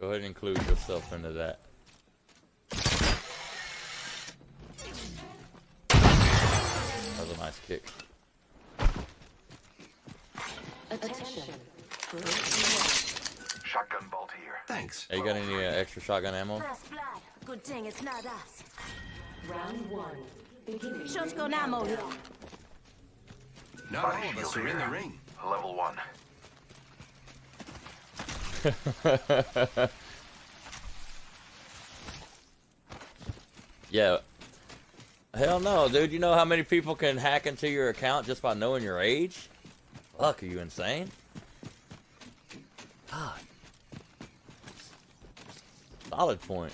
Go ahead and include yourself into that. That was a nice kick. Attention. Shotgun bolt here. Thanks. Hey, you got any extra shotgun ammo? First blood. Good thing it's not us. Round one. Beginning. Shotgun ammo here. Not all of us are in the ring. Level 1. Yeah. Hell no, dude. You know how many people can hack into your account just by knowing your age? Fuck, are you insane? God. Solid point.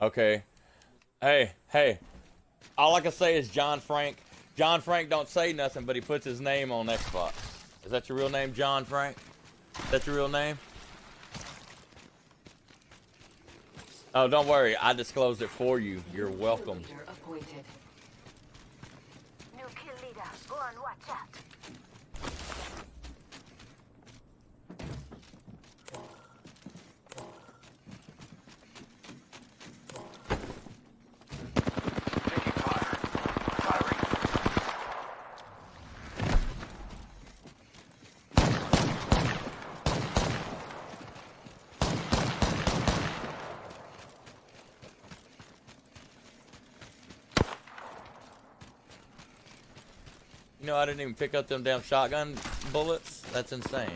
Okay. Hey. All I can say is John Frank. John Frank don't say nothing, but he puts his name on Xbox. Is that your real name, John Frank? Is that your real name? Oh, don't worry. I disclosed it for you. You're welcome. Leader appointed. New kill leader. Go on, watch out. Taking fire. Firing. You know, I didn't even pick up them damn shotgun bullets. That's insane.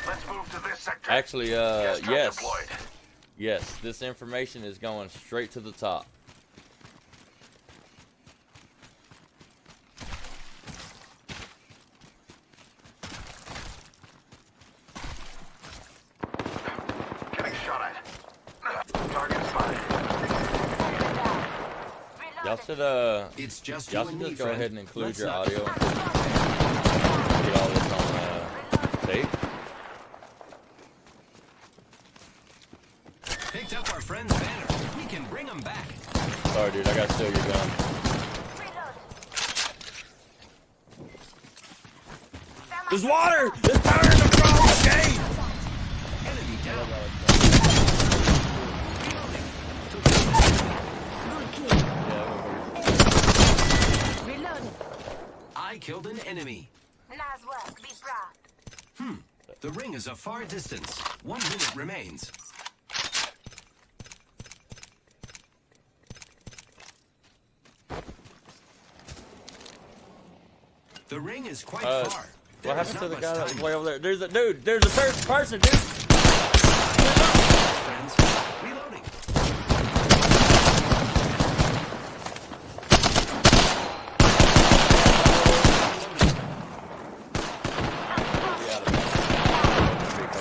Let's move to this sector. Actually, Gas trap yes. deployed. Yes, this information is going straight to the top. Getting shot at. Target spotted. Y'all should, It's just y'all you and should me, just go friend. ahead and include Let's your not- audio. Get all this on tape. Picked up our friend's banner. We can bring him back. Sorry, dude, I gotta steal your gun. There's water! It's turning the wrong gate! Enemy down. Reloading. I killed an enemy. Nice work. Be proud. The ring is a far distance. 1 minute remains. The ring is quite far. What There is happened to not the much guy that time was way over there? There's a dude. There's a person, dude. friends. Reloading.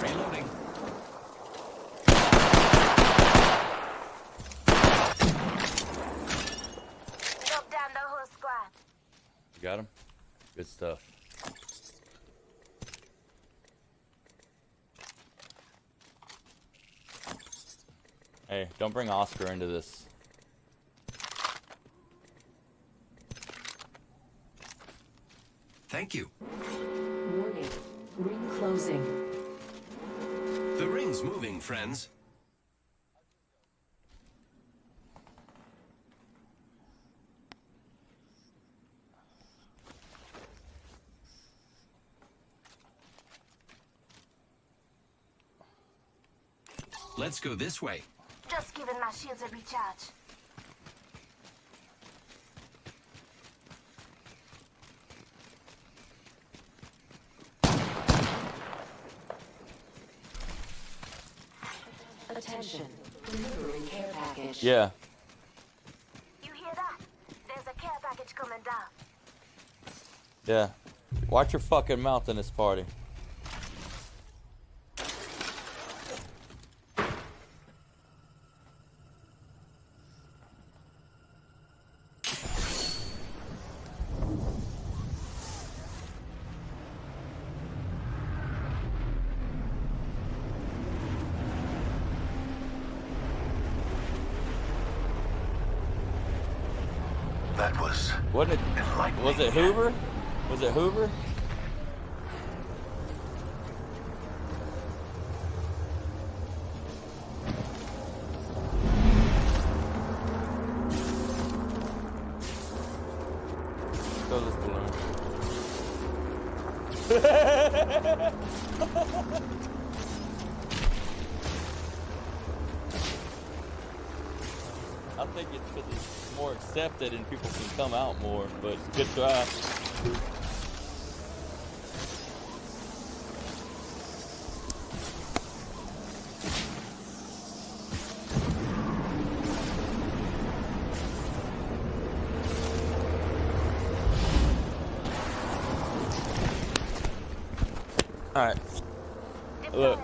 Reloading. Knock down the whole squad. You got him? Good stuff. Hey, don't bring Oscar into this. Thank you. Warning. Ring closing. The ring's moving, friends. Let's go this way. Just giving my shields a recharge. Attention. Delivering care package. Yeah. You hear that? There's a care Yeah. Watch your fucking mouth in this party. That was Wasn't it? enlightening. Was it Hoover? Was it Hoover? Throw this balloon. I think it's because it's more accepted and people can come out more, but good try. Alright, look.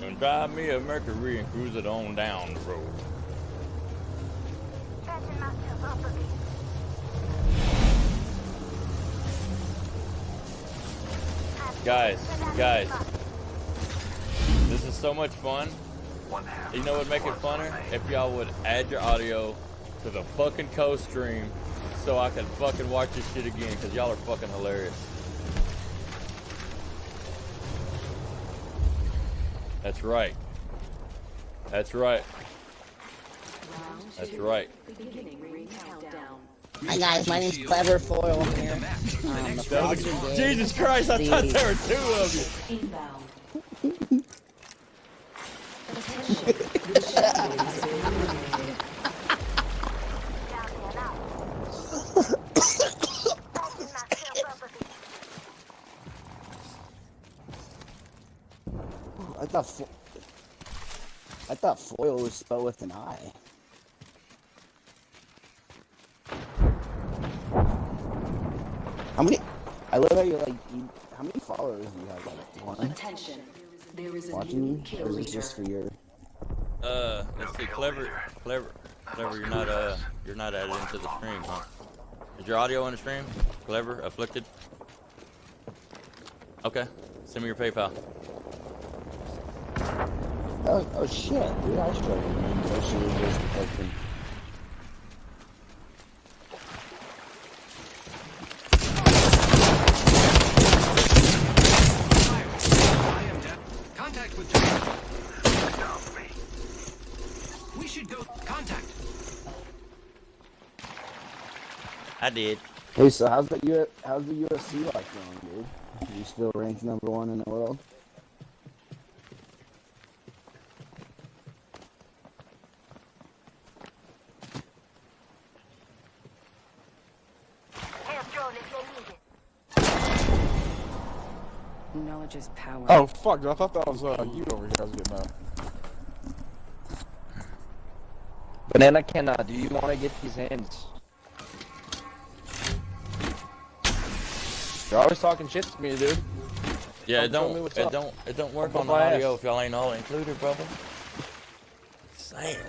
Gonna drive me a Mercury and cruise it on down the road. Guys, this is so much fun. One half. You know what would make it funner? If y'all would add your audio to the fucking co-stream so I can fucking watch this shit again, because y'all are fucking hilarious. That's right. That's right. That's right. Hi guys, my name's Clever Foil here. The project is Jesus Christ, I thought there were two of you. Inbound. Attention. The champion is being eliminated. I thought foil was spelled with an I. How many? I love how you're like. How many followers do you have? Like one Attention. There is a watching new you, kill or is it leader. just for your? Let's see, clever, you're not added into the stream, huh? Is your audio in the stream? Clever, afflicted. Okay, send me your PayPal. Oh shit, dude, I struggle, man. That shit is just fucking. I am dead. Contact with target. We should go. Contact. I did. Hey, so how's the UFC like going, dude? Are you still ranked #1 in the world? Knowledge is power. Oh fuck! I thought that was you over here. I was getting up. Banana Kenna, do you want to get these hands? You're always talking shit to me, dude. Yeah, Tell me what's up. it don't work Up on the my audio ass. if y'all ain't all included, brother. Damn.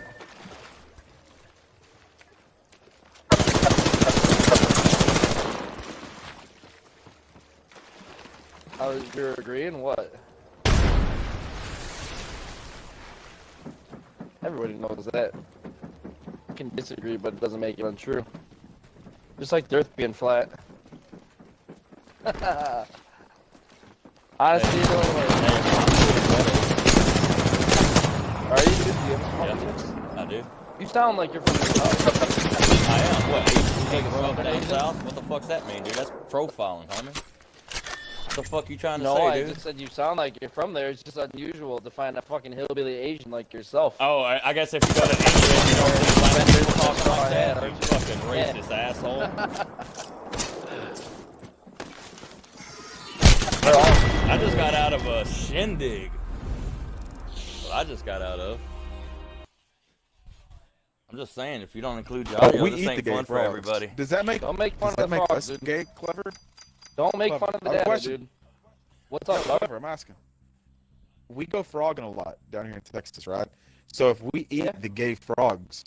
Oh, you're agreeing? What? Everybody knows that. You can disagree, but it doesn't make it untrue. Just like the earth being flat. Honestly, the only way. Are you? Do you have a small penis? I do. You sound like you're from the south. I am. What? You taking from down south? What the fuck's that mean, dude? That's profiling, homie. What the fuck you trying to No, say, I dude? just said you sound like you're from there. It's just unusual to find a fucking hillbilly Asian like yourself. Oh, I guess if you go to India and you don't see black people talking like that, Yeah. you fucking racist asshole. I just got out of a shindig. What I just got out of. I'm just saying, if you don't include your audio, we this eat the ain't gay fun for frogs. everybody. Does that make Don't make fun does of that the make frogs, us dude. gay, Clever? Don't make fun of the data, question. dude. What's up, dog? Clever, I'm asking. We go frogging a lot down here in Texas, right? So if we eat the gay frogs,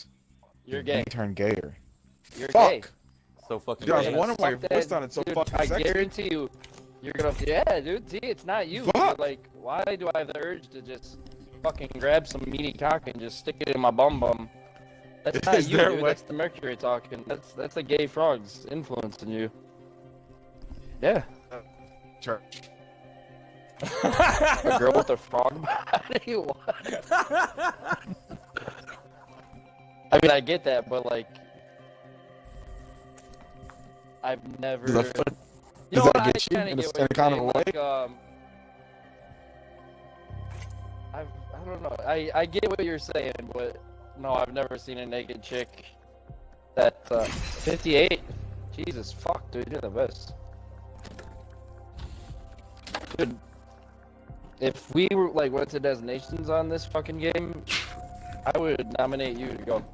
You're we gay. turn gayer. You're Fuck. gay. So fucking Dude, I was gay. wondering why your Fuck voice that, sounded so dude, fucking I sexy. guarantee you, you're gonna. Yeah, dude. See, it's not you. Fuck. You're like, why do I have the urge to just fucking grab some meaty cock and just stick it in my bum bum? That's not Is you, there a dude. way- That's the mercury talking. That's the gay frogs influencing you. Yeah. Church. A girl with a frog body? What? I mean, I get that, but like, I've never. Does that, You does know that what, I get you kinda in a get what any you're kind of a way? saying, like, I don't know. I get what you're saying, but no, I've never seen a naked chick that 58. Jesus fuck, dude, you're the best. Dude, if we were like went to destinations on this fucking game, I would nominate you to go.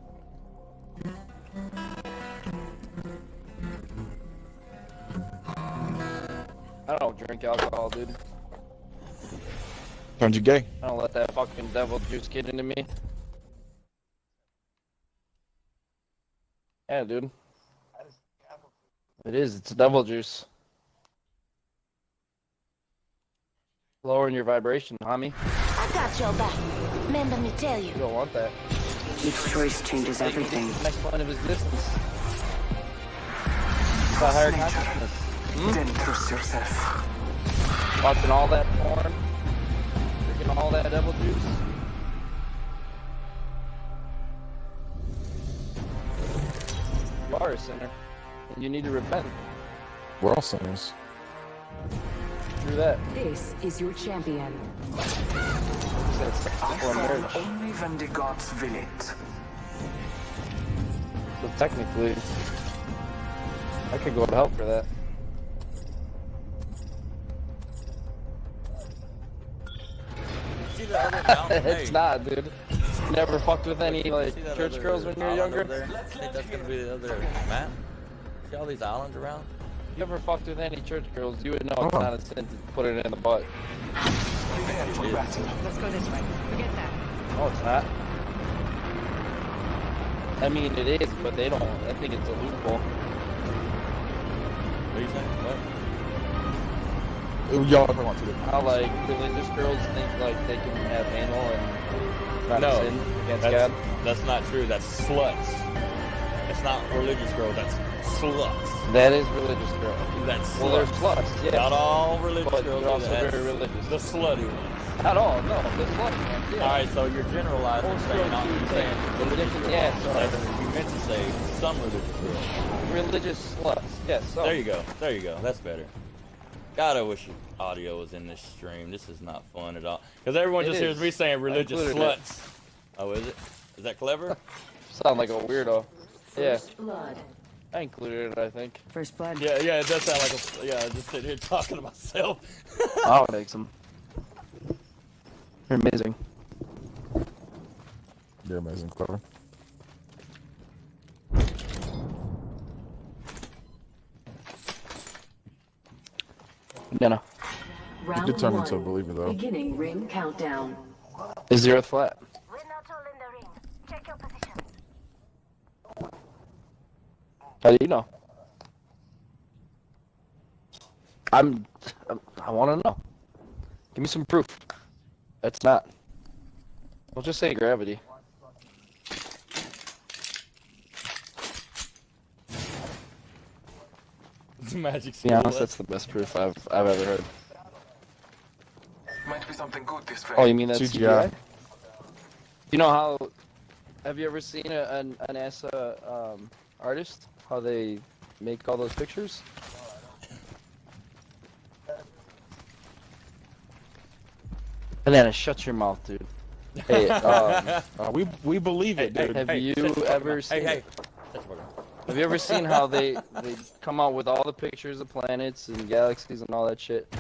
I don't drink alcohol, dude. Turned you gay. I don't let that fucking devil juice get into me. Yeah, dude. It is. It's devil juice. Lowering your vibration, homie. I got your back. Man, let me tell you. You don't want that. Each choice changes everything. Next point of existence. It's a higher consciousness. Then trust yourself. Watching all that porn. Drinking all that devil juice. You are a sinner. And you need to repent. We're all sinners. Through that. This is your champion. That's simple and marriage. Only when the gods will it. So technically, I could go to help for that. See that other mountain? It's Hey, not, dude. Never fucked with any like see that church other girls when you were island younger. over there? I think that's gonna be the other map. See all these islands around? You ever fucked with any church girls, you would know it's not a sin to put it in the butt. Let's go this way. Forget that. No, it's not. I mean, it is, but they don't. I think it's a loophole. What are you saying? What? Y'all ever want to do How like religious girls think like they can have anal and not No, sin against that's, God. that's not true. That's sluts. It's not religious girls. That's sluts. That is religious girl. That's Well, there's sluts. sluts, yeah. Not all religious But girls. they're do also that. very religious. The slutty ones. Not all, no. The slut ones, yeah. All right, so you're generalizing, Most saying girls not do you're saying take religious different- girls. yeah, sorry. Like, you meant to say some religious girls. Religious sluts. Yes. So. There you go. There you go. That's better. God, I wish audio was in this stream. This is not fun at all. Because everyone It just hears is. me saying religious included it. sluts. Oh, is it? Is that clever? Sound like a weirdo. Yeah, First blood. I included it, I think. First blood. Yeah, yeah, it does sound like a. Yeah, I just sit here talking to myself. I'll take some. You're amazing. You're amazing, Clever. No. Round Determined to one. believe it, though. Beginning ring countdown. Is the earth flat? We're not all in the ring. Check your position. How do you know? I want to know. Give me some proof. That's not. We'll just say gravity. It's magic. To be honest, that's the best proof I've ever heard. Might be something good this way. Oh, you mean that's CGI? CGI? You know how? Have you ever seen a NASA artist? How they make all those pictures? Banana, shut your mouth, dude. Hey, We believe it, dude. have Hey, you shut the fuck ever up. seen? Hey, hey. Shut the fuck up. Have you ever seen how they come out with all the pictures of planets and galaxies and all that shit?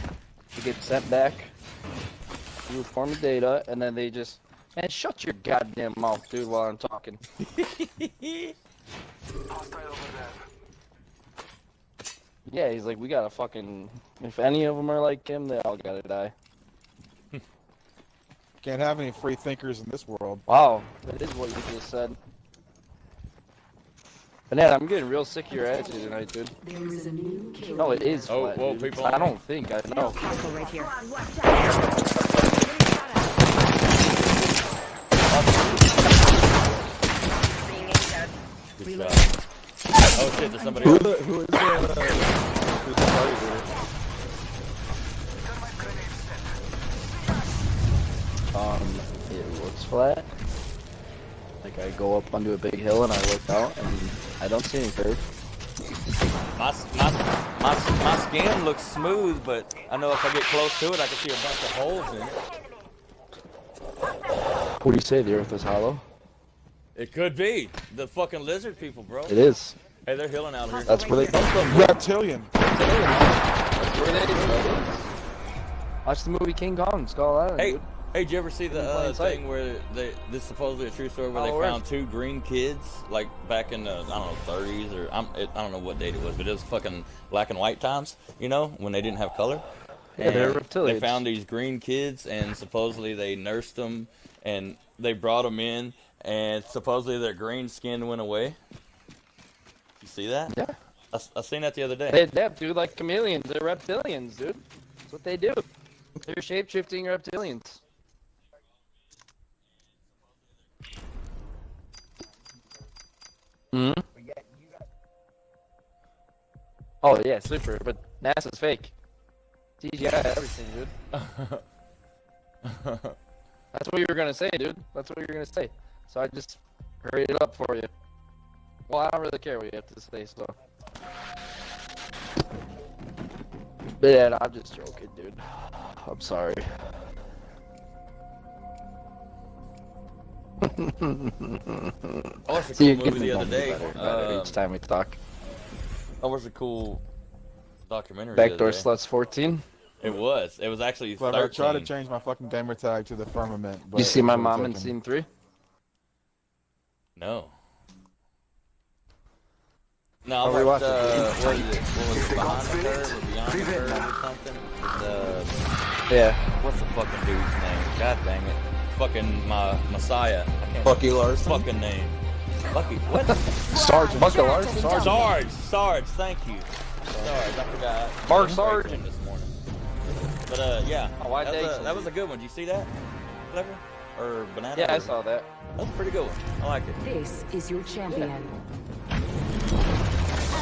They get sent back through a form of data, and then they just Man, shut your goddamn mouth, dude, while I'm talking. Hostile over there. Yeah, he's like, we gotta fucking. If any of them are like him, they all gotta die. Can't have any free thinkers in this world. Wow, that is what you just said. Banana, I'm getting real sick of your attitude tonight, dude. There is a new kill. No, it is Oh, flat, whoa, dude. people I on me. don't think I know. Hostile right here. Squad, watch out. Being aimed at. Good job. Oh shit, there's somebody else. Who's the party leader? It looks flat. Like I go up onto a big hill and I look out and I don't see any curve. My skin looks smooth, but I know if I get close to it, I can see a bunch of holes in it. What do you say? The Earth is hollow? It could be the fucking lizard people, bro. It is. Hey, they're healing out here. That's where they come from. Reptilian. That's where they come. Watch the movie King Kong, Skull Island, Hey, dude. hey, did you ever see the plain sight. thing where this is supposedly a true story where Oh, they where? found two green kids, like back in the, I don't know, 30s or I don't know what date it was, but it was fucking black and white times, you know, when they didn't have color. Yeah, they're And reptilians. They found these green kids and supposedly they nursed them and they brought them in and supposedly their green skin went away. You see that? Yeah. I seen that the other day. They dude, like chameleons. They're reptilians, dude. That's what they do. They're shape-shifting reptilians. Hmm? Oh, yeah, super. But NASA's fake. CGI, everything, dude. That's what you were gonna say, dude. That's what you were gonna say. So I just hurried it up for you. Well, I don't really care what you have to say, so. But yeah, I'm just joking, dude. I'm sorry. I watched a See, cool you're movie the other day. better each time we talk. I watched a cool documentary. Backdoor the other day. Sluts 14. It was. It was actually But 13. I tried to change my fucking gamer tag to the firmament. But You see it my would've mom in taken- scene 3? No. No, I Oh, we watched, watched it. what is it? What was it? Behind the Curve or Beyond the Curve or something? Yeah. What's the fucking dude's name? God dang it. Fucking Messiah. I can't Bucky Larson. fucking name. Bucky. What? Sergeant. Bucky Larson? Sarge. Thank you. Sarge. I forgot. Mark I'm Sarge. breaking this morning. But yeah. Oh, why that, they was say that was a good one. Did you see that? Clever? Or banana? Yeah, I or- saw that. That was a pretty good one. I like it. This is your champion.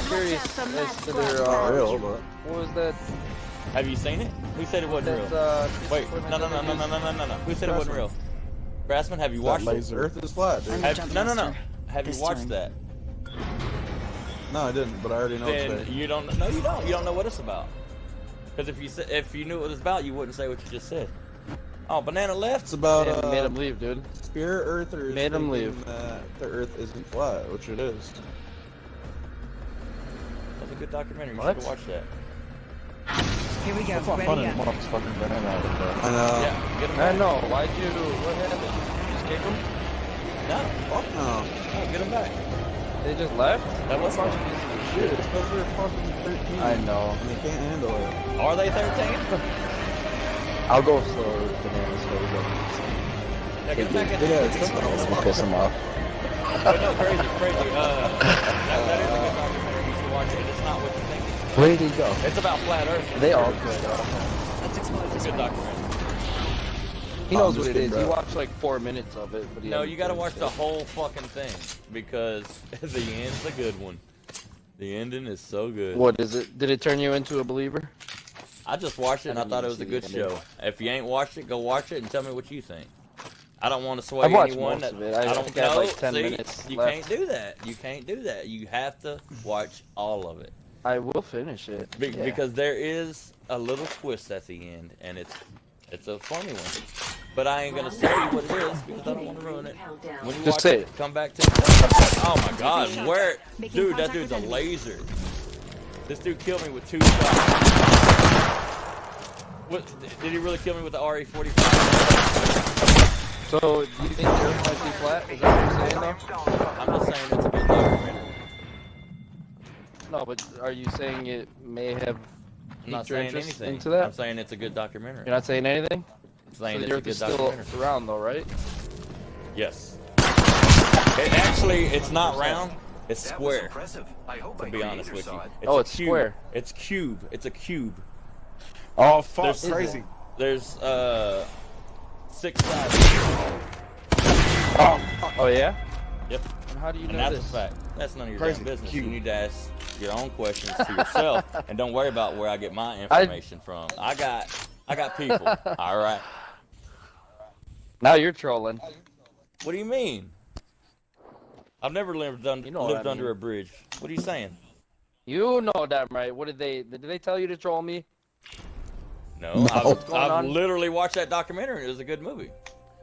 Curious as to their, Real, but what was that? Have you seen it? Who said it wasn't real? Wait, no. Who said it wasn't real? Grassman, have you watched it? laser. Earth is flat, dude. No. Have you watched that? No, I didn't, but I already know it's Then fake. you don't. No, you don't. You don't know what it's about. Because if you knew what it was about, you wouldn't say what you just said. Oh, banana left. It's about Yeah, made him leave, dude. spirit earthers Made 'em thinking leave. that the Earth isn't flat, which it is. That's a good documentary. You What? should watch that. Here we go. It's not Ready funny. up. Motherfucking banana out of there. I know. Yeah, get him I back. know. Why'd you? What happened? You just kick them? No, Fuck no. get him back. They just left? That was fun. Shit, it's because they're fucking 13. I know. And they can't handle it. Are they 13? I'll go slow. Banana slow. Yeah, get him back in. Yeah, it's something else. Piss him off. But no, crazy. That is a good documentary. You should watch it. It's not what you think. Where did he go? It's about flat Earth. They all good. Let's explode It's this a good one. documentary. He knows just what it is. kidding, He bro. watched like 4 minutes of it, but he No, hasn't you gotta finished watch the it. whole fucking thing because the end's a good one. The ending is so good. What is it? Did it turn you into a believer? I just watched it and I thought it was a good see the ending. show. If you ain't watched it, go watch it and tell me what you think. I don't want to sway I've watched anyone. most that, of it. I don't think I have, know. like, 10 See, minutes you left. can't do that. You can't do that. You have to watch all of it I will finish it. Yeah. because there is a little twist at the end and it's a funny one. But I ain't gonna say what it is because I don't want to ruin it. When you Just watch say it, it. come back to. Oh my God, where, dude? That dude's a laser. This dude killed me with 2 shots. What? Did he really kill me with the RE45? So, do you think the Earth might be flat? Is that what you're saying, though? I'm just saying it's a good documentary. No, but are you saying it may have I'm not piqued your saying interest anything. into that? I'm saying it's a good documentary. You're not saying anything? I'm saying So it's the a Earth good is still documentary. around, though, right? Yes. It's not round. It's That was square. impressive. I hope To my be honest creator with you. saw it. Oh, a it's cube. square. It's cube. It's a cube. Oh fuck, There's- crazy. There's 6 sides. Oh, yeah? Yep. And how do you And know that's this? a fact. That's none of your Crazy. damn business. Cube. You need to ask your own questions to yourself, and don't worry about where I get my information from. I got people. All right. Now you're trolling. What do you mean? I've never lived You know what I under mean. a bridge. What are you saying? You know damn right. What did they tell you to troll me? No, What's going I've on? literally watched that documentary. It was a good movie.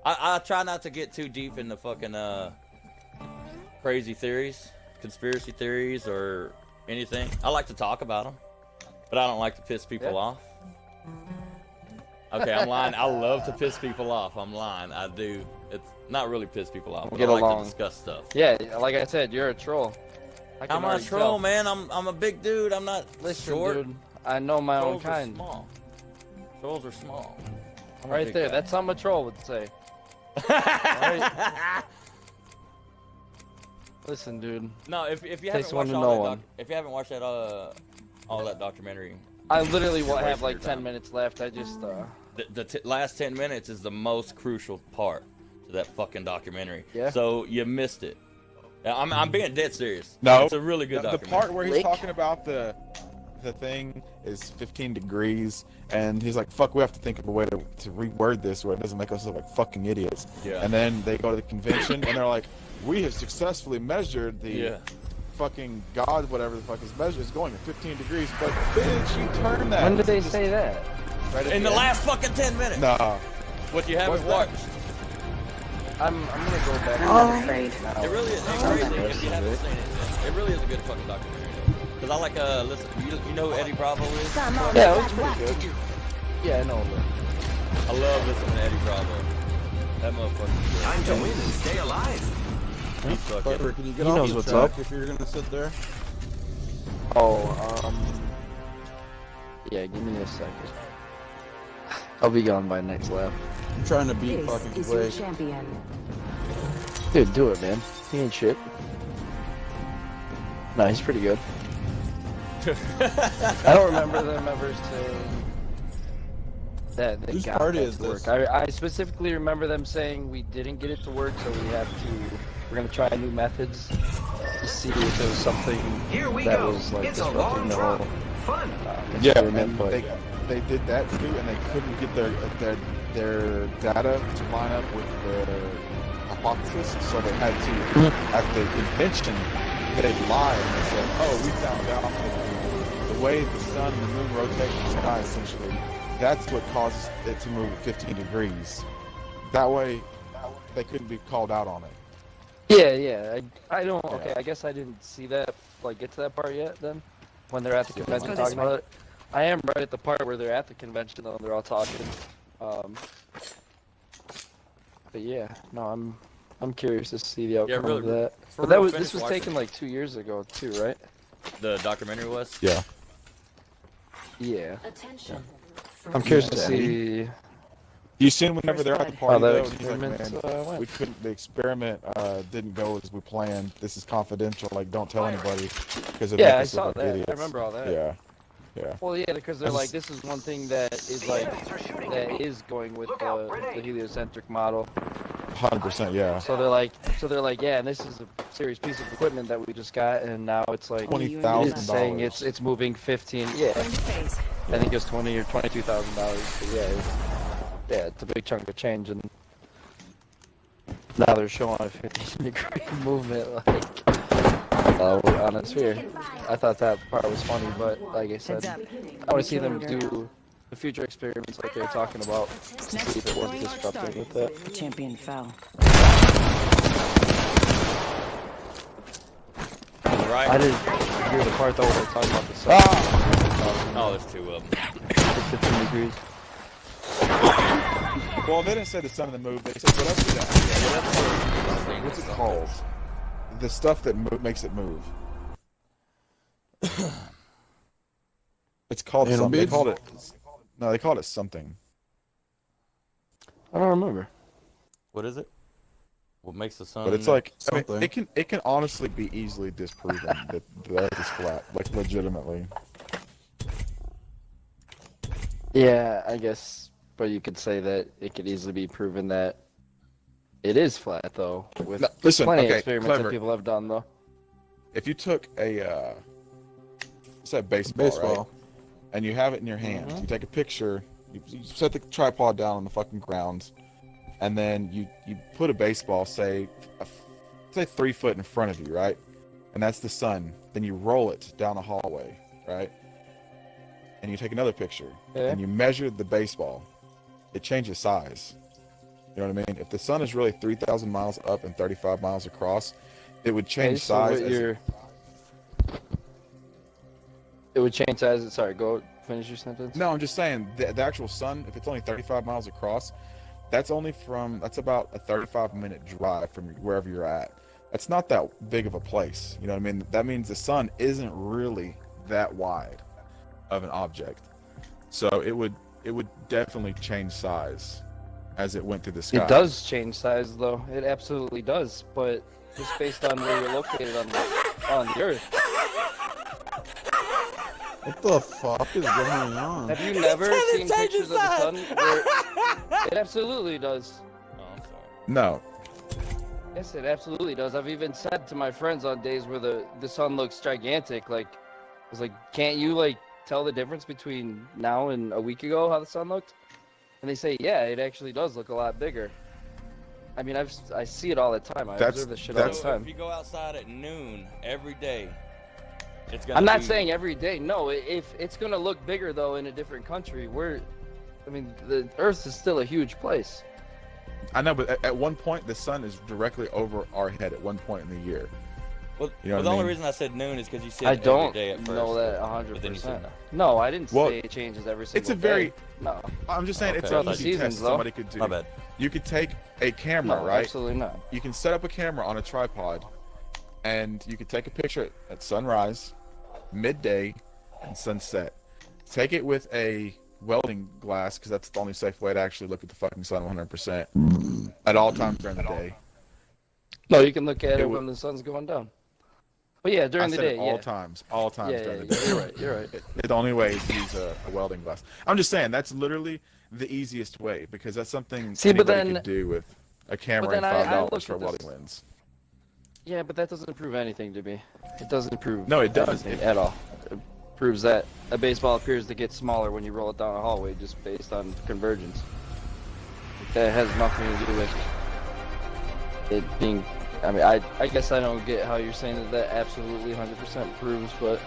I try not to get too deep into fucking crazy theories, conspiracy theories, or anything. I like to talk about them, but I don't like to piss people Yeah. off. Okay, I'm lying. I love to piss people off. I'm lying. I do. It's not really piss people off, but Get I like along. to discuss stuff. Yeah, like I said, you're a troll. I can I'm not a already troll, tell. man. I'm a big dude. I'm not Listen, short. dude, I know my own Trolls are kind. small. Trolls are small. I'm a Right big there, guy. that's something a troll would say. Alright. Listen, dude, No, if you Takes haven't one watched to all know that one. if you haven't watched that all that documentary, I literally will You're have wasting like your 10 time. minutes left. I just the last 10 minutes is the most crucial part to that fucking documentary. Yeah. So you missed it. I'm being dead serious. No, It's a really good the documentary. part where he's Lick. talking about the thing is 15 degrees, and he's like, "Fuck, we have to think of a way to reword this where it doesn't make us look like fucking idiots." Yeah. And then they go to the convention, and they're like, "We have successfully measured the Yeah. fucking God, whatever the fuck is measured, is going at 15 degrees." But bitch, you turn that. when did they Just- say that? Right at In the end? last fucking 10 minutes. Nah. What you haven't What's that? watched. I'm gonna go back. I'm afraid. now. It really is. It's Oh, crazy that's if you haven't good. seen it. It really is a good fucking documentary. Cause I like listen. You know who Eddie Bravo is? Come on, Yeah, it we was got pretty work good. to do. Yeah, I know. I love listening to Eddie Bravo. That motherfucker. Time to win and stay alive. He's fucking. Can you get He off knows the what's track up. if you're gonna sit there? Oh, yeah, give me a second. I'll be gone by next lap. I'm trying to beat This fucking is your quick. champion. Dude, do it, man. He ain't shit. No, he's pretty good. I don't remember them ever saying that they Whose got party that is to this? work. I specifically remember them saying we didn't get it to work, so we're gonna try new methods to see if there was something Here we that go. was like It's a disrupting long the drop. whole Fun. Yeah, experiment. and But they did that too, and they couldn't get their data to line up with the hypothesis, so they had to at the convention they lied and they said, "Oh, we found out that the way the sun and the moon rotate in the sky, essentially, that's what causes it to move at 15 degrees." That way, they couldn't be called out on it. yeah. I don't. Okay, I guess I didn't see that. Like, get to that part yet? Then, when they're at the convention go talking this way. about it, I am right at the part where they're at the convention though. They're all talking. But yeah, no, I'm curious to see the outcome really, of that. for But that real, was finish this was watching taken like 2 years ago too, right? The documentary was. Yeah. Yeah. Attention. I'm curious to Yeah. see You seen whenever they're at the First party that though, and he's like, experiment "Man, went. we couldn't. The experiment didn't go as we planned. This is confidential. Like, don't tell anybody because Yeah, I saw that. I remember all that. Yeah, yeah. Well, yeah, because they're I like, just- this is one thing that is like that is going with the heliocentric model. 100%. Yeah. So they're like, yeah, and this is a serious piece of equipment that we just got, and now it's like $20,000. it's saying it's moving 15. Yeah, I think it's 20 or $22,000. Yeah, it's a big chunk of change, and now they're showing a 15-degree movement like on a sphere. I thought that part was funny, but like I said, Heads up. I want to see them do the future experiments like they're talking about to see if it was disruptive with that. The champion fell. Right. I didn't hear the part though where they're talking about the sun. Oh, there's two of them. 15 degrees. Well, they didn't say the sun and the moon. They said whatever that. What's it called? The stuff that makes it move. It's called something. They called it. No, they called it something. I don't remember. What is it? What makes the sun? But it's like I mean, it can honestly be easily disproven that the Earth is flat, like legitimately. Yeah, I guess, but you could say that it could easily be proven that it is flat, though, with listen, plenty of okay, experiments clever. that people have done, though. If you took a say baseball, right, and you have it in your hand, you take a picture, you set the tripod down on the fucking ground, and then you put a baseball, say 3 foot in front of you, right, and that's the sun. Then you roll it down a hallway, right, and you take another picture, and you measure the baseball. It changes size. You know what I mean? If the sun is really 3,000 miles up and 35 miles across, it would change size. It would change size. Sorry, go finish your sentence. No, I'm just saying the actual sun, if it's only 35 miles across, that's about a 35-minute drive from wherever you're at. That's not that big of a place. You know what I mean? That means the sun isn't really that wide of an object. So it would definitely change size as it went through the sky. It does change size, though. It absolutely does, but just based on where you're located on the Earth. What the fuck is going on? Have you never seen pictures of the sun? It absolutely does. Oh, I'm sorry. No. Yes, it absolutely does. I've even said to my friends on days where the sun looks gigantic, like, I was like, can't you, like, tell the difference between now and a week ago how the sun looked? And they say, yeah, it actually does look a lot bigger. I mean, I see it all the time. I observe this shit all the time. If you go outside at noon every day, it's gonna I'm not saying every day. No, if it's gonna look bigger though in a different country, I mean, the Earth is still a huge place. I know, but at one point the sun is directly over our head at one point in the year. Well, You know what the I only mean? reason I said noon is because you said I every don't day at first. know that but then you said 100%. no. No, I didn't Well, say it changes every single It's a day. very. No. I'm just saying Okay. it's Throughout an the easy seasons, test though. somebody could do. My bad. You could take a camera, No, right? absolutely not. You can set up a camera on a tripod, and you could take a picture at sunrise, midday, and sunset. Take it with a welding glass, because that's the only safe way to actually look at the fucking sun 100% at all times during the day. No, you can look at It it would- when the sun's going down. But yeah, during I the said day, it all yeah. times Yeah, during the yeah, day. you're right. You're right. The only way is to use a welding glass. I'm just saying that's literally the easiest way, because that's something See, but anybody then- could do with a camera but and then I $5 looked for a at welding this- lens. Yeah, but that doesn't prove anything to me. It doesn't prove No, it does. anything at all. It proves that a baseball appears to get smaller when you roll it down a hallway just based on convergence. That has nothing to do with it being... I mean, I guess I don't get how you're saying that absolutely 100% proves, but...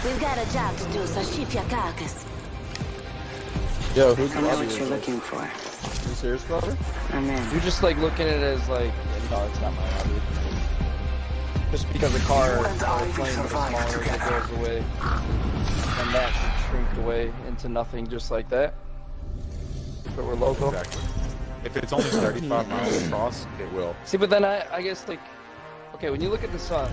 We've got a job to do, so shift your carcass. Yo, who's I know what you're looking for. You serious, brother? I'm in. You're just like looking at it as like, no, it's not my hobby. Just because a car or a plane is smaller, it goes away, and that should shrink away into nothing just like that. But we're local. Exactly. If it's only 35 miles across, it will. See, but then I guess like, okay, when you look at the sun,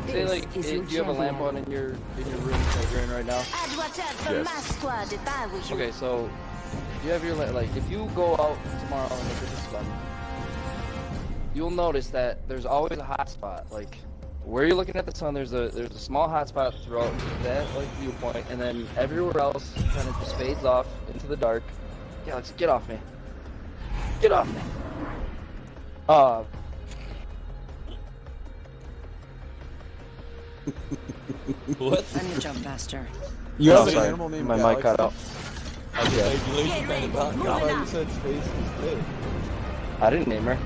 say This like, is your do you have a lamp on in your room that you're in right now? I'd watch out for Yes. my squad if I was you. Okay, so you have your like, if you go out tomorrow and look at the sun, you'll notice that there's always a hot spot. Like where you're looking at the sun, there's a small hot spot throughout that like viewpoint, and then everywhere else kind of just fades off into the dark. Yeah, let's get off me. Get off me. What? I need to jump faster. You No, have an sorry, animal named my mic Galaxy? cut out. Okay. Did you lose your train of thought? I thought you said Space is big. I didn't name her.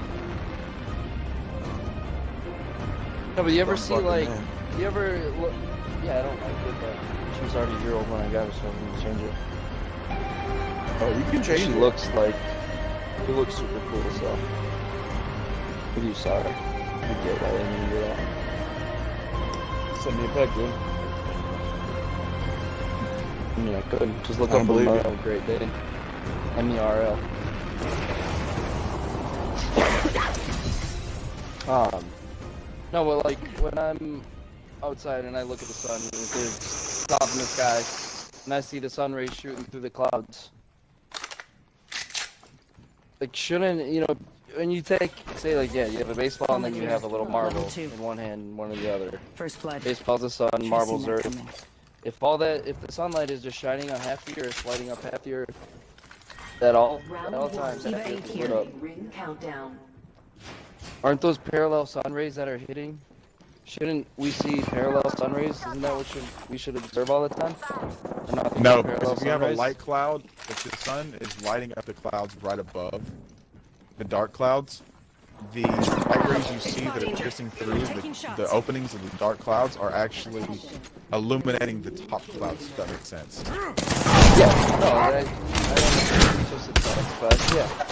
No, but you ever Some see fucking like, name. you ever look? Yeah, I don't like it, but she was already a year old when I got her, so I'm gonna change it. Oh, you can change She it. looks like, she looks super cool, so. If you saw her, you'd get that. I didn't even do that. Send me a pic, dude. I mean, I could just look I don't up believe Memorial Great Day. MERL. No, but like when I'm outside and I look at the sun, there's clouds in the sky, and I see the sun rays shooting through the clouds. Like, shouldn't, you know, when you say like, yeah, you have a baseball and then you have a little marble in one hand and one in the other. First blood. Baseball's the sun, marbles Tracing that earth. coming. If the sunlight is just shining on half the earth, lighting up half the earth, at all times, half the earth is lit up. Ring countdown. Aren't those parallel sun rays that are hitting? Shouldn't we see parallel sun rays? Isn't that what we should observe all the time? Or not No, parallel because if you have sun a rays? light cloud, if the sun is lighting up the clouds right above the dark clouds, the light rays you see that are piercing through the openings of the dark clouds are actually illuminating the top clouds, if that makes sense. Yeah, no, I don't know. Just a but yeah.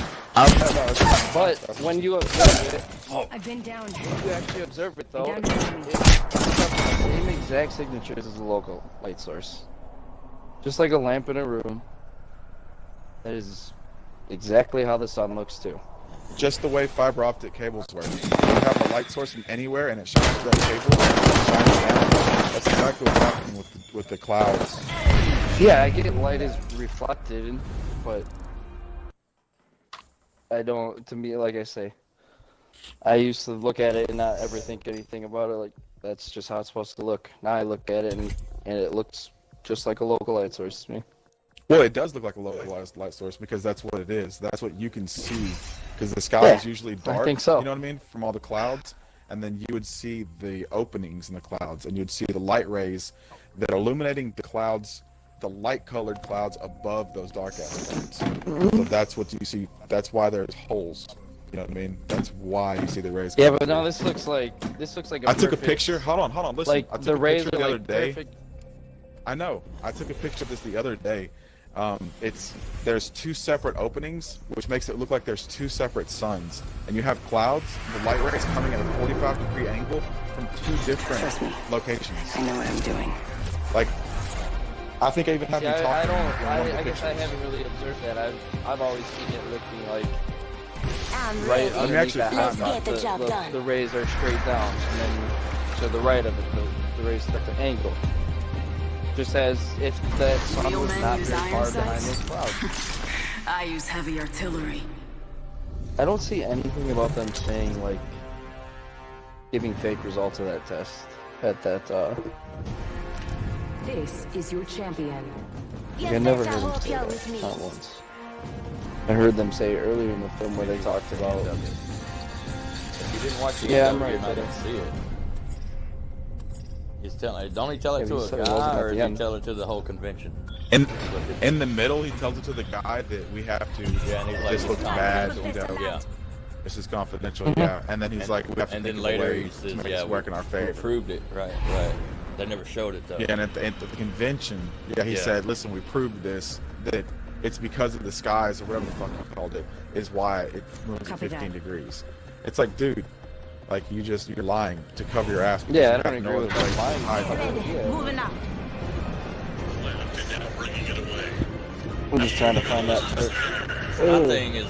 But when you observe it, I've been down. when you actually observe it though, Down. it's the same exact signatures as a local light source. Just like a lamp in a room. That is exactly how the sun looks too. Just the way fiber optic cables work. You have a light source from anywhere and it shines through that cable, it shines down. That's exactly what's happening with the clouds. Yeah, I get light is reflected, but I don't, to me, like I say, I used to look at it and not ever think anything about it, like, that's just how it's supposed to look. Now I look at it and it looks just like a local light source to me. Well, it does look like a localized light source because that's what it is. That's what you can see. Because the sky is usually dark, I think so. You know what I mean? From all the clouds. And then you would see the openings in the clouds. And you'd see the light rays that are illuminating the clouds, the light-colored clouds above those dark-ass clouds. So that's what you see. That's why there's holes. You know what I mean? That's why you see the rays. Yeah, but no, this looks like a I took a perfect- picture. Hold on. Listen. Like I took the a rays picture are the other like day. perfect. I know. I took a picture of this the other day. There's two separate openings, which makes it look like there's two separate suns. And you have clouds, the light rays coming at a 45-degree angle from two different Trust me. locations. I know what I'm doing. Like, I think I even have See, you I talking. don't. in one of the I guess I pictures. haven't really observed that. I've always seen it looking like I'm right ready. underneath actually that Let's hot get the job done. the rays are straight down, and then to the right of it, the rays start to angle. Just as if that sun Real was men not use very iron far sights? behind those clouds. I use heavy artillery. I don't see anything about them saying like giving fake results of that test at that. This is your champion. I never heard them say that. Not once. I heard them say earlier in the film where they talked about. If you didn't watch the Yeah, I'm interview, right, you're not brother. gonna see it. He's telling. Don't he tell it Yeah, to he a said it wasn't guy, at or the does he end. tell it to the whole convention? In the middle, he tells it to the guy that we have to. Yeah, and he's like, this looks bad. confidential. You know, Yeah. this is confidential. Yeah, and then he's like, we have to And think then of a later way he to says, make "Yeah, this work in our we favor." proved it." Right. They never showed it though. Yeah, and at the convention, he said, "Listen, we proved this. That it's because of the skies or whatever the fuck he called it is why it moves at Copy 15 that. degrees." It's like, dude, like you're lying to cover your ass. because Yeah, you I have don't no agree with other way that to lying. hide it. Ready. Moving up. I'm just trying to find that. My thing is,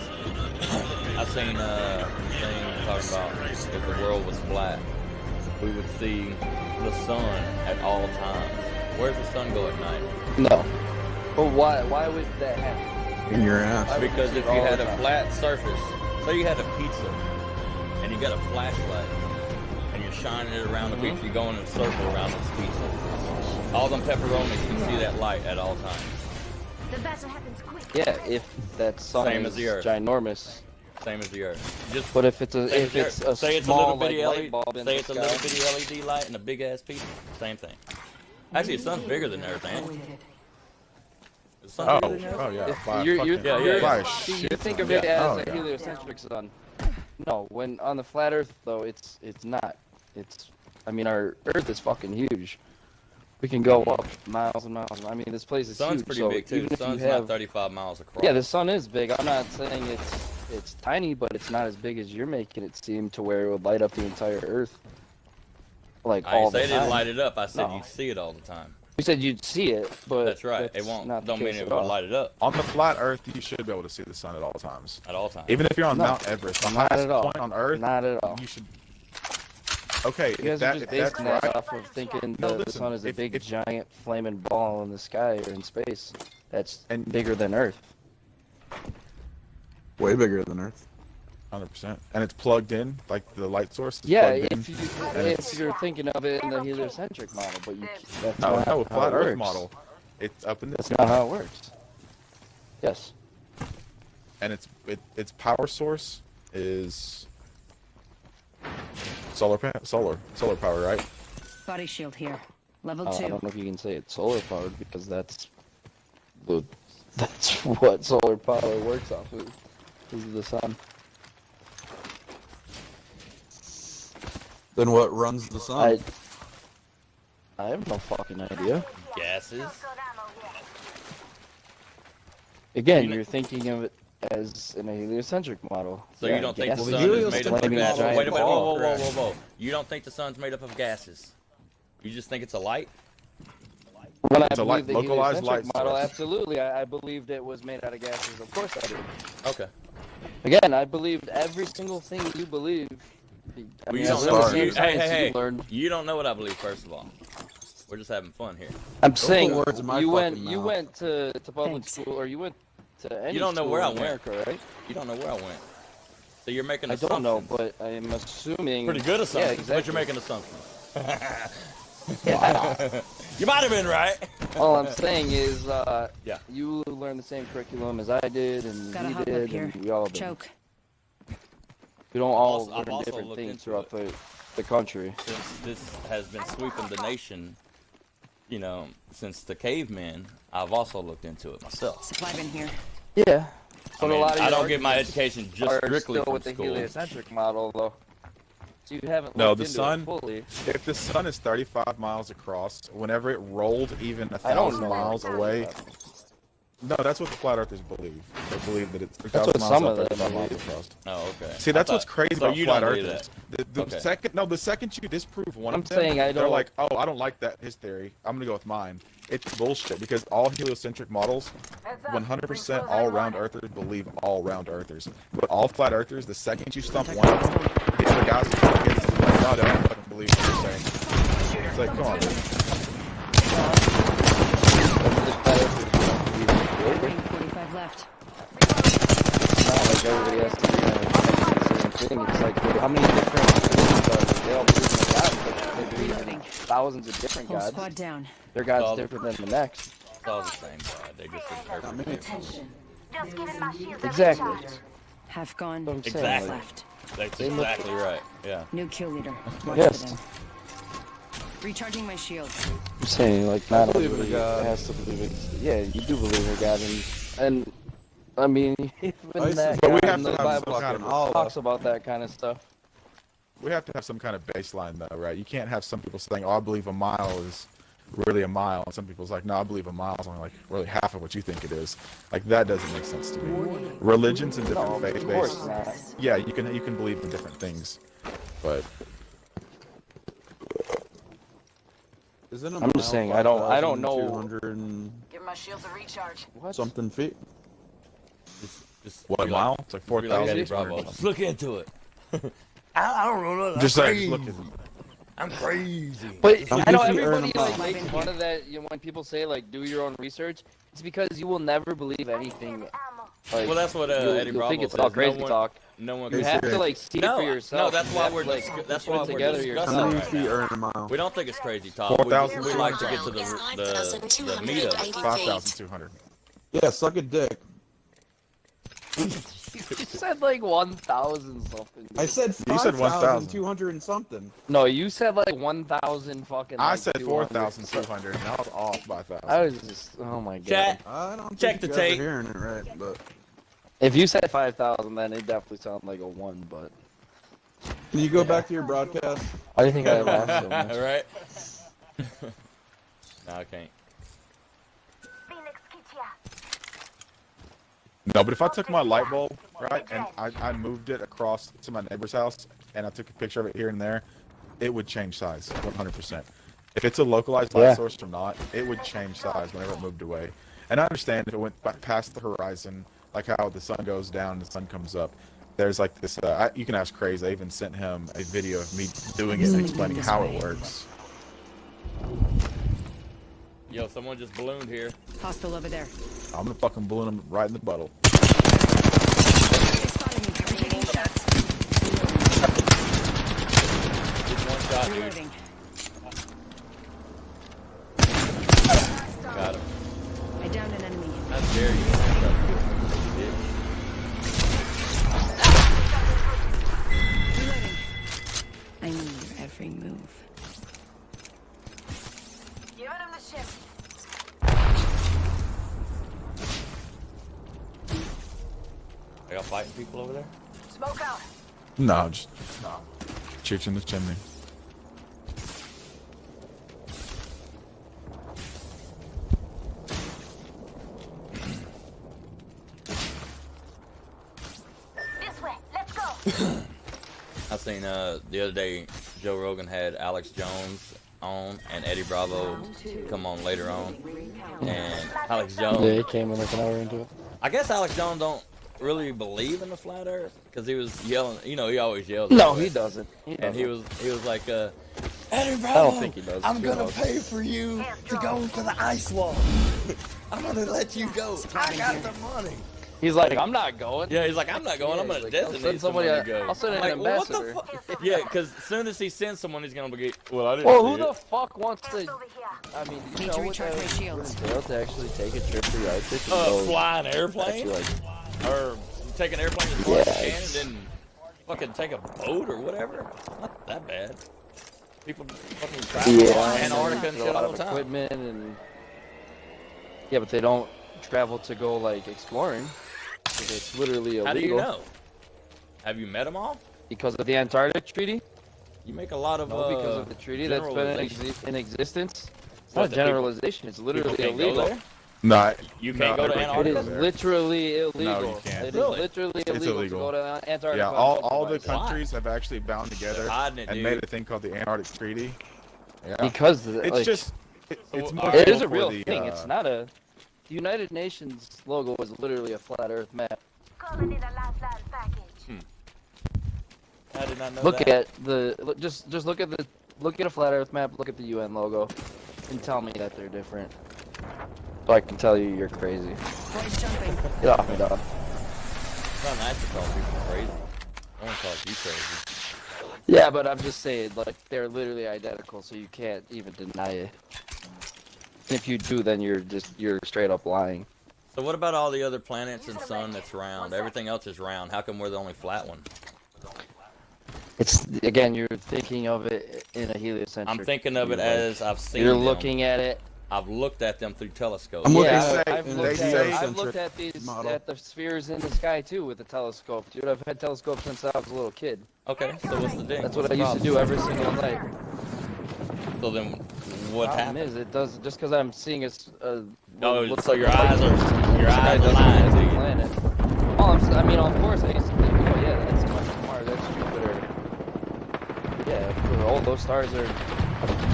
I seen a thing talking about if the world was flat, we would see the sun at all times. Where's the sun go at night? No. But why would that happen? In your ass. Because if you All had the a time. flat surface, say you had a pizza, and you got a flashlight, and you're shining it around the pizza, you're going in a circle around this pizza. All them pepperonis can see that light at all times. The battle happens quick. Yeah, if that sun Same is as the Earth. ginormous. Same as the Earth. Just But if it's a say it's a small little bitty like, LED, light bulb in say the it's a sky, little bitty LED light and a big ass pizza. Same thing. Actually, the sun's bigger than Earth, ain't it? The sun's bigger than Earth? yeah. If By you're, fucking- yeah. by a see, you shit think ton. of it Yeah. as a yeah. heliocentric sun. No, when on the flat Earth though, it's not. I mean, our Earth is fucking huge. We can go up miles and miles. I mean, this place is The sun's huge. pretty so big too. even The if you sun's have, not 35 miles across. yeah, the sun is big. I'm not saying it's tiny, but it's not as big as you're making it seem to where it would light up the entire Earth. Like I all didn't the say it time. didn't light it up. I said No. you see it all the time. You said you'd see it, but That's right. It that's won't. not the Don't mean case it at will all. light it up On the flat Earth, you should be able to see the sun at all times. at all times. Even if you're on No. Mount Everest, the Not highest at all. point on Earth, Not at all. you should. Okay, You if, guys are that, just if that's basing that right, off of thinking No, the listen, sun is a if- big if- giant flaming ball in the sky or in space that's And- bigger than Earth. Way bigger than Earth. 100%, and it's plugged in, like the light source. Is Yeah, plugged in. if you're thinking of it in the heliocentric model, but that's No, not no, how flat it Earth works. model. It's up in the That's sky, not how it works. Yes. and its power source is solar power, right? Body shield here. Level I 2. don't know if you can say it's solar powered because that's what solar power works off of. Is the sun. Then what runs the sun? I have no fucking idea. Gases. Got ammo here. Again, You know- you're thinking of it as an heliocentric model. So you don't think the gases sun are is made up of flaming gases? giant Wait a minute. ball. Whoa. You don't think the sun's made up of gases? You just think it's a light? When I It's a light- believed the localized heliocentric light model, source. absolutely, I believed it was made out of gases. Of course I did. Okay. Again, I believed every single thing you believe. I Well, you I don't learned know. the same science Hey. you learned. You don't know what I believe. First of all, we're just having fun here. I'm saying words in my you went fucking you mouth. went to public Thanks. school or you went to any You don't know school where I in went. America, right? You don't know where I went. So you're making I assumptions. don't know, but I'm assuming Pretty good assumptions, Yeah, but exactly. you're making assumptions. Yeah. You might have been right. All I'm saying is, Yeah. you learned the same curriculum as I did, and Gotta we hop up did, here. and we all did. Choke. We don't all I've learn also different looked things into throughout the country. Since this has been sweeping the nation, you know, since the cavemen, I've also looked into it myself. Supply bin here. Yeah. I But mean, a lot of I your don't get my arguments education just are strictly still from with the school. heliocentric model, though. So you haven't No, looked the into sun- it fully. If the sun is 35 miles across, whenever it rolled even I don't 1,000 know. miles away, no, that's what the flat earthers believe. They believe that it's That's 3,000 what miles some up, of them 35 miles believe. across. Oh, okay. See, that's what's crazy so about you flat don't believe earthers. that. The Okay. second you disprove one I'm of them, saying I they're don't- like, oh, I don't like his theory. I'm gonna go with mine. It's bullshit because all heliocentric models, 100% all round earthers believe all round earthers. But all flat earthers, the second you stump one of them, the other guys are like, no, I don't fucking believe what you're saying. It's like, come on, dude. Ring 45 left. Not like everybody has to do the same thing. It's like, how many different religions are there? They all believe in a god, but they believe in Reloading. thousands of different Whole gods. squad down. Their god's Well, different than the next. It's all the same God. They just interpret it. Just giving my shields a Exactly. recharge. Half gone. What I'm saying, Exactly. like, Left. That's They look- exactly right. Yeah. New kill leader. Watch Yes. for them. Recharging my shields. I'm saying, like, not believe in everybody God. has to believe it. Yeah, you do believe in God, and I mean, even that But we God have in to the have Bible some kind of talks about that kind of stuff. We have to have some kind of baseline, though, right? You can't have some people saying, "Oh, I believe a mile is really a mile," and some people's like, "No, I believe a mile is only like really half of what you think it is." Like that doesn't make sense to me. Religions and different No, faith of course bases. not. Yeah, you can believe in different things, but Isn't a I'm just mile saying, I don't know. 5,200 and Give my shields a recharge. What? something feet. Just what, a be mile? It's like be like Eddie 4,000. Bravo. Let's look into it. I don't know. Just saying, look at I'm crazy. But Some I know people earn everybody a like mile. makes fun of that. You know, when people say like, "Do your own research," it's because you will never believe anything. Ammo. Like, Well, that's what Eddie you'll Bravo think it's says. all crazy no one, talk. No one You can have say- to like see it no, for yourself. No, that's You why have we're to, like, that's put why it we're together discussing How yourself. many right feet now. are in a mile? We don't think it's crazy talk. We 4,000. like to get to the meat of it. 5,200. Yeah, suck a dick. You said like 1,000 something. I said You said 1,000. 5,200 and something. No, you said like 1,000 fucking. I like, said 200. 4,200, and I was off by 1,000. I was just, oh my god. Chat. I don't Check think the you guys tape. are hearing it right, but If you said 5,000, then it definitely sounded like a 1, but. can you go back to your broadcast? Why do you think I laughed so much? Right? No, I can't. Phoenix Kitia. No, but if I took my light bulb, right, and I moved it across to my neighbor's house, and I took a picture of it here and there, it would change size, 100%. If it's a localized light source or not, it would change size whenever it moved away. And I understand if it went back past the horizon, like how the sun goes down and the sun comes up. There's like this, you can ask Craze, I even sent him a video of me doing it and explaining how it works. Yo, someone just ballooned here. Hostile over there. I'm gonna fucking balloon him right in the buttle. They spotted me. I'm taking shots. Just one shot, dude. Reloading. Got him. I downed an enemy. How dare you? Reloading. I need your every move. Giving him the shift. Are y'all fighting people over there? Smoke out. No, just chicks in the chimney. This way. Let's go. I seen the other day Joe Rogan had Alex Jones on and Eddie Bravo come on later on, and Alex Yeah, Jones. he came in like an hour into it. I guess Alex Jones don't really believe in the flat Earth because he was yelling. You know, he always yells. No, anyway. he doesn't. And he was like, Eddie Bravo, I don't think he does. I'm Who gonna knows? pay for you to go to the ice wall. I'm gonna let you go. I got the money. He's like, I'm not going. Yeah, he's like, I'm not going. I'm Yeah, gonna he's like, I'll designate send somebody somebody. to go. I'll send an Like, well, what the ambassador. fuck? Yeah, because as soon as he sends someone, he's gonna be. Well, I didn't. Well, see who it. the fuck wants to? Hands over here. I mean, you Need know to what recharge my that shields. entails to actually take a trip to the Arctic and go Fly an actually, airplane, like, or take an airplane as far as you Yeah, can, and then fucking take a boat or whatever. Not that bad. People fucking travel yeah, to Antarctica and a shit lot all of the time. equipment and yeah, but they don't travel to go like exploring. It's literally illegal. How do you know? Have you met them all? Because of the Antarctic Treaty? You make a lot of No, because of the treaty that's been in existence. It's not What, a the people- generalization. It's literally People can't go illegal. there? No, You can't go to It Antarctica? is literally illegal. No, you can't. It is Really? literally It's illegal, illegal. to go to Antarctica. Yeah, on all the something like that. countries have actually bound together hiding it, and dude. made a thing called the Antarctic Treaty. Yeah, Because it's like, just it's So, more it is cool a for real the, thing. It's not a. The United Nations logo is literally a flat Earth map. Calling in a lifeline package. I did not know Look that. at just look at a flat Earth map. Look at the UN logo, and tell me that they're different. So I can tell you you're crazy. Boys jumping. Get off me, dog. It's not nice to call people crazy. I want to call you crazy. Yeah, but I'm just saying, like, they're literally identical, so you can't even deny it. And if you do, then you're straight up lying. So what about all the other planets and sun that's round? Everything else is round. How come we're the only flat one? It's again, you're thinking of it in a heliocentric. I'm thinking of it view, as I've seen you're them. looking at it. I've looked at them through telescopes. And what yeah, they say- I've and looked they at, say- I've looked at these model. at the spheres in the sky too with a telescope, dude. I've had telescopes since I was a little kid. Okay, so what's the thing? That's what I used to do every single night. So then, what Problem happened? is, it does just because I'm seeing a Oh, looks so like your a light eyes source are in the your sky eyes doesn't lying mean to it's a you. planet. I mean, of course, I used to think, oh yeah, that's much Mars, that's Jupiter. Yeah, all those stars are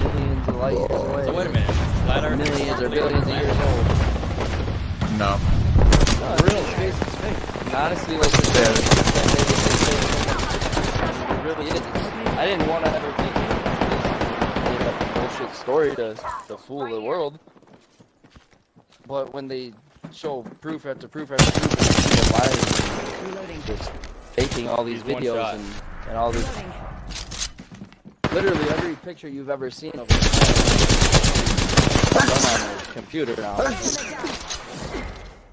millions of light years away. So wait a minute, flat Earth is Millions or hardly billions of a years planet. old. No. No, real space is fake. And honestly, like, it really is. I didn't want to ever think it was a bullshit story to fool the world. But when they show proof after proof after proof, and people lying, Reloading. just faking all these He's one videos shot. and all these. Reloading. Literally every picture you've ever seen of it is done on a computer now.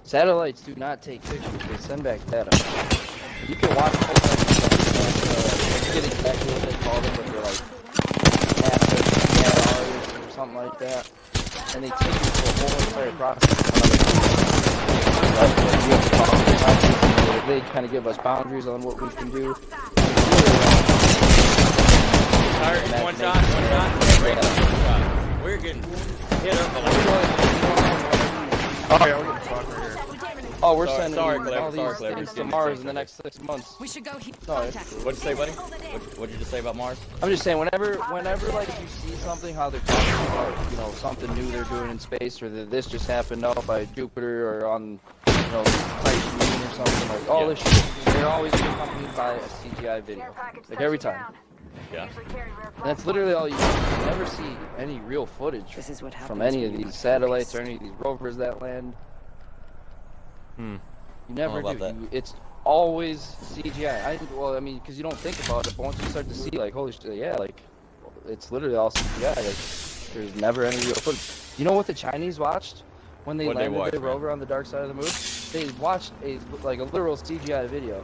Satellites do not take pictures, they send back data. You can watch whole I forget exactly what they call them, but they're like hours or something like that. And they take you through a whole entire process. They kind of give us boundaries on what we can do. Alright, one shot, one shot. Great, one shot. We're getting hit up a lot. Oh yeah, we're getting fucked right here. Oh, we're Sorry. sending sorry, all Clever. these Sorry, Clever. things Just to give me Mars 6 in the seconds. next 6 months. We should go here. No, it's Contact. cool. What'd you say, buddy? What'd you just say about Mars? I'm just saying, whenever like you see something, how they're talking about, you know, something new they're doing in space, or that this just happened out by Jupiter or on, you know, Titan moon or something, like all this shit, they're always accompanied by a CGI video, like every time. Yeah. And that's literally all you never see any real footage This is what happens from any when of you're these not satellites or focused. any of these rovers that land. Hmm. You never about do. that. It's always CGI. Well, I mean, because you don't think about it, but once you start to see, like, holy shit, yeah, like, it's literally all CGI. Like, there's never any real footage. You know what the Chinese watched when they What'd they landed watch, their man? rover on the dark side of the moon? They watched a literal CGI video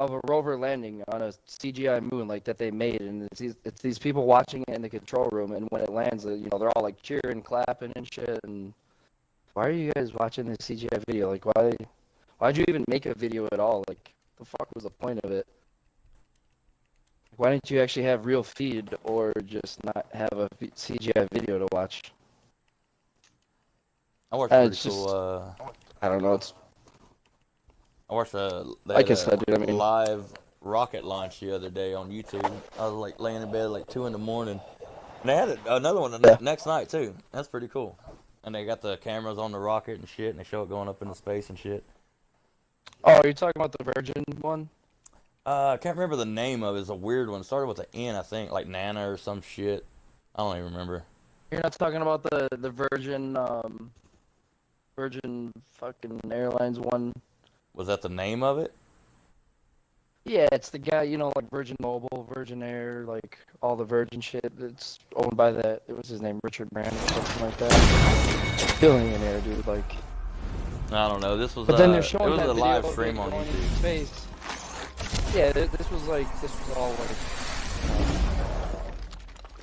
of a rover landing on a CGI moon, like, that they made, and it's these people watching it in the control room, and when it lands, you know, they're all like cheering, clapping, and shit. And why are you guys watching this CGI video? Like, why'd you even make a video at all? Like, the fuck was the point of it? Why didn't you actually have real feed, or just not have a CGI video to watch? I watched a It's pretty cool. I don't know. It's I watched like I said, dude, I mean, live rocket launch the other day on YouTube. I was like laying in bed like 2 in the morning, and they had another one the next night too. That's pretty cool. And they got the cameras on the rocket and shit, and they show it going up into space and shit. oh, are you talking about the Virgin one? I can't remember the name of it. It's a weird one. It started with an N, I think, like Nana or some shit. I don't even remember. You're not talking about the Virgin fucking Airlines one? Was that the name of it? Yeah, it's the guy, you know, like Virgin Mobile, Virgin Air, like all the Virgin shit. It's owned by that. It was his name, Richard Branson, or something like that. Billionaire, dude. Like. I don't know. This was. But then they're showing it was that a video live of stream it on going into YouTube. space. Yeah, this was all like.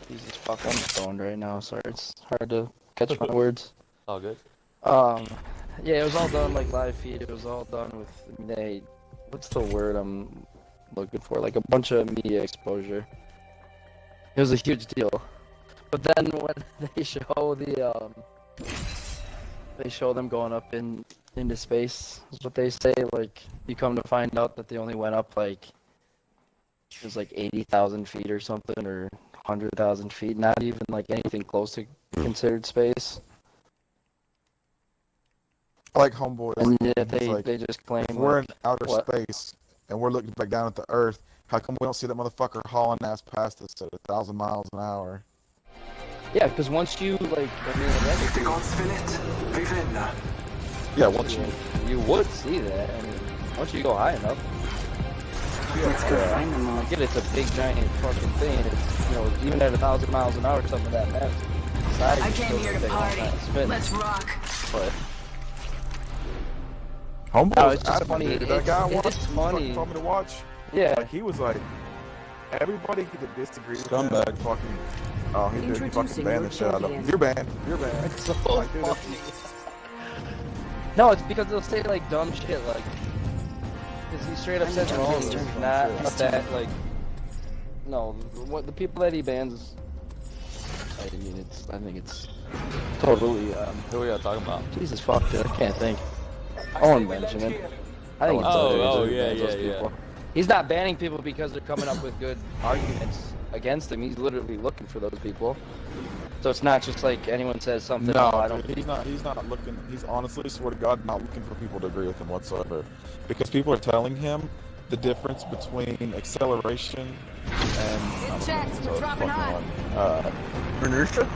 Jesus fuck, I'm stoned right now. Sorry, it's hard to catch my words. All good. Yeah, it was all done like live feed. It was all done with what's the word I'm looking for? Like a bunch of media exposure. It was a huge deal. But then when they show they show them going up into space, is what they say. Like, you come to find out that they only went up like it was like 80,000 feet or something, or 100,000 feet. Not even like anything close to considered space. Like homeboys. And yet It's like, they just claim if we're in like, outer what? space and we're looking back down at the Earth, how come we don't see that motherfucker hauling ass past us at 1,000 miles an hour? Yeah, because once you like, I mean, If the gods will it, we will. Yeah, once you. you would see that. I mean, once you go high enough. Let's go find them all. I get it's a big giant fucking thing. It's, you know, even at 1,000 miles an hour, something that massive. Size I is came still here to gonna take a long party. time to spin. Let's rock. But Homeboys, no, it's just adamant, funny. dude. That guy It's funny. told me to watch. Yeah. Like, he was like, everybody that disagreed with him, Scumbag. fucking, oh, he did, he fucking Introducing banned your the shit out of him. champion. You're banned. You're banned. It's so Like, dude, funny. No, it's because they'll say like dumb shit, like because he straight up said I'm wrong. just It's not that like no. What the people that he bans, I mean, I think it's totally. Who are y'all talking about? Jesus fuck, dude, I can't think. Owen Benjamin. I think it's Oh, who yeah, bans those yeah, people. He's not banning people because they're coming up with good arguments against him. He's literally looking for those people. So it's not just like anyone says something. No, I don't. dude, he's not looking. He's honestly, swear to God, not looking for people to agree with him whatsoever, because people are telling him the difference between acceleration and Inertia.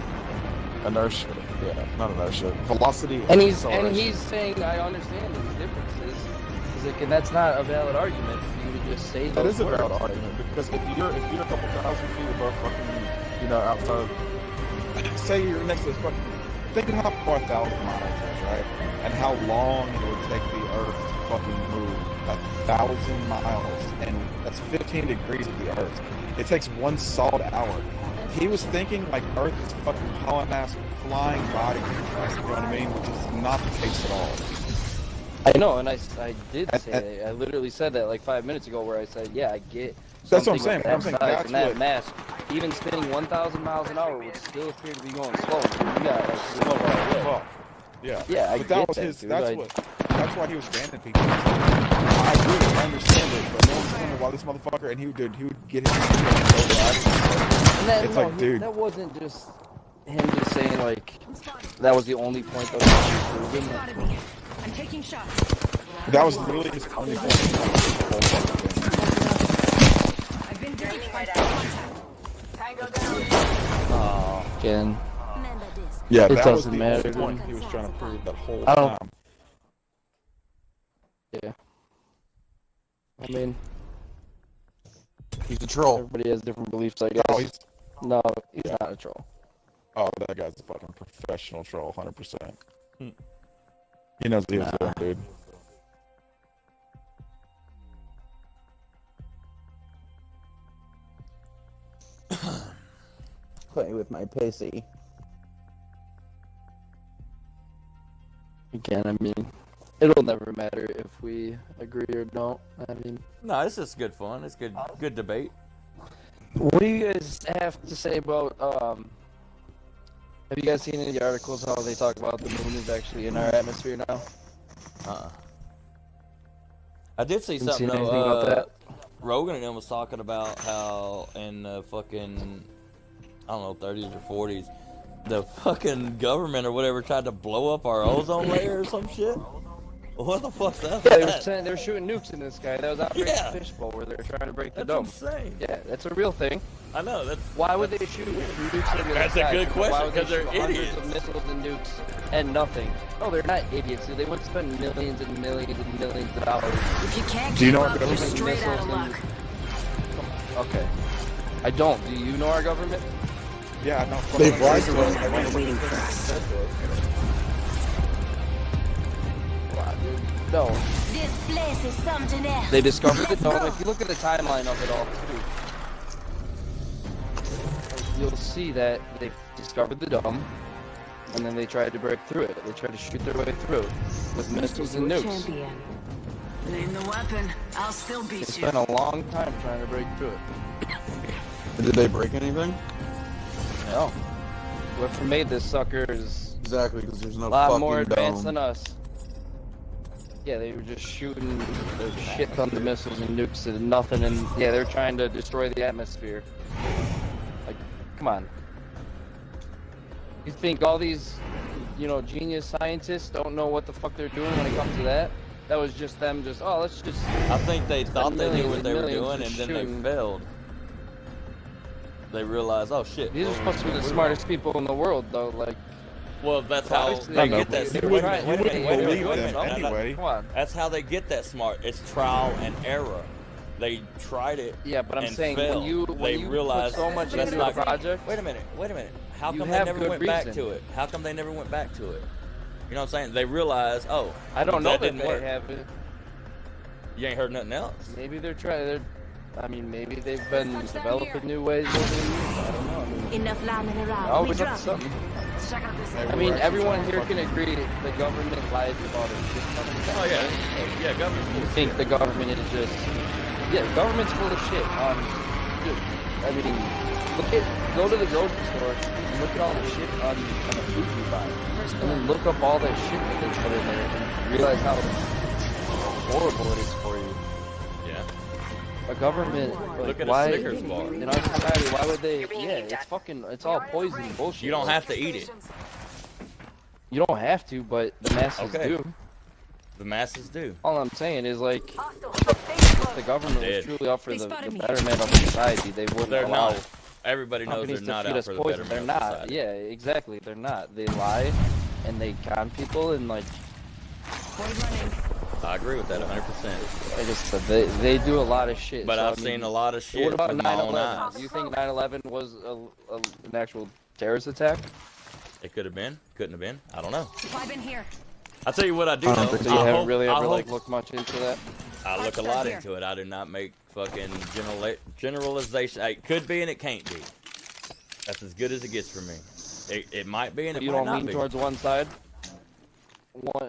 inertia. Yeah, not inertia. Velocity. And acceleration. he's saying I understand these differences. He's like, and that's not a valid argument for you to just say That those is a valid words. argument, because if you're a couple thousand feet above fucking, outside of, say you're next to this fucking, think of how far 1,000 miles is, right? And how long it would take the Earth to fucking move 1,000 miles, and that's 15 degrees of the Earth. It takes 1 solid hour. He was thinking like Earth is fucking hauling ass flying body, you know what I mean? Which is not the case at all. I know, and I did say that. I literally said that like 5 minutes ago, where I said, yeah, I get. That's what I'm something saying. of that I'm saying size that's and that what- mass, even spinning 1,000 miles an hour would still appear to be going slow. Dude, you got like, you know what I did. Fuck. Yeah. Yeah, I but get was that, his. dude. That's I- what. That's why he was banning people. I agree. I understand it, but no one's wondering why this motherfucker. And he would get his. It's like, dude. That wasn't just him just saying like that was the only point that was proven. I'm taking shots. That was literally his only point. I've been breached by contact. Tango down. Oh, again. Remember this. Yeah, It that was doesn't the matter, only point dude. he was trying to prove that whole I don't- time. Yeah. I mean, He's a troll. everybody has different beliefs, I guess. Oh, No, he's not a troll. oh, that guy's a fucking professional troll, 100%. He knows what he was doing, dude. Play with my pussy. Again, I mean, it'll never matter if we agree or don't. I mean, No, it's just good fun. It's good debate. what do you guys have to say about, have you guys seen any of the articles how they talk about the moon is actually in our atmosphere now? I did see Haven't something seen anything about that. Rogan and them was talking about how in the fucking, I don't know, 30s or 40s, the fucking government or whatever tried to blow up our ozone layer or some shit. What the fuck's that? Yeah, they were shooting nukes in the sky. That was Operation Yeah. Fishbowl where they were trying to break the That's dome. insane. Yeah, that's a real thing. I know. That's Why would they shoot nukes into the That's a sky? good question, Why would they 'cause they're shoot hundreds idiots. of missiles and nukes and nothing? No, they're not idiots. They would spend millions and millions and millions of dollars. If you can't Do you keep know up, what you're government straight out of missiles luck. Okay. I don't. Do you know our government? Yeah, no. They've lied to us. No. This place is something else. They discovered the Let's dome. go. If you look at the timeline of it all, too, you'll see that they discovered the dome, and then they tried to break through it. They tried to shoot their way through with missiles and nukes. Name the weapon. I'll still They beat you. spent a long time trying to break through it. Did they break anything? No. Whoever made this sucker is Exactly, because there's no a lot fucking more advanced dome. than us. Yeah, they were just shooting their shit ton of missiles and nukes and nothing, and yeah, they're trying to destroy the atmosphere. Like, come on. You think all these, genius scientists don't know what the fuck they're doing when it comes to that? That was just them let's just... I think they thought they knew millions what they and were millions doing, and just then shooting. they failed. They realized, oh shit. These are supposed to be the we're smartest people in the world, though, like... Well, that's how Obviously, they they get that. they Wait a were minute, trying- wait a minute, wait a minute, believe wait a them minute. anyway. Come on. That's how they get that smart. It's trial and error. They tried it. Yeah, but I'm and saying failed. when you they put realized so much that's into a not project, Wait a minute. How You come they have never good went back reason. to it? How come they never went back to it? You know what I'm saying? They realized, oh, I don't know that didn't they work. have it. You ain't heard nothing else. Maybe they're trying. Maybe they've been developing new ways over the years. I don't know. Enough lying around. Always we up to drop. something. Check out this. I mean, everyone here can agree the government lies about it. Oh yeah, yeah, government. You think the government is just... Yeah, the government's full of shit. Dude, I mean, go to the grocery store and look at all the shit on the food you buy. And then look up all that shit that they put in there and realize how horrible it is for you. Yeah. A government, like, Look at a why, Snickers bar. in our society, why would they, it's all poison bullshit. You don't have to eat it. You don't have to, but the masses Okay. do. The masses do. All I'm saying is, like, Hostile. if the government Dead. was truly out for They the spotted me. betterment of society, they wouldn't They're allow not. Everybody knows they're companies to not feed out us for the poison. betterment They're of not. society. Yeah, exactly. They're not. They lie, and they con people, and, like, Point running. I agree with that 100%. I just said they do a lot of shit. But so, I've I mean, seen a lot of shit What about with my own 9/11? eyes. Do you think 9/11 was an actual terrorist attack? It could have been. Couldn't have been. I don't know. I've been here. I'll tell you what I do know. So you haven't really ever like looked much into that. I look a lot into it. I do not make fucking generalization. It could be and it can't be. That's as good as it gets for me. It might be and it You might don't not lean be. towards one side.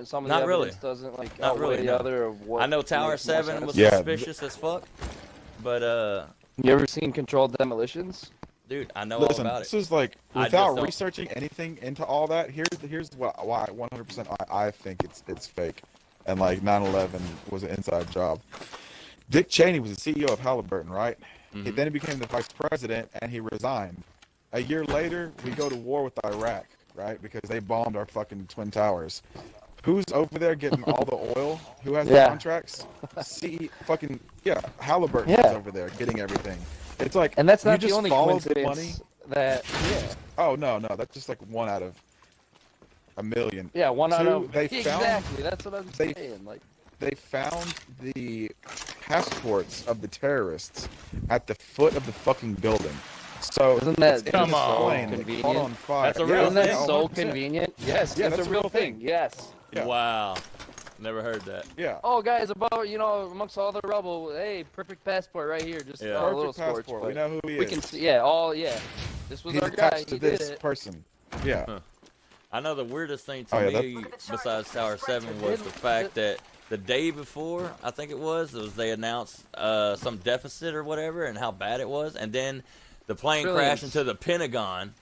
Some of the Not really. evidence doesn't like Not outweigh really, the no. other. Of what I know Tower makes more 7 sense. was Yeah. suspicious as fuck, but You ever seen controlled demolitions? dude, I know Listen, all about this it. is like I just without don't- researching anything into all that. Here's why 100% I think it's fake, and like 9/11 was an inside job. Dick Cheney was the CEO of Halliburton, right? Mhm. Then he became the vice president, and he resigned. A year later, we go to war with Iraq, right? Because they bombed our fucking Twin Towers. Who's over there getting all the oil? Who has the Yeah. contracts? Halliburton Yeah. is over there getting everything. It's like, And that's you not just the only follow the money. coincidence that. Yeah. Oh no, that's just like one out of a million. Yeah. One out Two, of. they found- Exactly. That's what I'm they- saying. Like. They found the passports of the terrorists at the foot of the fucking building. So Isn't that it's in Come the on. plane that Convenient? caught on fire. That's a real Isn't that thing. so 100%. convenient? Yes. Yeah, that's a real thing. Yes. Yeah. Wow. Never heard that. Yeah. Oh, guys, amongst all the rubble, hey, perfect passport right here. Just Yeah. a little Perfect scorch. passport. but We know who he is. we can see, yeah. This was He's our guy. attached to He did this it. person. Yeah. Huh. I know the weirdest thing to Oh, yeah, me, besides Tower 7, was the fact that the day before, I think it was they announced some deficit or whatever and how bad it was, and then the plane crashed into the Pentagon,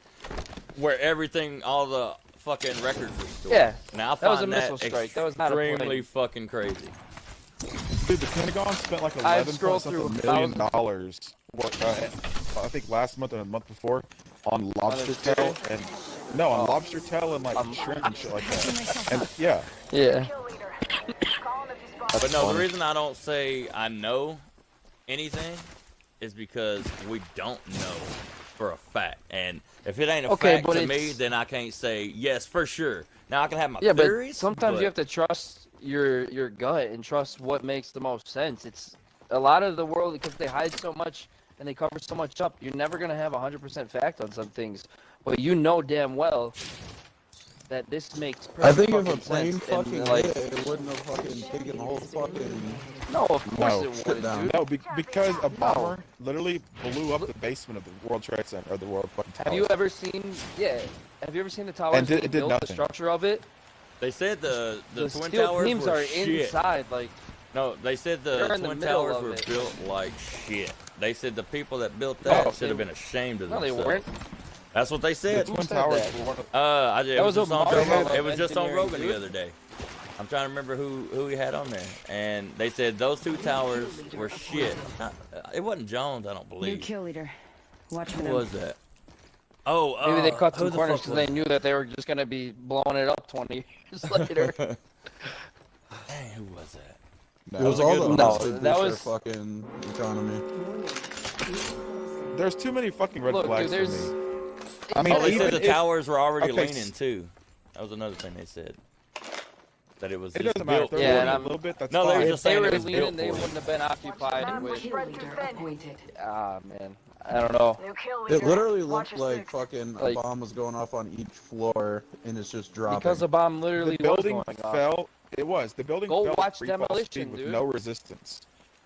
where everything, all the fucking records were stored. Yeah, now I that was a find that missile strike. That was not a plane. extremely fucking crazy. Dude, the Pentagon spent like I've 11 scrolled something through million dollars. I think last month and the month before on lobster tail and lobster tail and like shrimp and shit like that. And yeah, Yeah. Kill leader. Call him if he's spotted. But no, the reason I don't say I know anything is because we don't know for a fact. And if it ain't a Okay, fact but to me, it's- then I can't say yes for sure. Now I can have my Yeah, theories. but sometimes but you have to trust your gut and trust what makes the most sense. It's a lot of the world, because they hide so much and they cover so much up, you're never going to have 100% fact on some things. But you know damn well that this makes perfect I think if a fucking plane sense. fucking And, like, hit, it wouldn't have fucking taken the whole fucking. no, of course No, it shut would, down. dude. no, because a bomber literally blew up the basement of the World Trade Center or the World fucking Tower. Have you ever seen? Yeah. Have you ever seen the towers? And being it did built, nothing. The structure of it. they said the Twin steel Towers beams were are shit. inside. Like, No, they said the They're in the Twin middle Towers of were it. built like shit. They said the people that built that Oh, should have been ashamed of no, they themselves. weren't. That's what they The said. Twin said Towers that? were one of It That was was just a on marvel Rogan. of It was just on engineering, Rogan the dude. other day. I'm trying to remember who he had on there, and they said those two towers were shit. It wasn't Jones, I don't New believe. kill leader. Watch Who for was that? Oh, Maybe they cut who some the corners fuck because they was knew that they were just gonna be blowing it up 20 years later. it? Dang, who was that? It was a all good the one. No, hosted that booster was- fucking economy. There's too many fucking red Look, dude, flags there's. for me. I mean, Oh, they even said the if- towers were already okay, leaning too. That was another thing they said. That it was It just doesn't matter. built. If Yeah, they're and leaning I'm- a little bit, that's No, they fine. were If just they saying were it was leaning, built they for it. wouldn't have been occupied with. Spread too thin. appointed. Ah, man. I don't know. New kill leader. It literally Watch looked your like six. fucking Like- a bomb was going off on each floor, and it's just dropping. Because a bomb literally The building was going off. fell. It was. The building Go fell at watch free fall demolition, speed with dude. no resistance.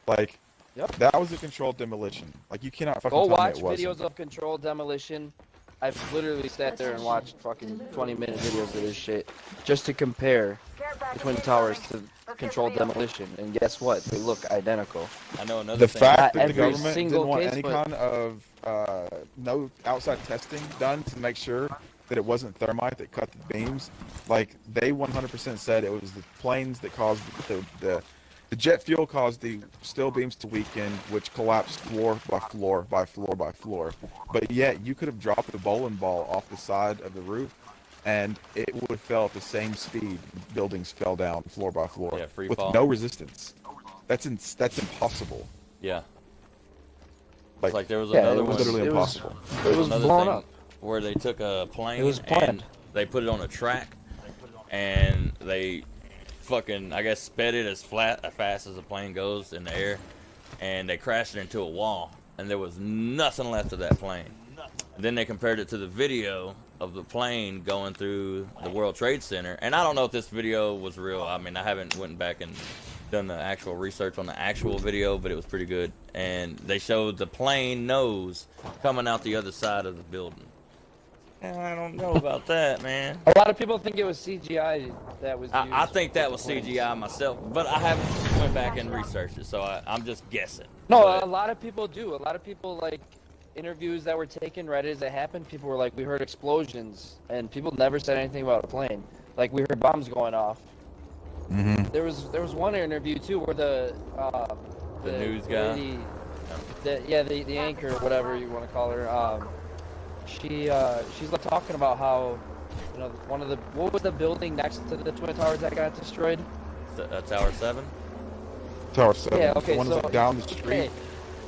Like, Yep. that was a controlled demolition. Like, you cannot fucking Go tell watch me it wasn't. videos of controlled demolition. I've literally sat there and watched fucking 20-minute videos of this shit just to compare Care the package Twin Towers to incoming. Let's get controlled to the demolition. And guess what? They look identical. I know another The thing. fact Not that the every government single didn't want case, any but- kind of no outside testing done to make sure that it wasn't thermite that cut the beams, like they 100% said it was the planes that caused the jet fuel caused the steel beams to weaken, which collapsed floor by floor by floor by floor. But yet you could have dropped the bowling ball off the side of the roof, and it would have fell at the same speed buildings fell down floor by floor Yeah, free with fall. no resistance. That's impossible. Yeah. Like, It's like there was Yeah, another it one. was- literally it was- impossible. It was another blown thing up. where they took a plane It was and planned. they put it on a track and they fucking, I guess, sped it as fast as a plane goes in the air, and they crashed it into a wall, and there was nothing left of that plane. And then they compared it to the video of the plane going through the World Trade Center, and I don't know if this video was real. I mean, I haven't went back and done the actual research on the actual video, but it was pretty good. And they showed the plane nose coming out the other side of the building. And I don't know about that, man. A lot of people think it was CGI that was used. I think that was CGI myself, but I haven't went back and researched it, so I'm just guessing. No, But- a lot of people do. A lot of people, like, interviews that were taken right as it happened, people were like, we heard explosions, and people never said anything about a plane. Like, we heard bombs going off. Mm-hmm. there was one interview too where the news guy? the anchor, whatever you want to call her, she's like talking about how, you know, what was the building next to the Twin Towers that got destroyed? Tower 7? Tower 7. Yeah, okay, The one so that's like down the street. okay.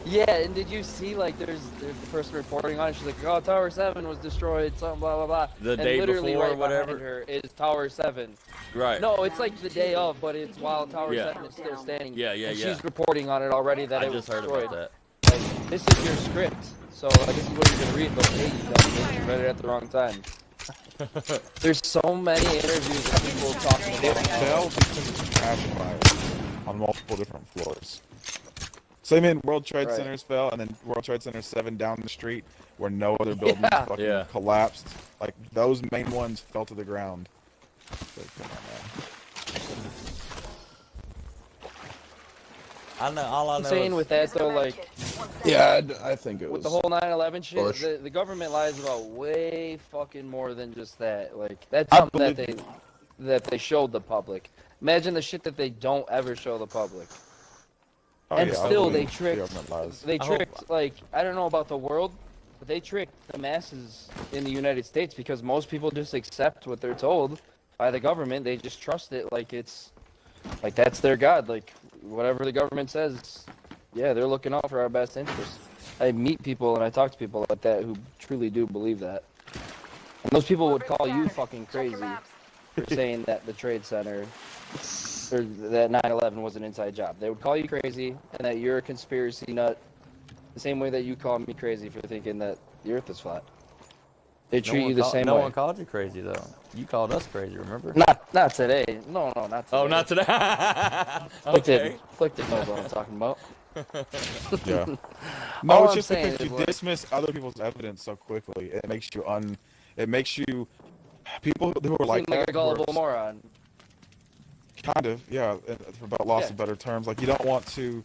Yeah, and did you see, like, there's the person reporting on it, she's like, oh, Tower 7 was destroyed, something, blah, blah, blah. The and day literally before right or whatever? behind her is Tower 7. Right. No, it's like the day of, but it's while Tower Yeah. 7 is still standing. Yeah, and she's reporting on it already that I it was just heard destroyed. about Like, this is your script, so this is what you're going to read, but hey, you read it at the wrong time. There's so many interviews of people talking It about fell because of trash fires on multiple different floors. Same in World Trade Right. Centers fell, and then World Trade Center 7 down the street where no other buildings Yeah. fucking Yeah. collapsed. Like, those main ones fell to the ground. So, come on, man. I know. All I know saying is with that, though, like, Yeah, I think it was. with the whole 9/11 shit, Bush. the government lies about way fucking more than just that. Like, that's I something believe that they showed the public. Imagine the shit that they don't ever show the public. Oh, And yeah, I still, believe they the tricked. government lies. They I hope- tricked, like, I don't know about the world, but they tricked the masses in the United States because most people just accept what they're told by the government. They just trust it like it's, like, that's their god. Like, whatever the government says, yeah, they're looking out for our best interests. I meet people and I talk to people like that who truly do believe that. And those people would call you fucking crazy for saying that the Trade Center or that 9/11 was an inside job. They would call you crazy and that you're a conspiracy nut, the same way that you call me crazy for thinking that the Earth is flat. They treat you the same no way. one called you crazy though. You called us crazy, remember? Not today. No, not today. Oh, not today. Okay. Afflicted knows what I'm talking about. Yeah. All No, it's I'm just saying because is, you like- dismiss other people's evidence so quickly. It makes you people who are like Seem like that a who are gullible moron. kind of, yeah, for about loss Yeah. of better terms. Like, you don't want to,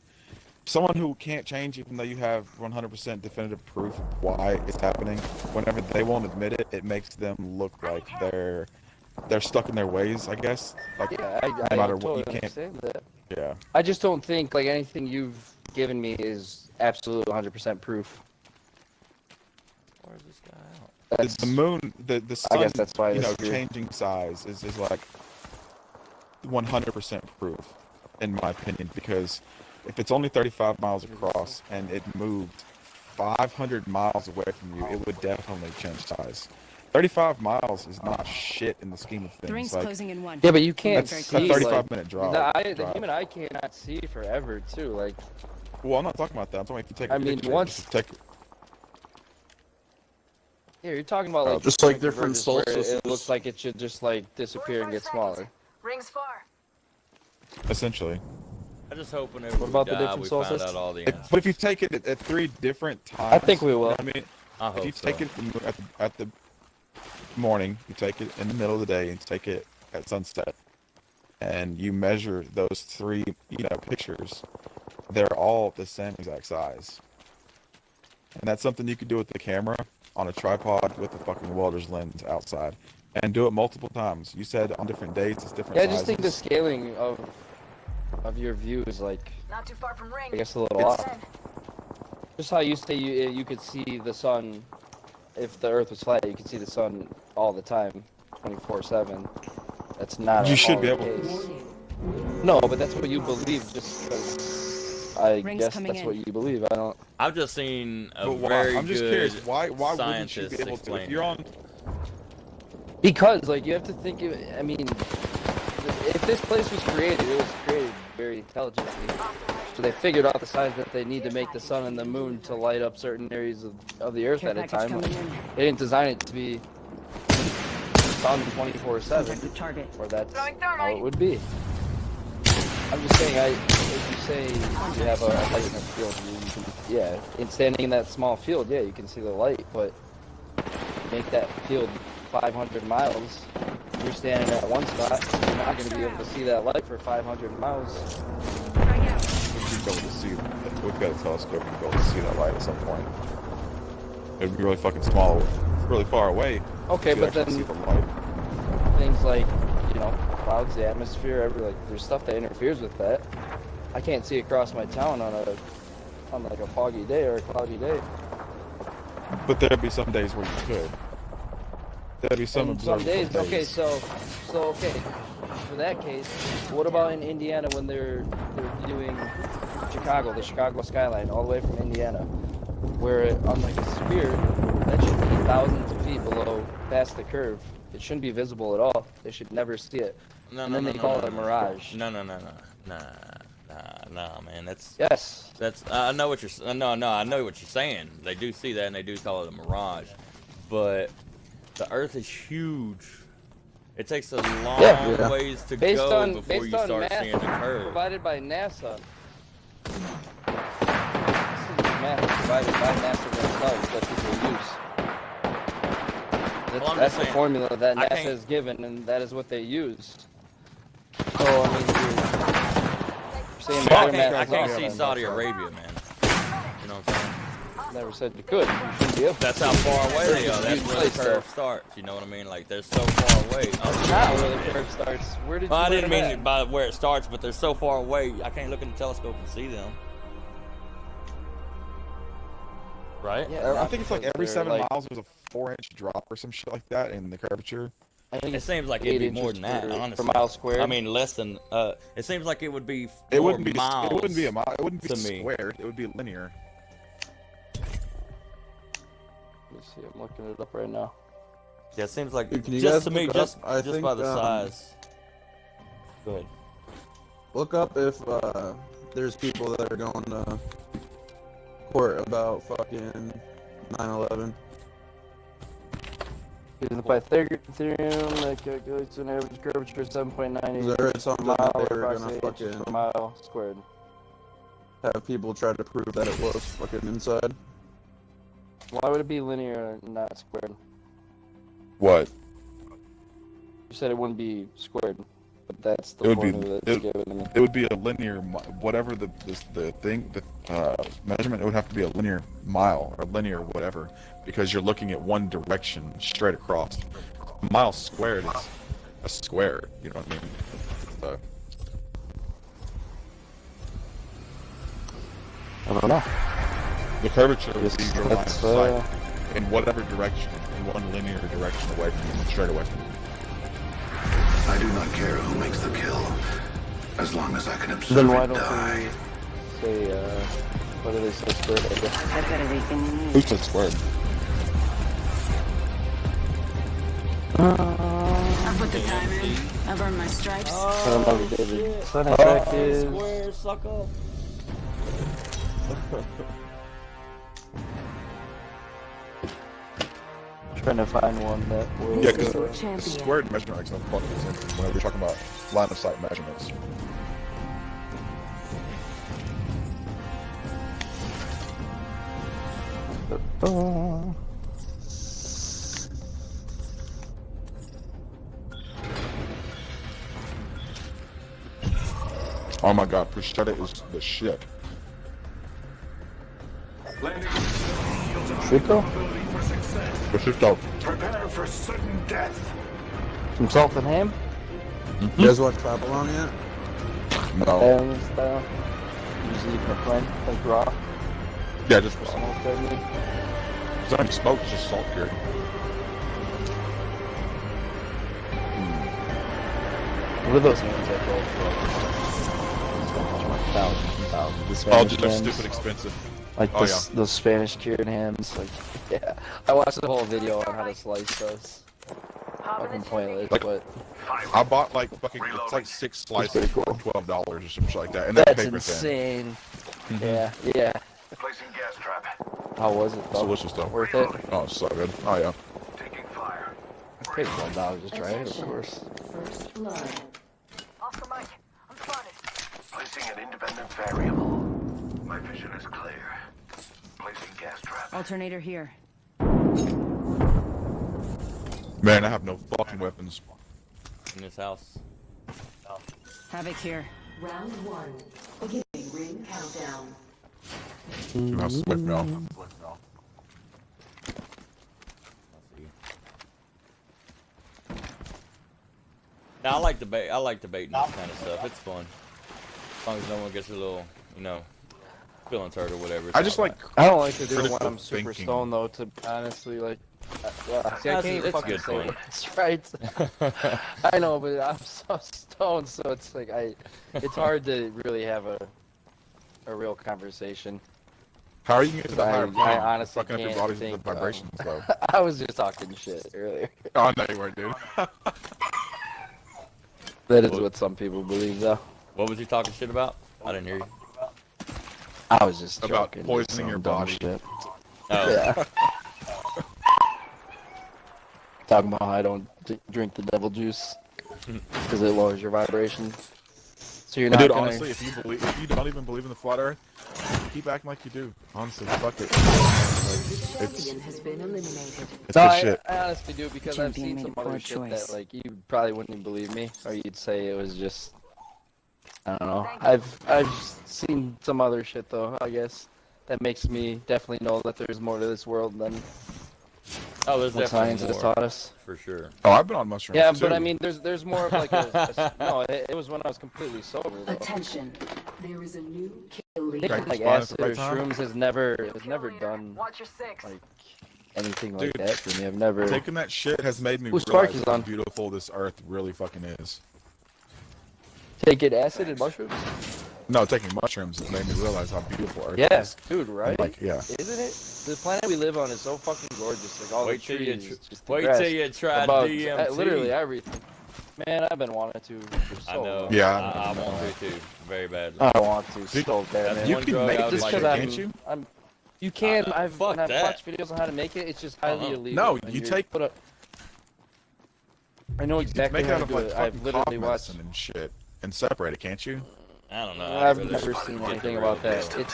someone who can't change even though you have 100% definitive proof of why it's happening, whenever they won't admit it, it makes them look like they're stuck in their ways, I guess. Like, Yeah, no I matter totally what, you can't, understand that. yeah. I just don't think like anything you've given me is absolute 100% proof. Where's this guy out? That's The moon, the sun, guess that's why I you know, disagree. changing size is like 100% proof, in my opinion, because if it's only 35 miles across and it moved 500 miles away from you, it would definitely change size. 35 miles is not shit in the scheme of The things. ring's Like, closing in 1. Yeah, but you can't that's see a 35 like, minute drive. the human eye cannot see forever too. Like, Well, I'm not talking about that. I'm talking if you take a I mean, picture, once- just take, yeah, you're talking about like Just like point different convergence where solstices. It looks like it should just like disappear and get smaller. Rings far. essentially. I just hope whenever What about we the die, different we find solstices? out all the If, answers. but if you take it at 3 different times, I think we will. you know what I mean, I if hope you so. take it at the morning, you take it in the middle of the day, and take it at sunset, and you measure those 3, pictures, they're all the same exact size. And that's something you could do with the camera on a tripod with a fucking welder's lens outside, and do it multiple times. You said on different days, it's different Yeah, I sizes. just think the scaling of your view is like, Not too far from ring. I guess, a little off. Just how you say you could see the sun, if the Earth was flat, you could see the sun all the time, 24/7. That's not. You should be always able the to. case. No, but that's what you believe. Just because I Rings guess coming that's in. what you believe. I don't. I've just seen a But why? very I'm just good curious. Why wouldn't you scientist be able to? explain If you're on, Because like you have to think. I mean, if this place was created, it was created very intelligently. So they figured out the size that they need to make the sun and the moon to light up certain areas of the Earth Care at a package time. coming in. They didn't design it to be sun 24/7, Contact with target. or that's Throwing how thermite. it would be. I'm just saying, if you say you have a light in a field, you can, yeah, in standing in that small field, yeah, you can see the light, but make that field 500 miles, you're standing at one spot, you're not going to be able to see that light for 500 miles. we'd be able to see. We've got a telescope. We'd be able to see that light at some point. It'd be really fucking small, really far away. Okay, You'd but actually then see the light. things like, clouds, the atmosphere, there's stuff that interferes with that. I can't see across my town on like a foggy day or a cloudy day. But there'd be some days where you could. There'd be some And some days, observable okay, so okay. For that case, what about in Indiana when they're doing Chicago, the Chicago skyline, all the way from Indiana, where on like a sphere that should be thousands of feet below, past the curve. It shouldn't be visible at all. They should never see it. No, and no, then no, they no, call no, it a no. mirage. No, man. That's Yes. I know what you're. No, I know what you're saying. They do see that, and they do call it a mirage. But the Earth is huge. It takes a long ways to go before you start seeing the curve. Provided by NASA. This is math provided by NASA themselves that people use. Well, I'm That's just the saying, formula that I NASA can't- has given, and that is what they use. So, I mean, you're saying I other math can't is wrong, see then. Saudi Arabia, man. You know what I'm saying? Never said you could. You shouldn't be able to. That's how far away they are. That's where the Place, curve though. starts. You know what I mean? Like they're so far away. Not where the curve starts. Where did you Well, I learn didn't mean that? it by where it starts, but they're so far away. I can't look in the telescope and see them. Right? Yeah, I think it's like every they're 7 like- miles there's a 4-inch drop or some shit like that in the curvature. I think It it's seems like it'd 8 be more inches than that, per honestly. mile squared. I mean, less than. It seems like it would be. It more wouldn't be. miles It wouldn't be a mile. It wouldn't be to me. squared. It would be linear. Let me see. I'm looking it up right now. Yeah, it seems like Dude, can you just guys to me, look just up? I just think, by the size. Go ahead. Look up if there's people that are going to court about fucking 9/11. Using by Ethereum, that calculates an average curvature of 7.98 Because I read something that mile they or were gonna approximately inches fucking per mile squared. have people try to prove that it was fucking inside. Why would it be linear and not squared? What? You said it wouldn't be squared, but that's the It would be- formula that's given to me. It would be a linear, whatever the measurement. It would have to be a linear mile or linear whatever, because you're looking at one direction straight across. A mile squared is a square. You know what I mean? I don't know. The curvature would Yes, be your line of that's, sight in whatever direction, in one linear direction away from you, straight away from you. I do not care who makes the kill, as long as I can observe Then why it don't die. we say, what do they say squared, I guess? I've got everything you need. Who said squared? I've put the time in. I've earned my stripes. I don't know, David. Sun attack is... Square, sucker. Trying to find one that will... Yeah, because Your the champion. squared measurement makes no fucking sense whenever you're talking about line of sight measurements. Oh my god, Prosciutto is the shit. Chico? Prosciutto. Prepare for sudden death. Some salt and ham? You guys watch Babylon yet? No. And style. Usually eat my friend, like raw. Yeah, just raw. Almost deadly. It's not even smoked, it's just salt cured. What are those hands that go for? Thousands and thousands. The Oh, Spanish just they're hams. stupid expensive. Like Oh, those Spanish cured hams. Like, yeah. I watched the whole video on how to slice those. Fucking pointless, Like- but I bought like fucking, it's like 6 slices for $12 or some shit like that. And they're that's paper thin. insane. Yeah, yeah. Placing gas trap. How was it It's though? delicious though. Worth it? Oh, it's so good. Oh yeah. Taking fire. I paid $12 to try it, of course. First blood. Oscar Mike, I'm spotted. Placing an independent variable. My vision is clear. Placing gas trap. Alternator here. Man, I have no fucking weapons. In this house. Havoc here. Round one. Beginning ring countdown. Two houses away from now. I like debate. I like debating this kind of stuff. It's fun. As long as no one gets a little, you know, feelings hurt or whatever. I just like. I don't like to do it when critical I'm super thinking. stoned though. To honestly, like, see, I That's- can't even it's fucking good say for you. it's right. I know, but I'm so stoned, so it's like it's hard to really have a real conversation. How are you getting to the higher I plane? honestly Fucking up your can't bodies with think, the vibrations, though. I was just talking shit earlier. Oh, no, you weren't, dude. That is what some people believe, though. What was he talking shit about? I didn't hear you. I was just About joking, poisoning some your dumb body. Shit. Oh. Yeah. Talking about how I don't drink the devil juice because it lowers your vibration. So you're not Dude, gonna... honestly, if you don't even believe in the flat Earth, keep acting like you do. Honestly, fuck it. It's Champion has been eliminated. it's No, good shit. I honestly do because I've Champion seen made some a poor other shit choice. that like you probably wouldn't even believe me, or you'd say it was just I don't know. I've seen some other shit though. I guess that makes me definitely know that there's more to this world than Oh, there's what science definitely has more. taught us. For sure. Oh, I've been on mushrooms Yeah, too. but I mean, there's more of like a no. It was when I was completely sober though. Attention. There is a new kill leader. Taking like Practice fine at acid the or right time. shrooms has never done Watch your six. like anything like Dude, that for me. I've never. taking that shit has made me Whose spark realize is how on? beautiful this Earth really fucking is. Taking acid and mushrooms? No, taking mushrooms has made me realize how beautiful Earth Yeah, is. dude, right? Like, yeah. Isn't it? The planet we live on is so fucking gorgeous. Like all Wait the till you trees, just the wait grass, till you try the bugs, DMT. literally everything. Man, I've been wanting to for so I know. long. Yeah, I want to too, very badly. I want to so bad, That's man. You one can drug make I was this like, shit, because can't you? You can. fuck I've that. watched videos on how to make it. It's just highly Uh-huh. illegal. No, and you you're take- put a, I know exactly Make how out to of do like it. I've fucking literally cough watched. medicine and shit, and separate it, can't you? I don't know. I've really never get seen the anything real about that. deal.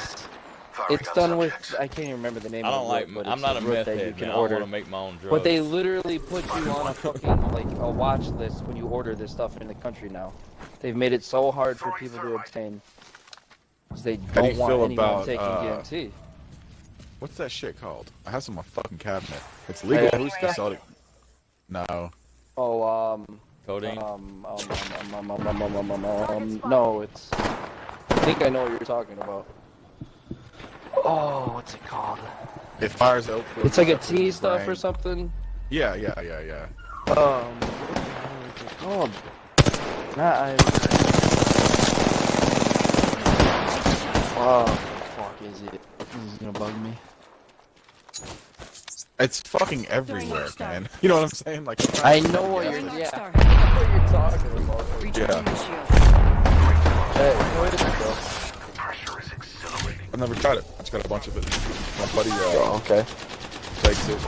It's done with. I can't even remember the name. I don't of the like. book, but I'm it's not a book meth that you head, can man. I don't order. want to make my own drugs. But they literally put you on a fucking like a watch list when you order this stuff in the country now. They've made it so hard for people to obtain. 'Cause they do don't you want feel anyone about, taking DMT. What's that shit called? I have some in my fucking cabinet. It's legal. Ayahuasca? to sell it. No. Oh, Codeine. no, it's. I think I know what you're talking about. Oh, what's it called? It fires out. It's like a tea stuff or something. Yeah. What is it called? Not oh, fuck is it? This is gonna bug me. It's fucking everywhere, man. You know what I'm saying? Like I know what you're. Yeah, I know what you're talking about. Yeah. Hey, where did it go? Pressure is exhilarating. I've never tried it. I just got a bunch of it. My buddy Okay. takes it.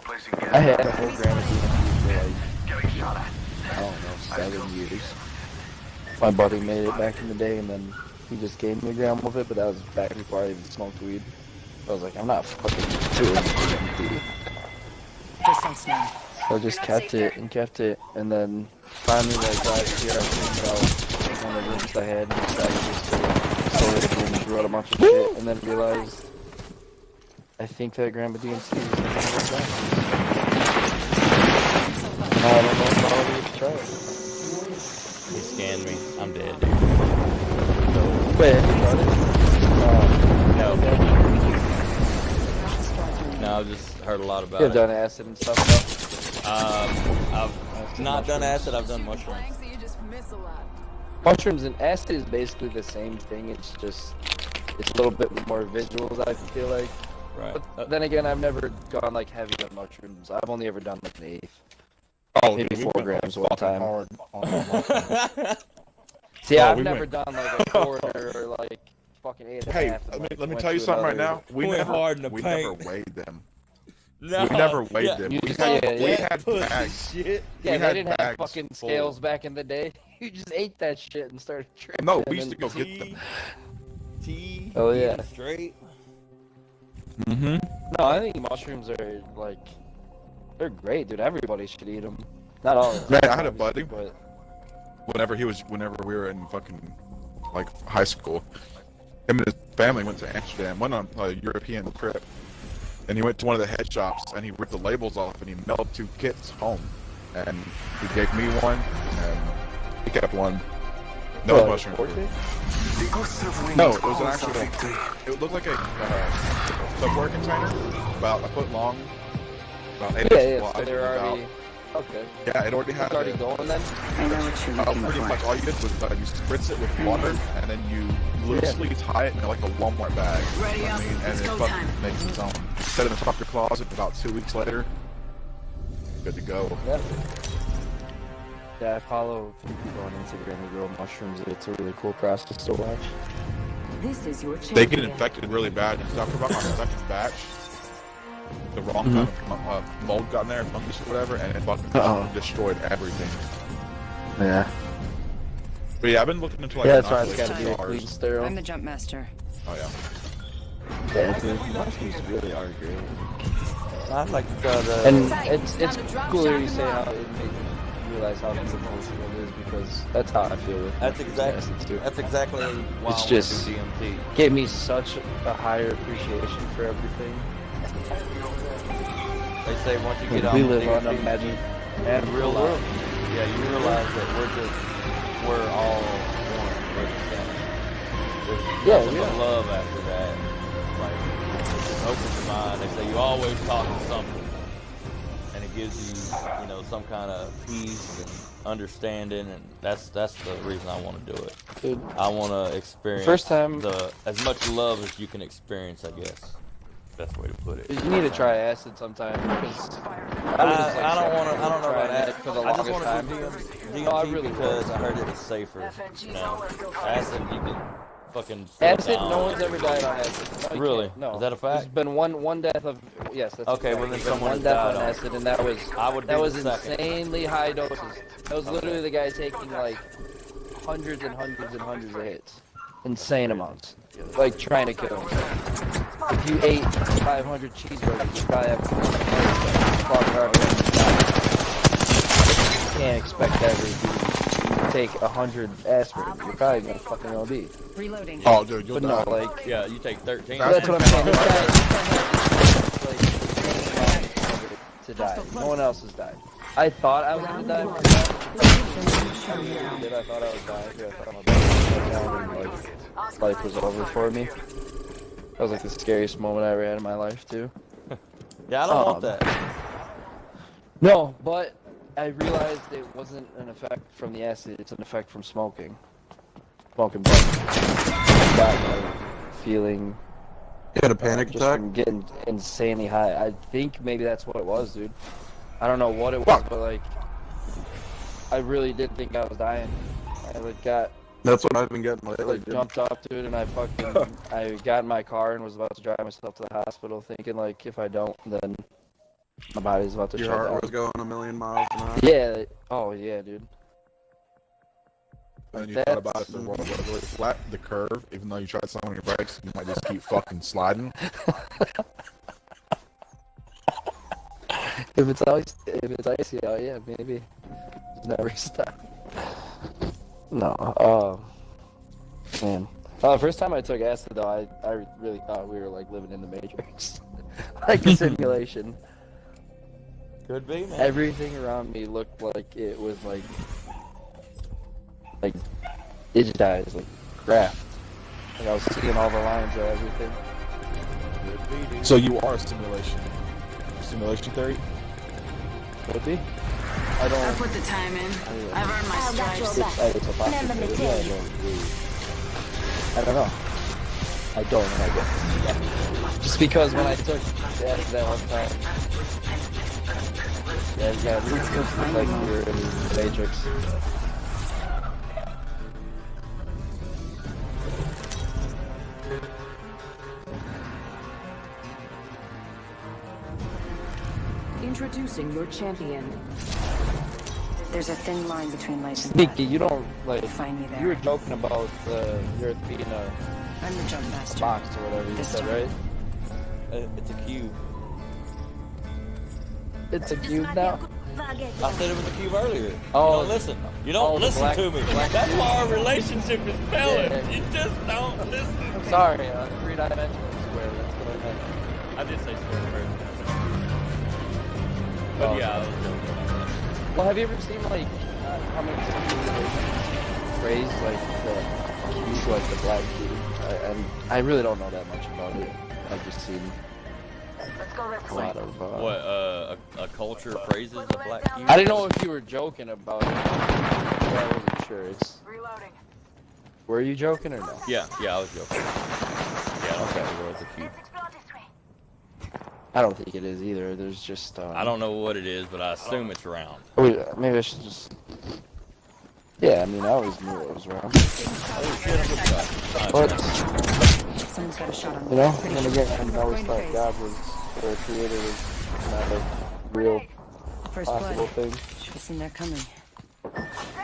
Placing I gas. had 4 grams of DMT for like, Getting shot at. I don't know, 7 years. My buddy made it back in the day, and then he just gave me a gram of it, but that was back before I even smoked weed. I was like, I'm not fucking doing DMT. Distance now. So I just kept it, and then finally, like last year, I cleaned out one of the rooms I had, and decided just to sort it and threw out a bunch of shit, and then realized I think that gram of DMT is going to work out. I don't know if I'll ever try it. He scanned me. I'm dead. Wait, have you done it? No. Okay. No, I've just heard a lot about You've it. done acid and stuff, though? I've not done acid. I've done mushrooms. Mushrooms and acid is basically the same thing. It's just, it's a little bit more visuals, I feel like. Right. But then again, I've never gone like heavy on mushrooms. I've only ever done like an eighth. Oh, Maybe dude, we 4 went grams one fucking time. hard on See, Oh, I've we never went- done like a quarter or like fucking 8.5. Hey, and, let like, me went tell you to something right another- now. We Went never hard in the we never paint. weighed them. No. We never weighed yeah. them. You We just- had, yeah, we yeah. had Pussy bags. shit. Yeah, we they had didn't have bags fucking full. scales back in the day. You just ate that shit and started tripping. No, we used to and- go get them. Tea. Oh, yeah. eating Straight. Mm-hmm. No, I think mushrooms are like, they're great, dude. Everybody should eat them. Not all of them. Man, I had a buddy. But Whenever we were in fucking like high school, him and his family went to Amsterdam, went on a European trip, and he went to one of the head shops and he ripped the labels off and he mailed 2 kits home, and he gave me one and he kept one. No mushroom. The ghosts of wings No, it was an calls actual. of victory. It looked like a Tupperware container, about a foot long, about 8 Yeah, inches yeah. wide. So they're about- already okay. Yeah, it already had. It's already it. going then. I know what you're looking Pretty much for. all you did was you spritz it with water and then you loosely tie it in like a Walmart bag. Ready up. And It's it go fucking time. makes its own. Set it in the top of your closet. About 2 weeks later, good to go. Yeah. Yeah, I follow a few people on Instagram who grow mushrooms. It's a really cool process to watch. This is your champion. They get infected really bad. So after about my second batch, the wrong kind of mold got in there, fungus or whatever, and it fucking destroyed everything. Yeah. But yeah, I've been looking into like Yeah, that's why it's inoculation got to be a jars. clean sterile. I'm the jump master. Oh yeah. Yeah, dude, mushrooms really are great. I'd like to try the. And it's cool to hear you say how it made you realize how beautiful this world is, because that's how I feel with That's mushrooms exactly. too. That's exactly why It's I just- want to do DMT. Gave me such a higher appreciation for everything. They say once you get We on live on DMT, a magic you and real realize, world. yeah, you realize that we're all one. We're the same. There's Yeah, nothing but yeah. love after that. Like, it just opens your mind. They say you always talk to something, and it gives you, you know, some kind of peace and understanding, and that's the reason I want to do it. Dude, I want to experience First time- as much love as you can experience, I guess. Best way to put it. you need to try acid sometime, because I don't want to. I don't know about that that. for the I just longest want to time. do DMT No, I really because I heard it was safer. You know, acid you can fucking. Acid, down. no one's ever died on acid. No, you Really? can't. No. Is that a There's fact? been one death of, yes, that's Okay, a well, fact. then There's been someone one has death died on on it. acid, and that was I would be that was the second. insanely high doses. That was Okay. literally the guy taking like hundreds and hundreds and hundreds of hits, insane amounts, like trying to kill himself. If you ate 500 cheeseburgers, you probably have fuck already. You can't expect that if you take 100 aspirin. You're probably gonna fucking OD. Reloading. Oh, dude, you'll But no, die. like. Yeah, you take 13. That's That's what I'm saying. This guy like, to die. No one else has died. I thought I was gonna die. I thought I was dying. I thought my body was like life was over for me. That was like the scariest moment I ever had in my life too. Yeah, I don't want that. No, but I realized it wasn't an effect from the acid. It's an effect from smoking. Smoking bud. Got like feeling. You had a panic Just attack? from getting insanely high. I think maybe that's what it was, dude. I don't know what it was, but like, I really did think I was dying. I like got That's what I've been getting lately. like dude. jumped up, dude, and I got in my car and was about to drive myself to the hospital, thinking like if I don't, then my body's about to Your shut heart down. was going a million miles an hour. Yeah. Oh yeah, dude. And you thought about if the world was really flat, the curve, even though you tried slamming your brakes, you might just keep fucking sliding. If it's icy out, yeah, maybe. Just never stop. No. Man. The first time I took acid, though, I really thought we were like living in the Matrix, like a simulation. Could be, man. Everything around me looked like it was like digitized, like graphed. Like I was seeing all the lines of everything. Could be, dude. So you are a simulation. Simulation theory? Could be. I I don't. put the time in. I've earned my stripes. It's a possibility. I don't know. I don't know. I guess. Just because when I took acid that one time, yeah, it looked like we were in the Matrix. Introducing your champion. There's a thin line between life and Sneaky, death. you don't like. Find me there. You were joking about the Earth being a I'm the jump master. box or whatever you This said, time. right? It's a cube. It's a cube now. I said it was a cube earlier. Oh, You don't listen. You don't the listen black- to me. black That's cube. why our relationship is failing. Yeah. You just don't listen. I'm sorry, three-dimensional square. That's what I meant. I did say square phrase. But yeah, I was joking. Well, have you ever seen like how many phrase like the keys, like the black key? I really don't know that much about it. I've just seen Let's go this a way. lot of. What, a culture praises the black key? I didn't know if you were joking about it. I wasn't sure. Reloading. Were you joking or no? Yeah, I was joking. Yeah, I don't think it was a key. Let's explore this way. I don't think it is either. There's just. I don't know what it is, but I assume it's round. Wait, maybe I should just. Yeah, I mean, I always knew it was round. But, Someone's got a shot on me. you know, Pretty then sure. again, I always Going thought phase. God was, or a creator was not a real First possible blood. thing. Should have seen that coming.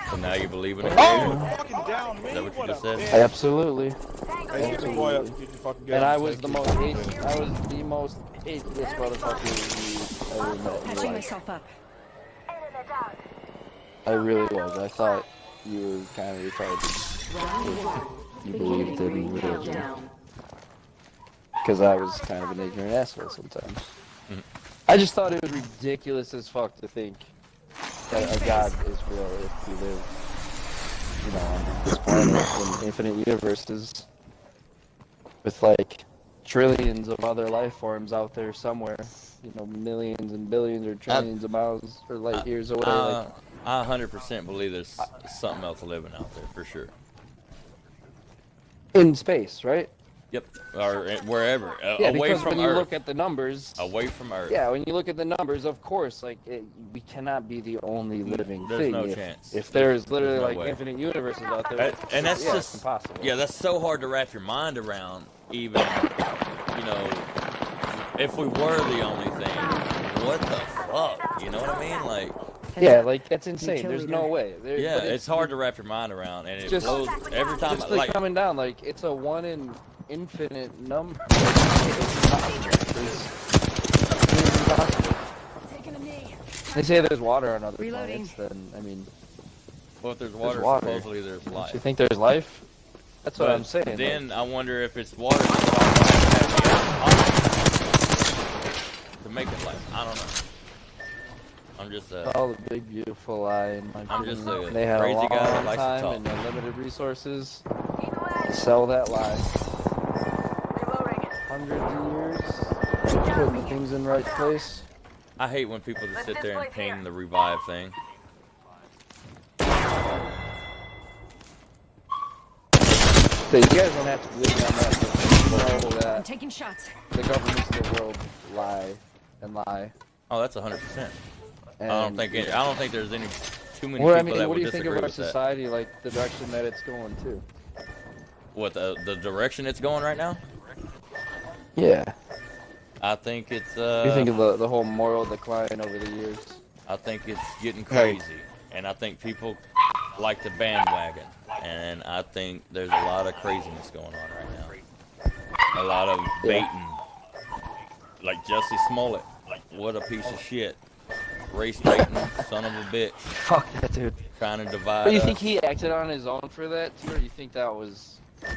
So now you believe in it? Oh, fucking down me. Is that what you just said? Absolutely. Hey, get your boy up. Get your fucking gun. And I was Thank the you. most I was the most atheist motherfucker you ever met in Patching your life. myself up. Enemy down. I really was. I thought you were kind of retarded. Round one. You believed in Beginning ring religion. countdown. Because I was kind of an ignorant asshole sometimes. Mhm. I just thought it was ridiculous as fuck to think that a God is real if we live, you know, on this planet in infinite universes with like trillions of other life forms out there somewhere, you know, millions and billions or trillions of miles or light years away. Like, I 100% believe there's something else living out there, for sure. in space, right? Yep, or wherever, Yeah, away because from when you Earth. look at the numbers, Away from Earth. yeah, when you look at the numbers, of course, like we cannot be the only living There's thing. no if, chance. If there's literally no like way. infinite universes out there, And that's yeah, just it's impossible. Yeah, that's so hard to wrap your mind around. Even, you know, if we were the only thing, what the fuck? You know what I mean? Like, Yeah, like that's insane. kill There's leader. no way. There, yeah, but it's hard to wrap your mind around, and it just- blows every time. Just Like, coming down, like it's a one in infinite number. It's impossible. Taking a knee. They say there's water on other Reloading. planets. Then I mean, well, if there's water, water. supposedly there's don't life. you think there's life? That's what But I'm saying. Then like, I wonder if it's water that's causing to make it life. I don't know. I'm just all the big beautiful lie in my I'm just opinion. a They had crazy a long guy that likes to time talk. and unlimited resources Either way. to sell that lie. Reloading. Hundreds of years, putting things in right place. I hate when people just sit there and ping the revive thing. So you guys don't have to believe me on that, but you know I'm that taking shots. the governments of the world lie and lie. Oh, that's 100%. And I don't think there's any too many Well, I people mean, that what would do you think disagree of our with that. society, like the direction that it's going to? What the direction it's going right now? Yeah. I think it's What do you think of the whole moral decline over the years? I think it's getting crazy, and I think people like the bandwagon, and I think there's a lot of craziness going on right now. A lot of baiting, like Jussie Smollett. What a piece of shit. Race baiting, son of a bitch. Fuck that dude. Trying to divide But you us. think he acted on his own for that too, or do you think that was? I,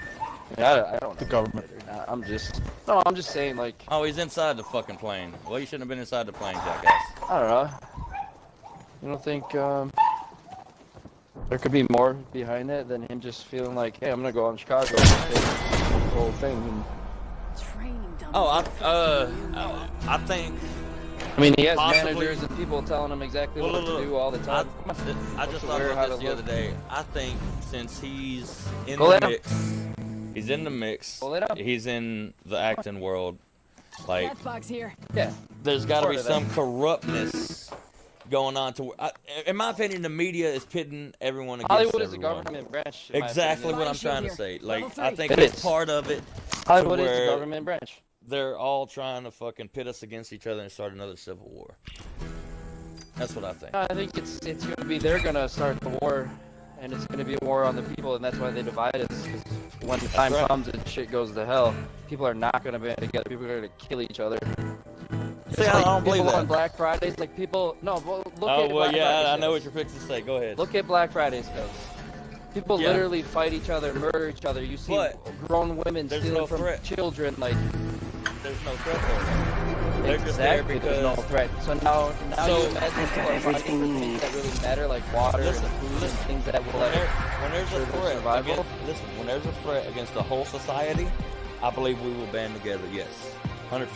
mean, I don't know. The government. I'm just saying, like, Oh, he's inside the fucking plane. Well, you shouldn't have been inside the plane, jackass. I don't know. You don't think there could be more behind it than him just feeling like, hey, I'm gonna go out in Chicago and take the whole thing? And, Training dummies. Oh, I think. I mean, he has Possibly. managers and people telling him exactly Well, what look, to do all the I time. just to thought wear, how about this to the look. other day. I think since he's in Go the let him. mix, he's in the mix. Go let him. He's in the acting world. Like, Deathbox here. Yeah. there's got to Part be of that. some corruptness going on. In my opinion, the media is pitting everyone against Hollywood is a everyone. government branch. in my Exactly opinion. what I'm Body shield trying to here. say. Like, Level I 3. think It it's is. part of it. Hollywood is where- a government branch. They're all trying to fucking pit us against each other and start another civil war. That's what I think. I think it's gonna be they're gonna start the war, and it's gonna be a war on the people, and that's why they divide us. 'Cause when the time right. comes and shit goes to hell, people are not gonna band together. People are gonna kill each other. See, It's I like don't believe people that. on Black Fridays, like people. No, well, look Oh, at well, Black yeah, Friday I know what sales. you're fixing to say. Go ahead. Look at Black Friday stuff. People Yeah. literally fight each other, murder each other. You see But grown women there's stealing no from threat. children. Like there's no threat there. They're just there Exactly, because there's no threat. So now So- you imagine I've got people are everything fighting for you things need. that really matter, like water Listen, and food and things that will when there's a for their threat survival? against, listen, when there's a threat against the whole society, I believe we will band together. Yes, 100%.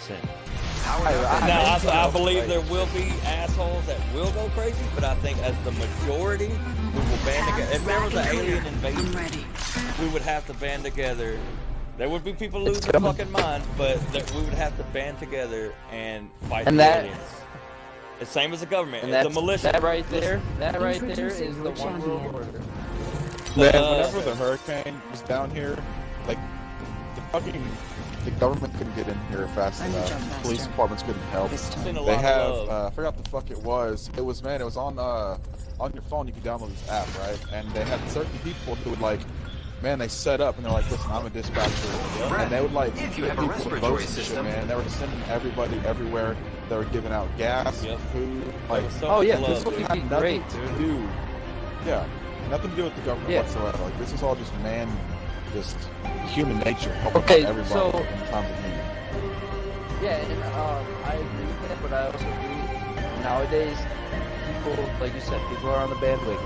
Now, I believe there will be assholes that will go crazy, but I think as the majority, we will band together. If there was an alien invasion, we would have to band together. There would be people losing their coming. fucking mind, but we would have to band together and fight And the that- aliens. The same as the government, And the that's, militia. that right there Introducing is the your one world champion. order. Man, whenever the hurricane was down here, like the government couldn't get in here fast I'm the enough. jump master. Police departments couldn't help. This time. Seen a They lot have of love. I forgot the fuck it was. It was on your phone. You could download this app, right? And they had certain people who would like, man, they set up and they're like, listen, I'm a dispatcher, and they would like If you hit have a people with respiratory boats and shit, system. man. They were sending everybody everywhere. They were giving out gas, Yep. food, There like was so Oh much yeah, love, this will dude. be had nothing great, to dude. do. Yeah, nothing to do with the government Yeah. whatsoever. Like this is all just just human nature helping Okay, everybody so- in times of need. Yeah, and I agree with that, but I also agree nowadays people, like you said, people are on the bandwagon.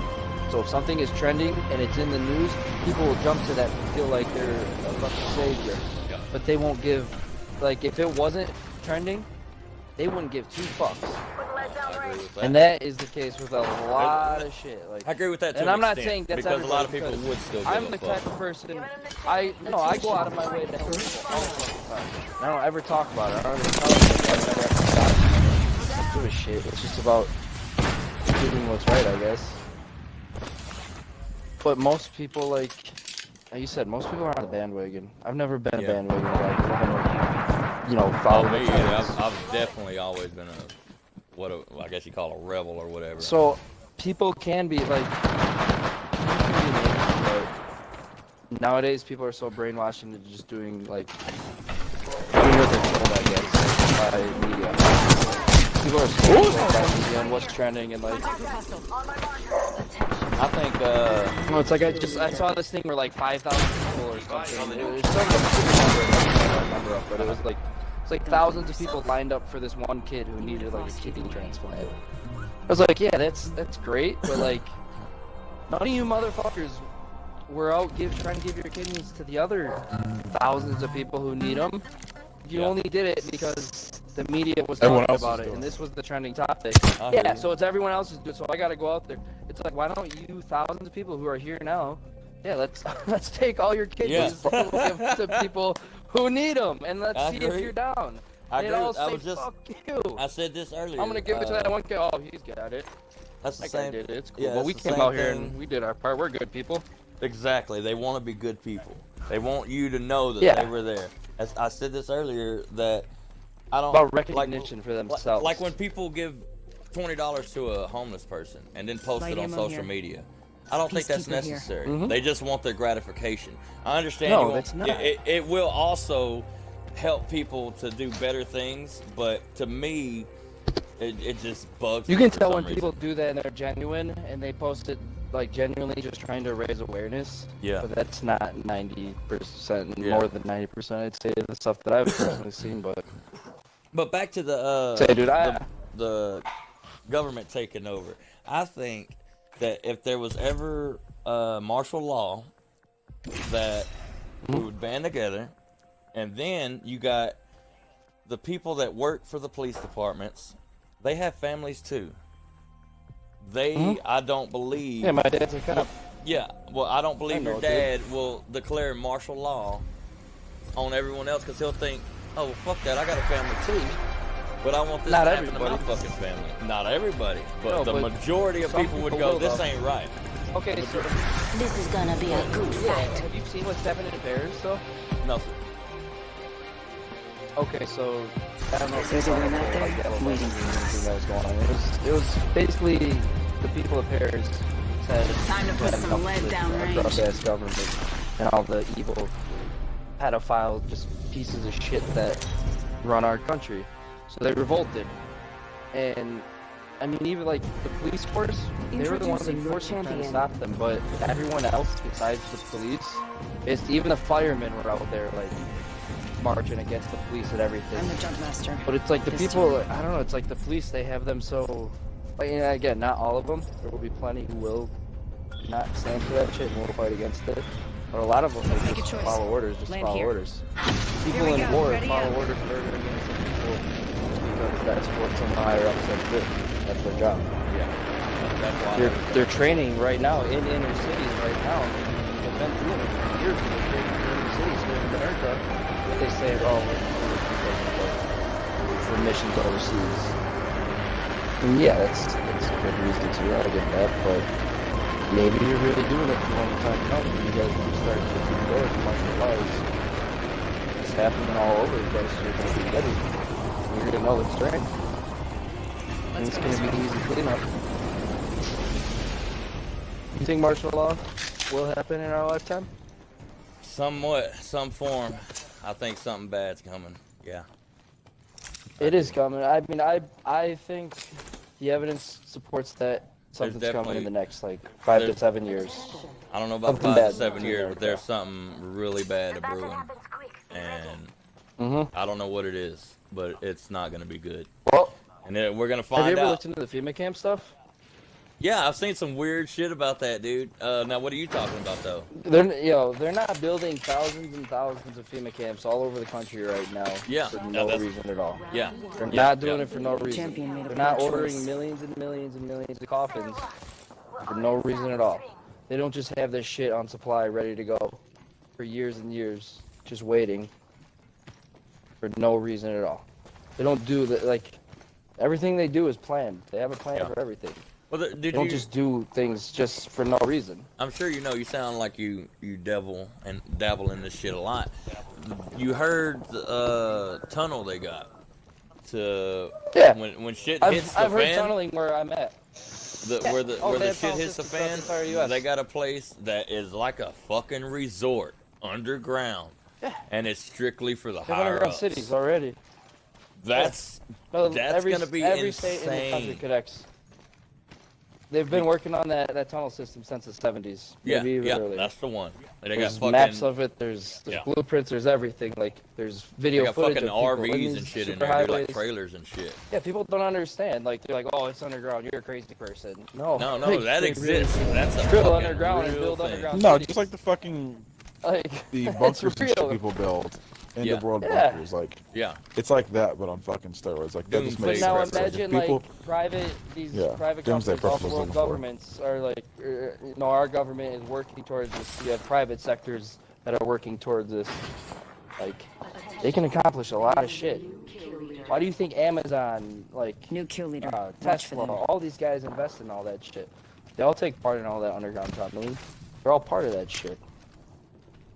So if something is trending and it's in the news, people will jump to that and feel like they're a fucking savior. Yeah. But they won't give, like if it wasn't trending, they wouldn't give two fucks. I agree with that. And that is the case with a lot of shit. Like, I agree with that too. and I'm not saying that's because a lot of people everybody, would still give I'm a the fuck. type of person, I go out of my way to help people all the fucking time. I don't ever talk about it. I don't ever tell them. I never have to stop. I don't give a shit. It's just about doing what's right, I guess. But most people, like you said, most people are on the bandwagon. I've never been Yeah. a bandwagon. Like, I've never, follow Me the either. trends. I've definitely always been I guess you call a rebel or whatever. So people can be like, but nowadays people are so brainwashed into just doing like doing what they're told, I guess, by media. People are so told by media and what's trending and like. I think No, it's like I saw this thing where like 5,000 people or something. It was some number up, but it was like it's like thousands of people lined up for this one kid who needed like a kidney transplant. I was like, yeah, that's great, but like none of you motherfuckers were out trying to give your kidneys to the other thousands of people who need them. You Yeah. only did it because the media was Everyone talking else about is it, doing and it. this was the trending topic. I hear Yeah, you. so it's everyone else's doing. So I got to go out there. It's like, why don't you thousands of people who are here now? Yeah, let's take all your kidneys and give to people who need them, and let's I see agree. if you're down. I And agree. all I say, was just fuck you. I said this earlier. I'm gonna give it to that one kid. Oh, he's got it. That's the That guy same. did it. It's cool. Yeah, but it's we the came same out here thing. and we did our part. We're good people. Exactly. They want to be good people. They want you to know that Yeah. they were there. As I said this earlier, that I don't About recognition for themselves. Like when people give $20 to a homeless person and then post it on social media. I don't think that's Peacekeeper here. necessary. Mhm. They just want their gratification. I understand. No, you want, that's not. It will also help people to do better things, but to me, it just bugs You me can for tell some when reason. people do that and they're genuine and they post it like genuinely just trying to raise awareness. Yeah. But that's not 90%, Yeah. more than 90%, I'd say, the stuff that I've personally seen. But back to the say, dude, the government taking over. I think that if there was ever martial law, that we would band together, and then you got the people that work for the police departments. They have families too. I don't believe. yeah, my dad's a cop. Yeah, well, I don't believe I know, your dad will declare martial law on everyone else because he'll think, oh, well, fuck that, I got a family too. But I want this Not to happen to my everybody. fucking family. Not everybody, but No, the but majority of some people would people go, will, this though. ain't right. Okay, so This is gonna be a good yeah, fight. have you seen what's happening in Paris, though? No, sir. Okay, so I don't know if There's you a saw room the, out there like, yellow waiting. buses and everything that was going on. It was basically the people of Paris said Time to put that some lead company, downrange. corrupt-ass government and all the evil pedophile just pieces of shit that run our country. So they revolted. And I mean, even like the police force, they were the ones Introducing your enforcing trying to champion. stop them, but everyone else besides the police, even the firemen were out there like marching against the police and everything. I'm the jump master. But it's like the This people, time. I don't know, it's like the police, they have them so, like, you know, again, not all of them. There will be plenty who will not stand for that shit and will fight against it. But a lot of them Let's will make a just choice. follow orders, just Land follow here. orders. People we in go. war Ready follow up. orders for innocent people because that's what some higher ups have to do. That's their job. Yeah. That's why. They're training right now in inner cities right now. They've been doing it for years. They're training in inner cities here in America. But they say, oh, we're for missions overseas. And yeah, that's a good reason too. I get that, but maybe you're really doing it for long time coming. You guys can start kicking the doors and martial laws. It's happening all over the place. You're going to be ready. You're going to know the strength. And it's going to be the easy cleanup. You think martial law will happen in our lifetime? Somewhat, some form. I think something bad's coming. Yeah. It is coming. I mean, I think the evidence supports that something's coming in the next, like, 5 to 7 years. I don't know about Something 5 to bad 7 in years, but America. there's something really bad The brewing. battle happens quick. Be ready. And I don't know what it is, but it's not going to be good. Well, And then we're going to have you find ever out. looked into the FEMA camp stuff? Yeah, I've seen some weird shit about that, dude. Now, what are you talking about, though? They're not building thousands and thousands of FEMA camps all over the country right now Yeah, for no, no that's- reason at all. Yeah. They're Yeah, not doing yeah. it for no Champion made reason. a They're not poor ordering choice. millions and millions and millions of coffins for no reason at all. They don't just have this shit on supply ready to go for years and years, just waiting for no reason at all. They don't do that, like, everything they do is planned. They have a plan Yeah. for everything. Well, They did don't you? just do things just for no reason. I'm sure you know. You sound like you devil and dabble in this shit a lot. You heard the tunnel they got to Yeah. when shit I've hits the heard fan. tunneling where I'm at. Where the Oh, where they the have shit tunnel hits the systems throughout fan, the entire US. they got a place that is like a fucking resort underground, and it's strictly for the They have higher underground ups. cities already. That's No, That's gonna be every state in the country insane. connects. They've been working on that tunnel system since the 70s. yeah, Maybe even yeah, earlier. that's the one. And they got There's fucking maps of it. There's Yeah. blueprints. There's everything. Like there's they video got footage fucking of people in RVs these and shit in super there, dude, like highways. trailers and shit. Yeah, people don't understand. Like they're like, oh, it's underground. You're a crazy person. No, No, like, that they exists. really That's a drill fucking underground and real build thing. underground No, cities. just like the fucking Like the it's bunkers and shit real. people build. Yeah. Underworld Yeah. bunkers, like Yeah, it's like that, but on fucking steroids. Like that just Doomsday makes But now sense. Like, if imagine people, like these Yeah, private Doomsday companies, all Prep was world looking for. governments are like, our government is working towards this. You have private sectors that are working towards this. Like, they can accomplish a lot of shit. Why do you think Amazon, like, New kill leader. Watch for Tesla, them. all these guys invest in all that shit? They all take part in all that underground tunneling. They're all part of that shit.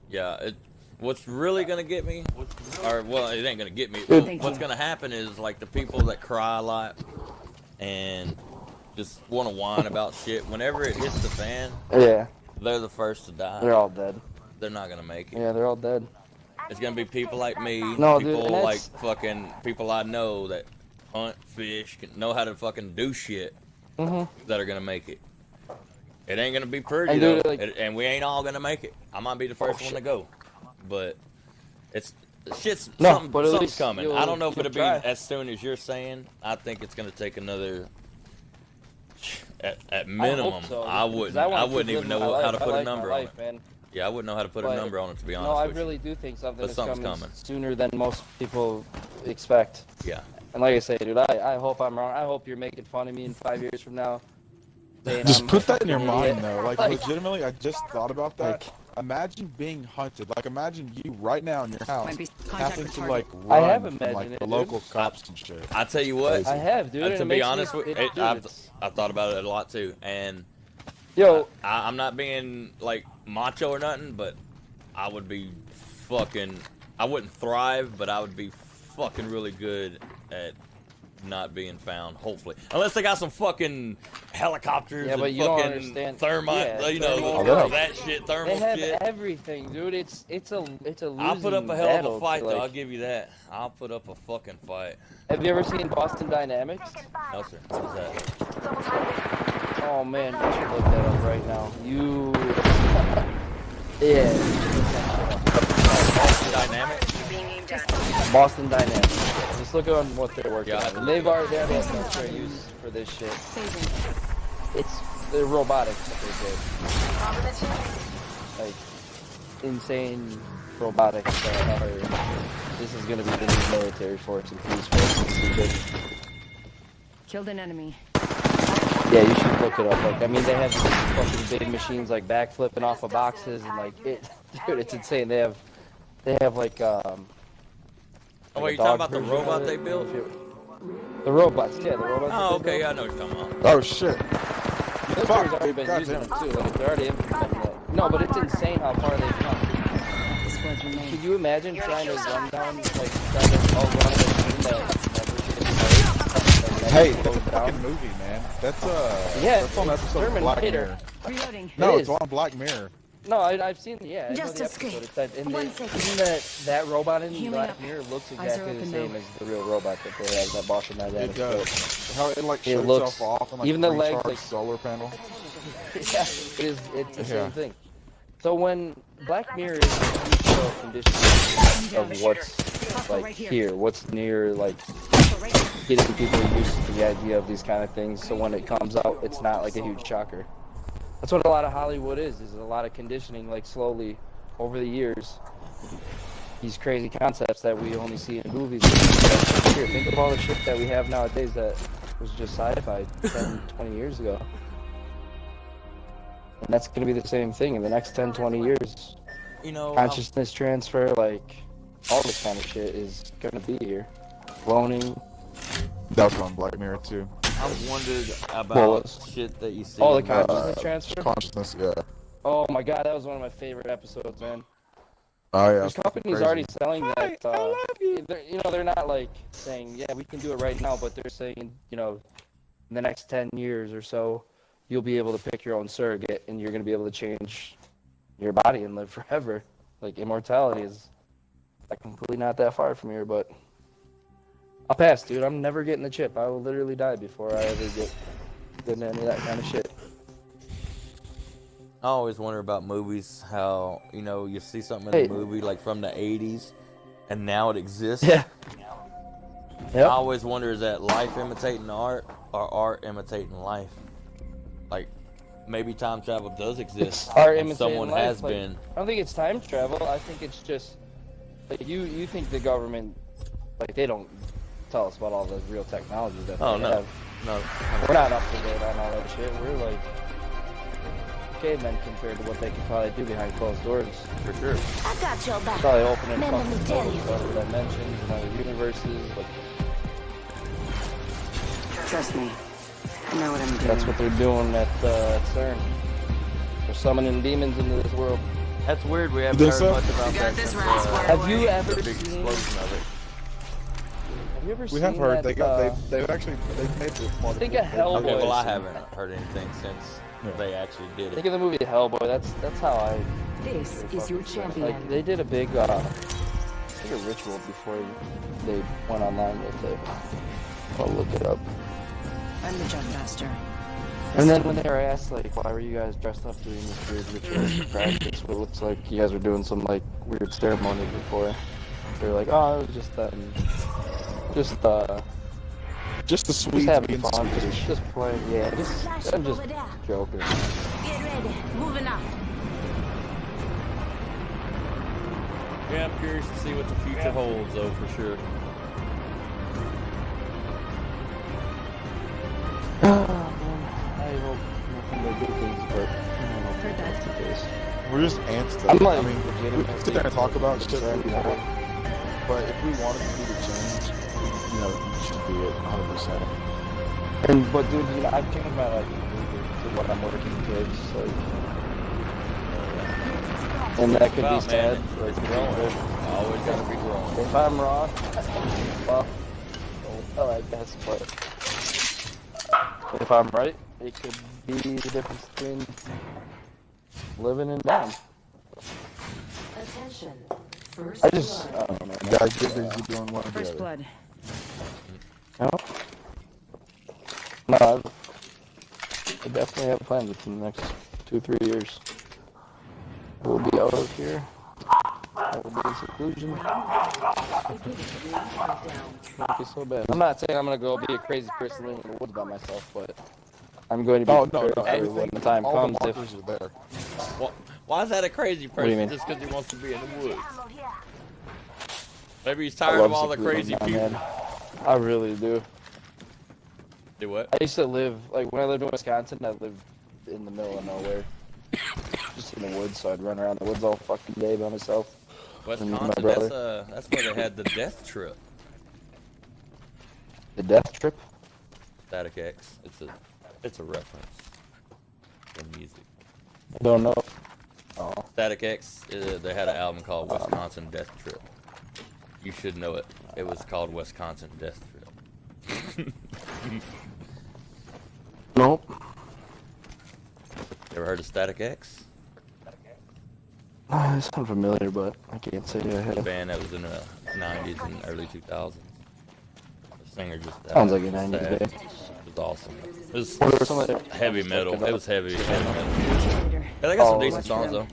yeah. What's really gonna get me, or well, it ain't gonna get me. Thank What's you. gonna happen is like the people that cry a lot and just want to whine about shit. Whenever it hits the fan, Yeah, they're the first to die. they're all dead. They're not gonna make it. Yeah, they're all dead. It's gonna be people like me, No, dude, people and like that's- fucking people I know that hunt, fish, can know how to fucking do shit that are gonna make it. It ain't gonna be pretty And though, dude, like- and we ain't all gonna make it. I might be the first one to go, but it's shit's No, something, but at something's least coming. I don't know if you'll it'll be try. as soon as you're saying. I think it's gonna take another. At I hope minimum, so, I because wouldn't. wanna I keep wouldn't even living know my how life. to I put a like my number on life, it. man. Yeah, I wouldn't know how to put a But- number on it, to be honest No, I with you. really do think something But is something's coming, coming. sooner than most people expect. Yeah. And like I say, dude, I hope I'm wrong. I hope you're making fun of me in 5 years from now. saying just I'm put a that in your fucking mind idiot. though. Like legitimately, I just thought about that. Like- Imagine being hunted. Like imagine you right now in your house Might be contact having with to target. like I run have from imagined like it, the dude. local cops and shit. I tell you what, I have, dude. and to it be makes honest, me, with it, dude, it's- I've thought about it a lot too, and yo, I'm not being like macho or nothing, but I would be fucking. I wouldn't thrive, but I would be fucking really good at not being found. Hopefully, unless they got some fucking helicopters Yeah, and but you don't fucking understand- thermite, yeah, you know, thermal that shit, they thermal have shit. everything, dude. It's a losing I'll put up a hell of battle a to, fight, though. like- I'll give you that. I'll put up a fucking fight. Have you ever seen Boston Dynamics? No, sir. What is that? Oh man, you should look that up right now. You, yeah. Dynamic? Boston Dynamics. Just look on what they're working Yeah, on. And they've already had a fair use for this shit. It's the robotics that they did. Like, insane robotics that are... This is gonna be the new military force and police force. Killed an enemy. Yeah, you should look it up. Like, I mean, they have these fucking big machines like backflipping off of boxes and like it, dude, it's insane. They have like Oh, wait, like you talking a dog about the version robot of they it. built? The robots, yeah, the robots. Oh, that they okay, built. yeah, I know what you're talking about. Oh shit. The military's already been using them too. Like, they're already implementing it. No, but it's insane how far they've come. Could you imagine trying to run down, like, trying to run a machine that never gets Hey, that's a fucking movie, man. That's yeah, that's on it's episode of Black Terminator. Mirror. Reloading. No, It it's is. on Black Mirror. No, I've seen, yeah, I know Just the escape. episode. It's that, and One they, second. even that robot in Healing Black up. Mirror looks Eyes are exactly the open same now. as the real robot that they have, that Boston It Dynamics does. built. How it like It shuts looks- itself off and like even the legs, recharge like- solar panel. Yeah, it's the Yeah. same thing. So when Black Mirror is a show conditions of what's like here, what's near, like getting people used to the idea of these kind of things, so when it comes out, it's not like a huge shocker. That's what a lot of Hollywood is a lot of conditioning, like slowly over the years. These crazy concepts that we only see in movies. Here, think of all the shit that we have nowadays that was just sci-fi 10, 20 years ago. And that's going to be the same thing in the next 10, 20 years. You know, Consciousness transfer, like, all this kind of shit is going to be here. Cloning. That was on Black Mirror too. I've wondered about Well, shit that you see. Oh, the in consciousness transfer? Consciousness, yeah. Oh my god, that was one of my favorite episodes, man. Oh yeah. There's companies crazy. already selling that. They're not like saying, yeah, we can do it right now, but they're saying, in the next 10 years or so, you'll be able to pick your own surrogate and you're going to be able to change your body and live forever. Like, immortality is like completely not that far from here, but I'll pass, dude. I'm never getting the chip. I will literally die before I ever get into any of that kind of shit. I always wonder about movies, how, you see something in the movie, like from the 80s, and now it exists. Yeah. I always wonder, is that life imitating art, or art imitating life? Like, maybe time travel does exist, It's art and imitating someone life, has like, been. I don't think it's time travel. I think it's just, like, you think the government, like, they don't tell us about all the real technology that Oh, they no. have. No. We're not up to date on all that shit. We're like cavemen compared to what they can probably do behind closed doors. For sure. I got your back. Probably opening Man, let me fucking tell portals you. to other dimensions and other universes. Like, Trust me. I know what I'm doing. that's what they're doing at CERN. They're summoning demons into this world. That's weird. We haven't Think heard so? much about that since Have you ever the big seen? explosion of it. Have you ever We seen have heard that, they've made this part. think of Hellboy. Okay, well, I Boys. haven't heard anything since they actually did Think it. of the movie Hellboy. That's how I. This is your champion. Like, they did a big ritual before they went online with it. I'll look it up. I'm the jump master. And then when they were asked, like, why were you guys dressed up doing this weird ritual practice? Well, it looks like you guys were doing some, like, weird ceremony before. They were like, oh, it was just Just the Swedes having being fun, Swedish. just playing, yeah, I'm just joking. Get ready. Moving up. Yeah, I'm curious to see what the future holds, though, for sure. I hope nothing they do things, but I don't know if that's the case. We're just ants. I'm Though. like, I mean, we can sit there and talk about shit that we want, but if we wanted to do the change, you should do it 100%. But dude, I've changed my life to what I'm working towards, like, and that could be Well, sad. man, Like, it's growing. Always gotta be growing. if I'm wrong, well, I guess, but if I'm right, it could be the difference between living and dying. Attention. First I don't know. You gotta get busy doing one or the First other. blood. No, no, I definitely have plans within the next 2-3 years. We'll be out of here. That would be a seclusion. Won't be so bad. I'm not saying I'm gonna go be a crazy person living in the woods by myself, but I'm going to be prepared for when the time all comes. the markers are there. Why is that a crazy do you person mean? just because he wants to be in the woods? Ammo here. Maybe he's I tired love of all the crazy seclusion, people. man. I really do. Do what? I used to live, like, when I lived in Wisconsin, I lived in the middle of nowhere. Just in the woods, so I'd run around the woods all fucking day by myself. Wisconsin, my brother. that's where they had the death trip. The death trip? Static X. It's a reference to music. I don't know. Oh. Static X, they had an album called Wisconsin Death Trip. You should know it. It was called Wisconsin Death Trip. Nope. You ever heard of Static X? It sounds familiar, but I can't say I A have. band that was in the 90s and early 2000s. The singer just died. Sounds like a Sad. 90s band. It was awesome. It was What are some of their- heavy metal. It was heavy metal. Initiator. Yeah, they got some Oh, decent songs though.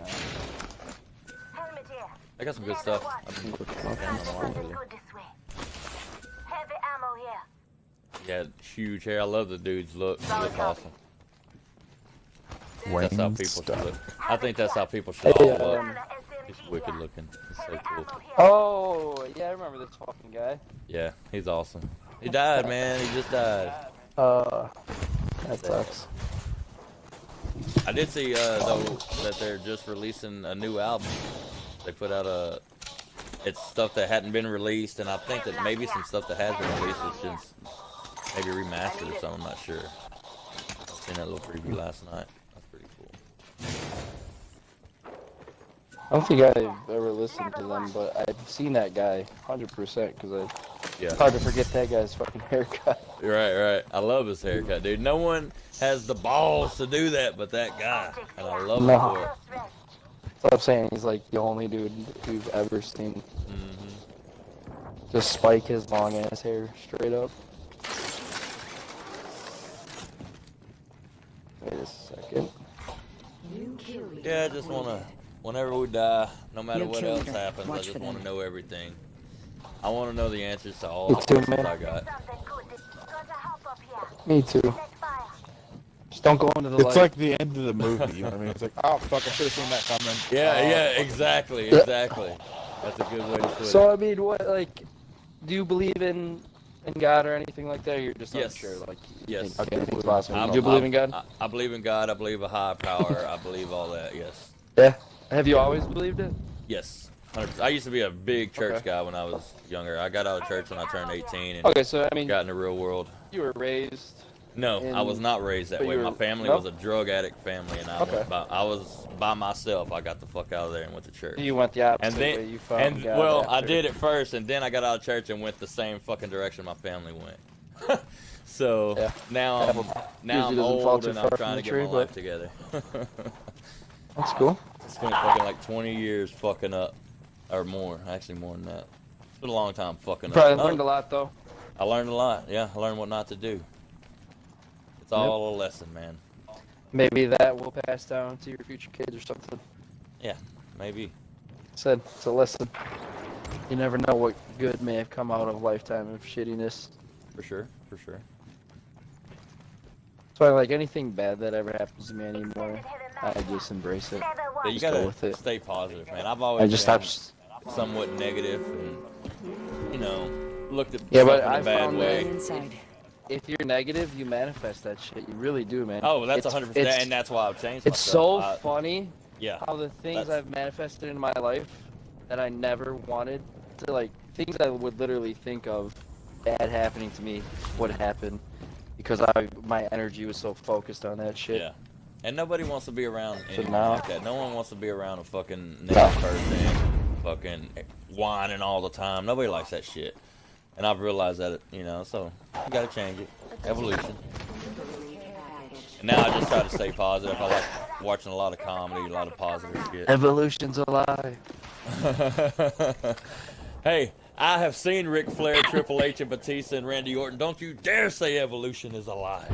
Helmet here. They got some good stuff. Good this way. Heavy ammo here. He had huge hair. I love the dude's look. He look awesome. That's how Wayne people should stuff. look. I think that's how people should all look. He's wicked looking. He's so cool. Oh, yeah, I remember this fucking guy. Yeah, he's awesome. He died, man. He just died. That sucks. I did see though that they're just releasing a new album. They put out it's stuff that hadn't been released, and I think that maybe some stuff that has been released is just maybe remastered or something. I'm not sure. I seen that little preview last night. That's pretty cool. I don't think I've ever listened to them, but I've seen that guy 100% because Yeah. it's hard to forget that guy's fucking haircut. Right. I love his haircut, dude. No one has the balls to do that but that guy, and I love him No. for it. That's what I'm saying. He's like the only dude we've ever seen just spike his long ass hair straight up. Wait a second. Yeah, I just wanna, whenever we die, no matter New what kill else leader. happens, I Watch just for wanna them. know everything. I wanna know the answers to all Me the too, questions man. I got. Something good. Got a hop up here. Me too. Next fire. Just don't go into the It's light. like the end of the movie, you know what I mean? It's like, oh fuck, I should have seen that coming. Yeah, exactly. That's a good way to put So it. I mean, what like, do you believe in God or anything like that? Or you're just Yes. unsure. Like, you Yes. think, okay, anything's possible. I'm- Do you believe in God? I believe in God. I believe a higher power. I believe all that. Yes. Yeah. Have you always believed it? Yes. 100%. I used to be a big church Okay. guy when I was younger. I got out of church when I turned 18 and Okay, so I mean, got in the real world. you were raised. No, I was not raised that but way. you My were- family no? was a drug addict family, and I was by myself. I got the fuck out of there and went to church. You went the opposite And then, way. You found God well, I after. did it first, and then I got out of church and went the same fucking direction my family went. So Yeah. now Apple I'm usually doesn't fall old too and far I'm from trying the to tree, get my life but- together. That's cool. Spent fucking like 20 years fucking up, or more, actually more than that. It's been a long time fucking Probably up. learned a lot though. I learned a lot. Yeah, I learned what not to do. It's all a lesson, man. Maybe that will pass down to your future kids or something. Yeah, maybe. Said it's a lesson. You never know what good may have come out of a lifetime of shittiness. For sure, for sure. So like anything bad that ever happens to me anymore, I just embrace it. But you Just go gotta with it. stay positive, man. I've always I just been stopped. somewhat negative and, looked at Yeah, stuff but in I a bad found way. Inside. If you're negative, you manifest that shit. You really do, man. Oh, that's It's- 100%, it's- and that's why I've changed It's so myself. funny Yeah, how the things that's- I've manifested in my life that I never wanted to, like, things I would literally think of bad happening to me would happen because my energy was so focused on that shit. yeah. And nobody wants to be around anyone now- like that. No one wants to be around a fucking negative person, fucking whining all the time. Nobody likes that shit. And I've realized that, so you gotta change it. Evolution. And now I just try to stay positive. I like watching a lot of comedy, a lot of positive shit. Evolution's a lie. Hey, I have seen Ric Flair, Triple H, and Batista and Randy Orton. Don't you dare say evolution is a lie.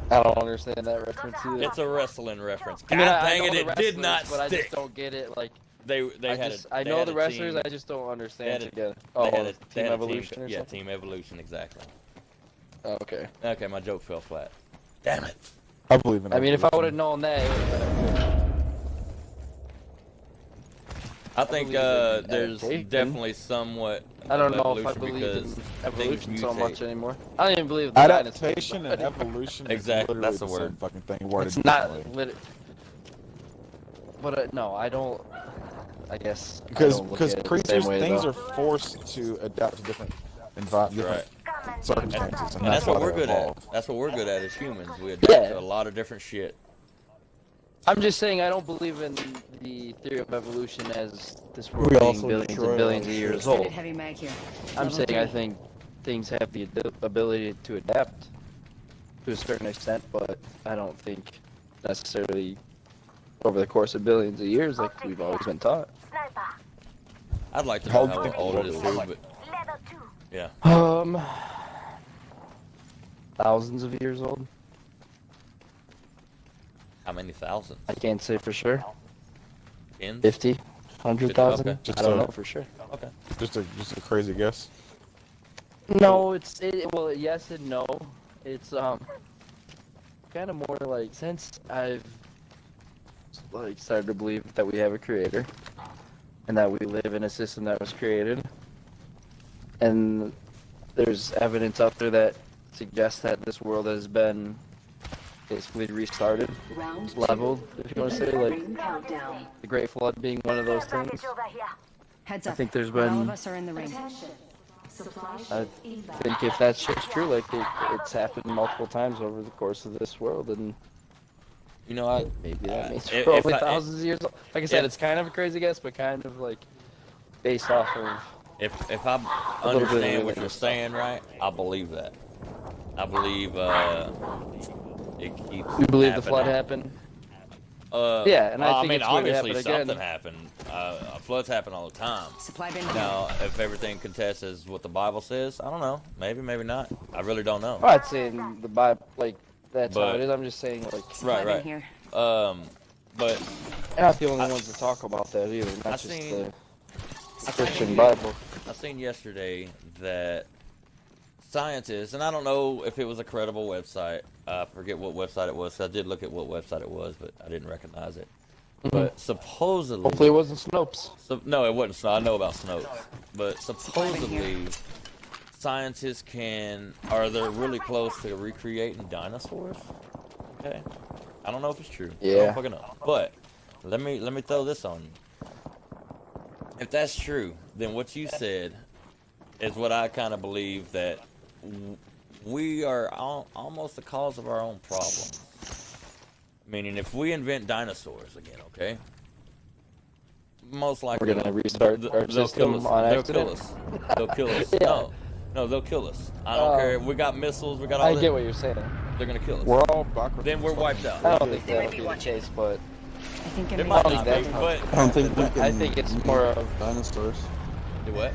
I don't understand that reference either. It's a wrestling reference. God I mean, I dang know it, the it did wrestlers, not but I just stick. don't get it. Like, They had. I they know had the a wrestlers. team. I just don't They understand had a- together. They Oh, had a, Team Evolution or yeah, something. Team Evolution, exactly. Oh, okay. Okay, my joke fell flat. Damn it. I believe in. I mean, if I would have evolution. known that, it would've been- I think believe in there's adaptation. definitely somewhat. I don't of know if I evolution believe because in things evolution so mutate. much anymore. I don't even believe in the dinosaurs. Adaptation and evolution. Exactly, Is that's the literally word. same fucking thing. Worded It's not differently. But no, I don't. I guess I Because don't look at it the creatures, same way, things though. are forced to adapt to different environments, Right. circumstances, And that's what why we're they good at. evolved. That's what we're good at as humans. We adapt Yeah. to a lot of different shit. I'm just saying I don't believe in the theory of evolution as this world We being also billions destroy and billions our of shit. years old. Heavy mag here. I'm Level saying I 3. think things have the ability to adapt to a certain extent, but I don't think necessarily over the course of billions of years like we've always been taught. Sniper. I'd like to How know old do you how think old the it is world too, is? but Level 2. yeah. Thousands of years old. How many thousands? I can't say for sure. Tens? 50, 100,000. Okay. I don't know for sure. Okay. Just a crazy guess. No, well, yes and no. It's kind of more like since I've like started to believe that we have a creator and that we live in a system that was created, and there's evidence out there that suggests that this world has been basically restarted, Round 2. leveled, if you want to say, like Ring countdown. the Great Flood being one of those Advantage things. over here. Heads I up. think there's All been of us are in the ring. I think if that shit's true, like it's happened multiple times over the course of this world, and You know, I maybe that means if- we're if only I- thousands of years old. Like I said, if- it's kind of a crazy guess, but kind of like based off of. if I A little bit of understand what you're religion. saying right, I believe that. I believe it keeps. You believe the happening. flood happened? Yeah, and I think mean, it's going to obviously happen again. something happened. Floods happen all the time. Supply bin here. Now, if everything contests as what the Bible says, I don't know. Maybe, maybe not. I really don't know. I'm not saying the Bible, like that's how But- it is. I'm just saying like Supply bin right. here. But they're not the only ones to talk about that either. Not I just seen- the Christian Bible. I seen yesterday that scientists, and I don't know if it was a credible website. I forget what website it was. So I did look at what website it was, but I didn't recognize it. But supposedly, Hopefully, it wasn't Snopes. no, it wasn't. I know about Snopes, but supposedly, scientists they're really close to recreating dinosaurs. Okay, I don't know if it's true. I Yeah. don't fucking know. But let me throw this on you. If that's true, then what you said is what I kind of believe, that we are almost the cause of our own problems. Meaning, if we invent dinosaurs again, okay? Most likely We're gonna restart our they'll system kill us. on They'll accident. kill us. They'll kill us. Yeah. No, they'll kill us. I don't care. We got missiles. We got all I that. get what you're saying. They're gonna kill us. We're all backwards. Then we're wiped out. I don't think that would be the case, but I think It I'm might think not be, that's but I don't think we can. I think it's more of. dinosaurs. do what?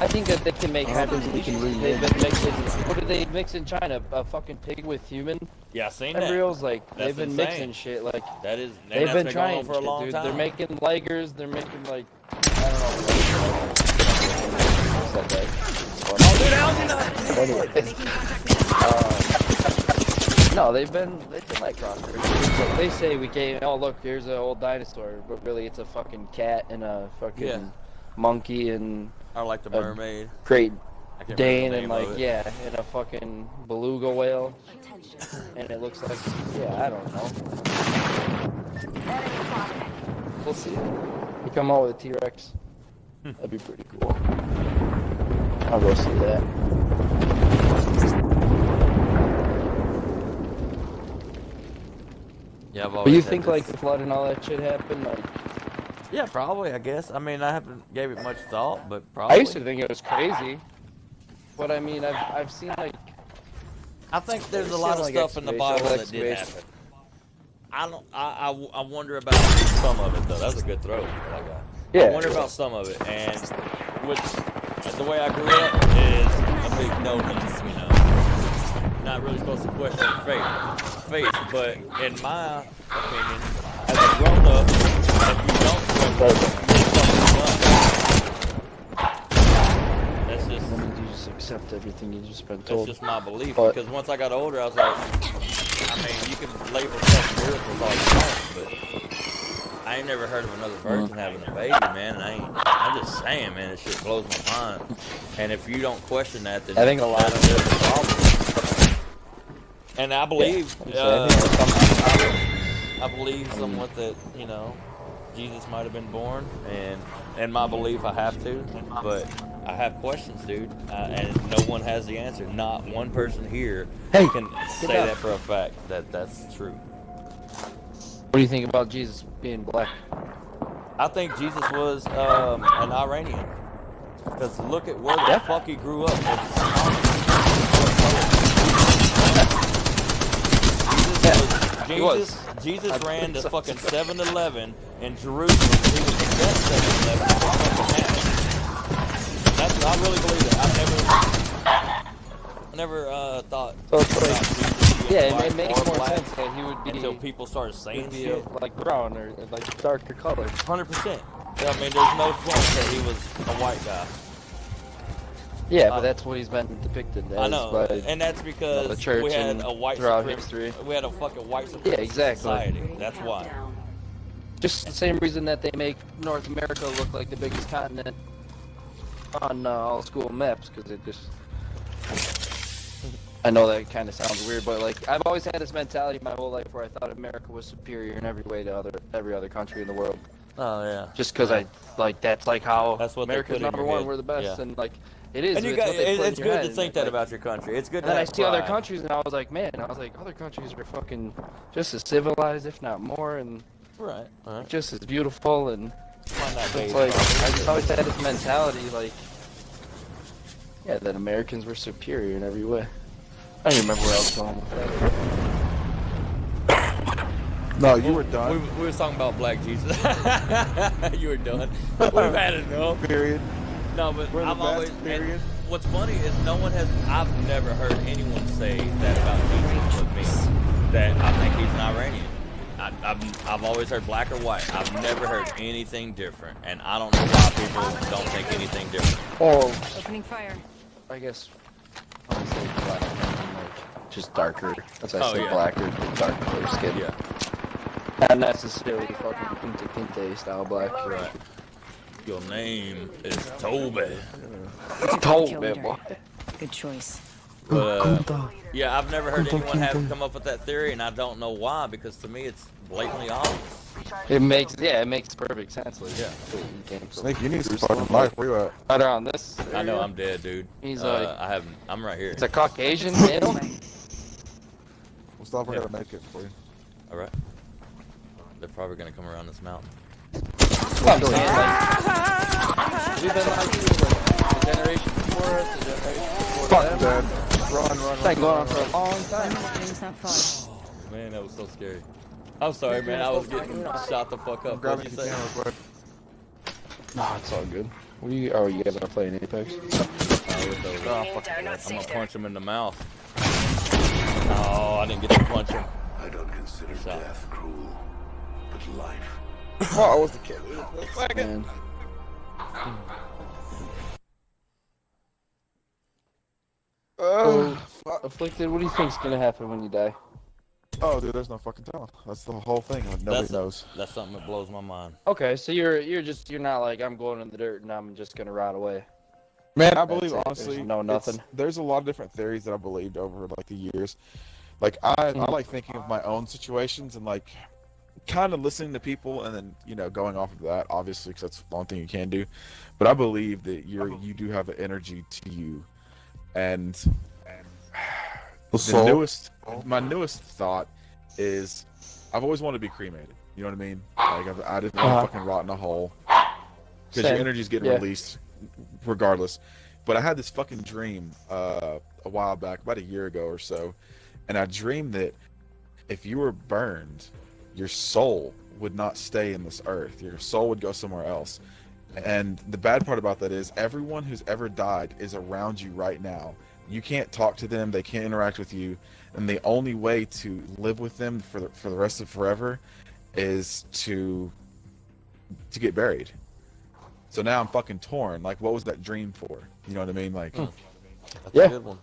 I think that they can make I don't think we can They've rename been mixing. What did they mix in China? A fucking pig with human Yeah, I seen that. embryos. Like That's they've been insane. mixing shit. Like That is. and they've that's been going trying on for a long dude. time. They're making ligers. They're making like I don't know. I said that. Anyways, no, they've been like crossbreeds. So they say we came. Oh look, here's an old dinosaur, but really it's a fucking cat and a fucking Yeah. monkey and I like the mermaid. Great I can't Dane remember and the name like of it. yeah, and a fucking beluga whale, and it looks like yeah, I don't know. We'll see. You come out with a T-Rex, that'd be pretty cool. I'll go see that. Yeah, I've But always you had think this- like the flood and all that shit happened? Like Yeah, probably. I guess. I mean, I haven't gave it much thought, but probably. I used to think it was crazy, but I mean I've seen like I think there's a I've lot seen, of like, stuff in the Bible that did excavation. happen. I don't. I wonder about some of it though. That's a good throw. That guy. Yeah. I wonder about some of it, and which the way I grew up is a big no-no. You know, not really supposed to question faith. But in my opinion, as a grown up, if you don't question accept everything you just been That's told. just my belief. But- Because once I got older, I was like, I mean, you can label stuff miracles all you want, but I ain't never heard of another virgin having a baby, man. And I'm just saying, man, this shit blows my mind. And if you don't question that, then I think a lot that's of the problem. And I believe, I believe somewhat that, you know, Jesus might have been born, and my belief, I have to, but I have questions, dude, and no one has the answer. Not one person here can say that for a fact that that's true. What do you think about Jesus being black? I think Jesus was an Iranian, because look at where the fuck he grew up. Jesus ran to fucking 7-Eleven in Jerusalem. He was the best 7-Eleven that fucking happened. That's, I really believe it. I never thought. So it's like, Jesus being yeah, white it makes or more black sense that he would be until people started saying shit. like brown or like darker color. 100%. I mean, there's no chance that he was a white guy. Yeah, but that's what he's been depicted as. I know, by, and that's because the church we had and a white throughout supremacy. history. We had a fucking white supremacy society. That's why. Just the same reason that they make North America look like the biggest continent on all school maps, because it just... I know that kind of sounds weird, but like I've always had this mentality my whole life where I thought America was superior in every way to every other country in the world. Oh yeah. Just because I like that's like how That's what America's number one. We're the best, yeah. and like it is. And you it's got, what they put in it's your good head, to think that about your country. It's good. And then I to see other pride. countries, and I was like, man, other countries are fucking just as civilized, if not more, and Right. Right. just as beautiful. And Find that it's base like problem. I just always had this mentality, like, yeah, that Americans were superior in every way. I don't even remember where I was going with that. No, you were done. We were talking about Black Jesus. You were done. We've had enough. Period. No, but We're the I'm best, always. period. And what's funny is no one has. I've never heard anyone say that about Jesus but me. That I think he's an Iranian. I've always heard black or white. I've never heard anything different, and I don't know why people don't think anything different. Oh, Opening fire. I guess I would say black, like just darker. That's why I Oh, say yeah. blacker, darker skin. Yeah. Not necessarily fucking Kinte Kinte style black. Right. Your name is Toby. Told me, boy. Good choice. But, yeah, I've never heard anyone have come up with that theory, and I don't know why, because to me it's blatantly obvious. It makes perfect sense. Like, Yeah. where you came from. Snake, you need some fucking life. Where you at? Right around this. I know area. I'm dead, dude. He's I'm right here. It's a Caucasian male. We'll stop. We're Yeah. gonna make it for you. All right. They're probably gonna come around this mountain. I'm saying, like, we've been like the generation before us, the generation before Fuck them. that. Run. It's been going on for a long time. It's not fun. Oh, man, that was so scary. I'm sorry, man. I was getting shot the fuck up. Grab What'd it you say? real quick. No, it's all good. You guys are playing Apex? I'm gonna punch him in the mouth. No, I didn't get to punch him. I don't consider Shot. death cruel, but life. Oh, I was the kid. Man. Fuck. Afflicted, what do you think's gonna happen when you die? Oh, dude, there's no fucking telling. That's the whole thing. Like, nobody knows. That's something that blows my mind. Okay, so you're not like I'm going in the dirt and I'm just gonna rot away. Man, I believe it. honestly, There's no nothing. There's a lot of different theories that I believed over like the years. Like I like thinking of my own situations and like kind of listening to people and then going off of that, obviously, because that's the only thing you can do. But I believe that you do have an energy to you, and my newest thought is I've always wanted to be cremated. You know what I mean? Like I didn't want to fucking rot in a hole because your Same. energy's getting released regardless. But I had this fucking dream a while back, about a year ago or so, and I dreamed that if you were burned, your soul would not stay in this earth. Your soul would go somewhere else. And the bad part about that is everyone who's ever died is around you right now. You can't talk to them. They can't interact with you. And the only way to live with them for the rest of forever is to get buried. So now I'm fucking torn. Like, what was that dream for? You know what I mean? Like, That's Yeah. a good one.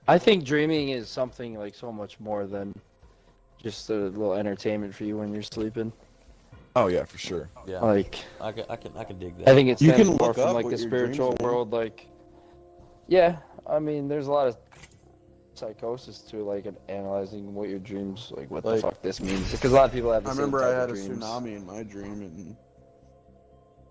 I think dreaming is something like so much more than just a little entertainment for you when you're sleeping. Oh yeah, for sure. Yeah, Like, I can dig that. I think it You stems can more look from up like what the your spiritual dreams mean. world. Like, yeah, I mean, there's a lot of psychosis to like analyzing what your dreams, like what the Like, fuck this means. Because a lot of people have the I same remember I type had of a dreams. tsunami in my dream, and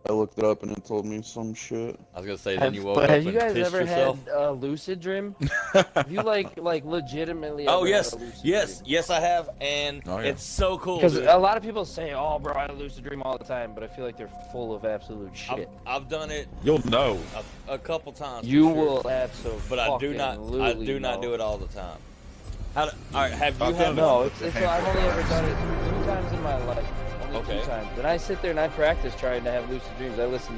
I looked it up, and it told me some shit. I was gonna say then you woke But up have you and guys pissed ever yourself. had a lucid dream? Have you like legitimately? Oh ever yes, had a lucid yes, dream? yes, I have, and Oh, yeah. it's so cool. Because Dude. a lot of people say, "Oh, bro, I had a lucid dream all the time," but I feel like they're full of absolute shit. I've done it You'll know. a couple times. for You sure, will absolutely. but I do not do it all the time. All right, have you I've had? done No, it. it's I've only ever done it 2 times in my life. Only Okay. 2 times. And I sit there and I practice trying to have lucid dreams. I listen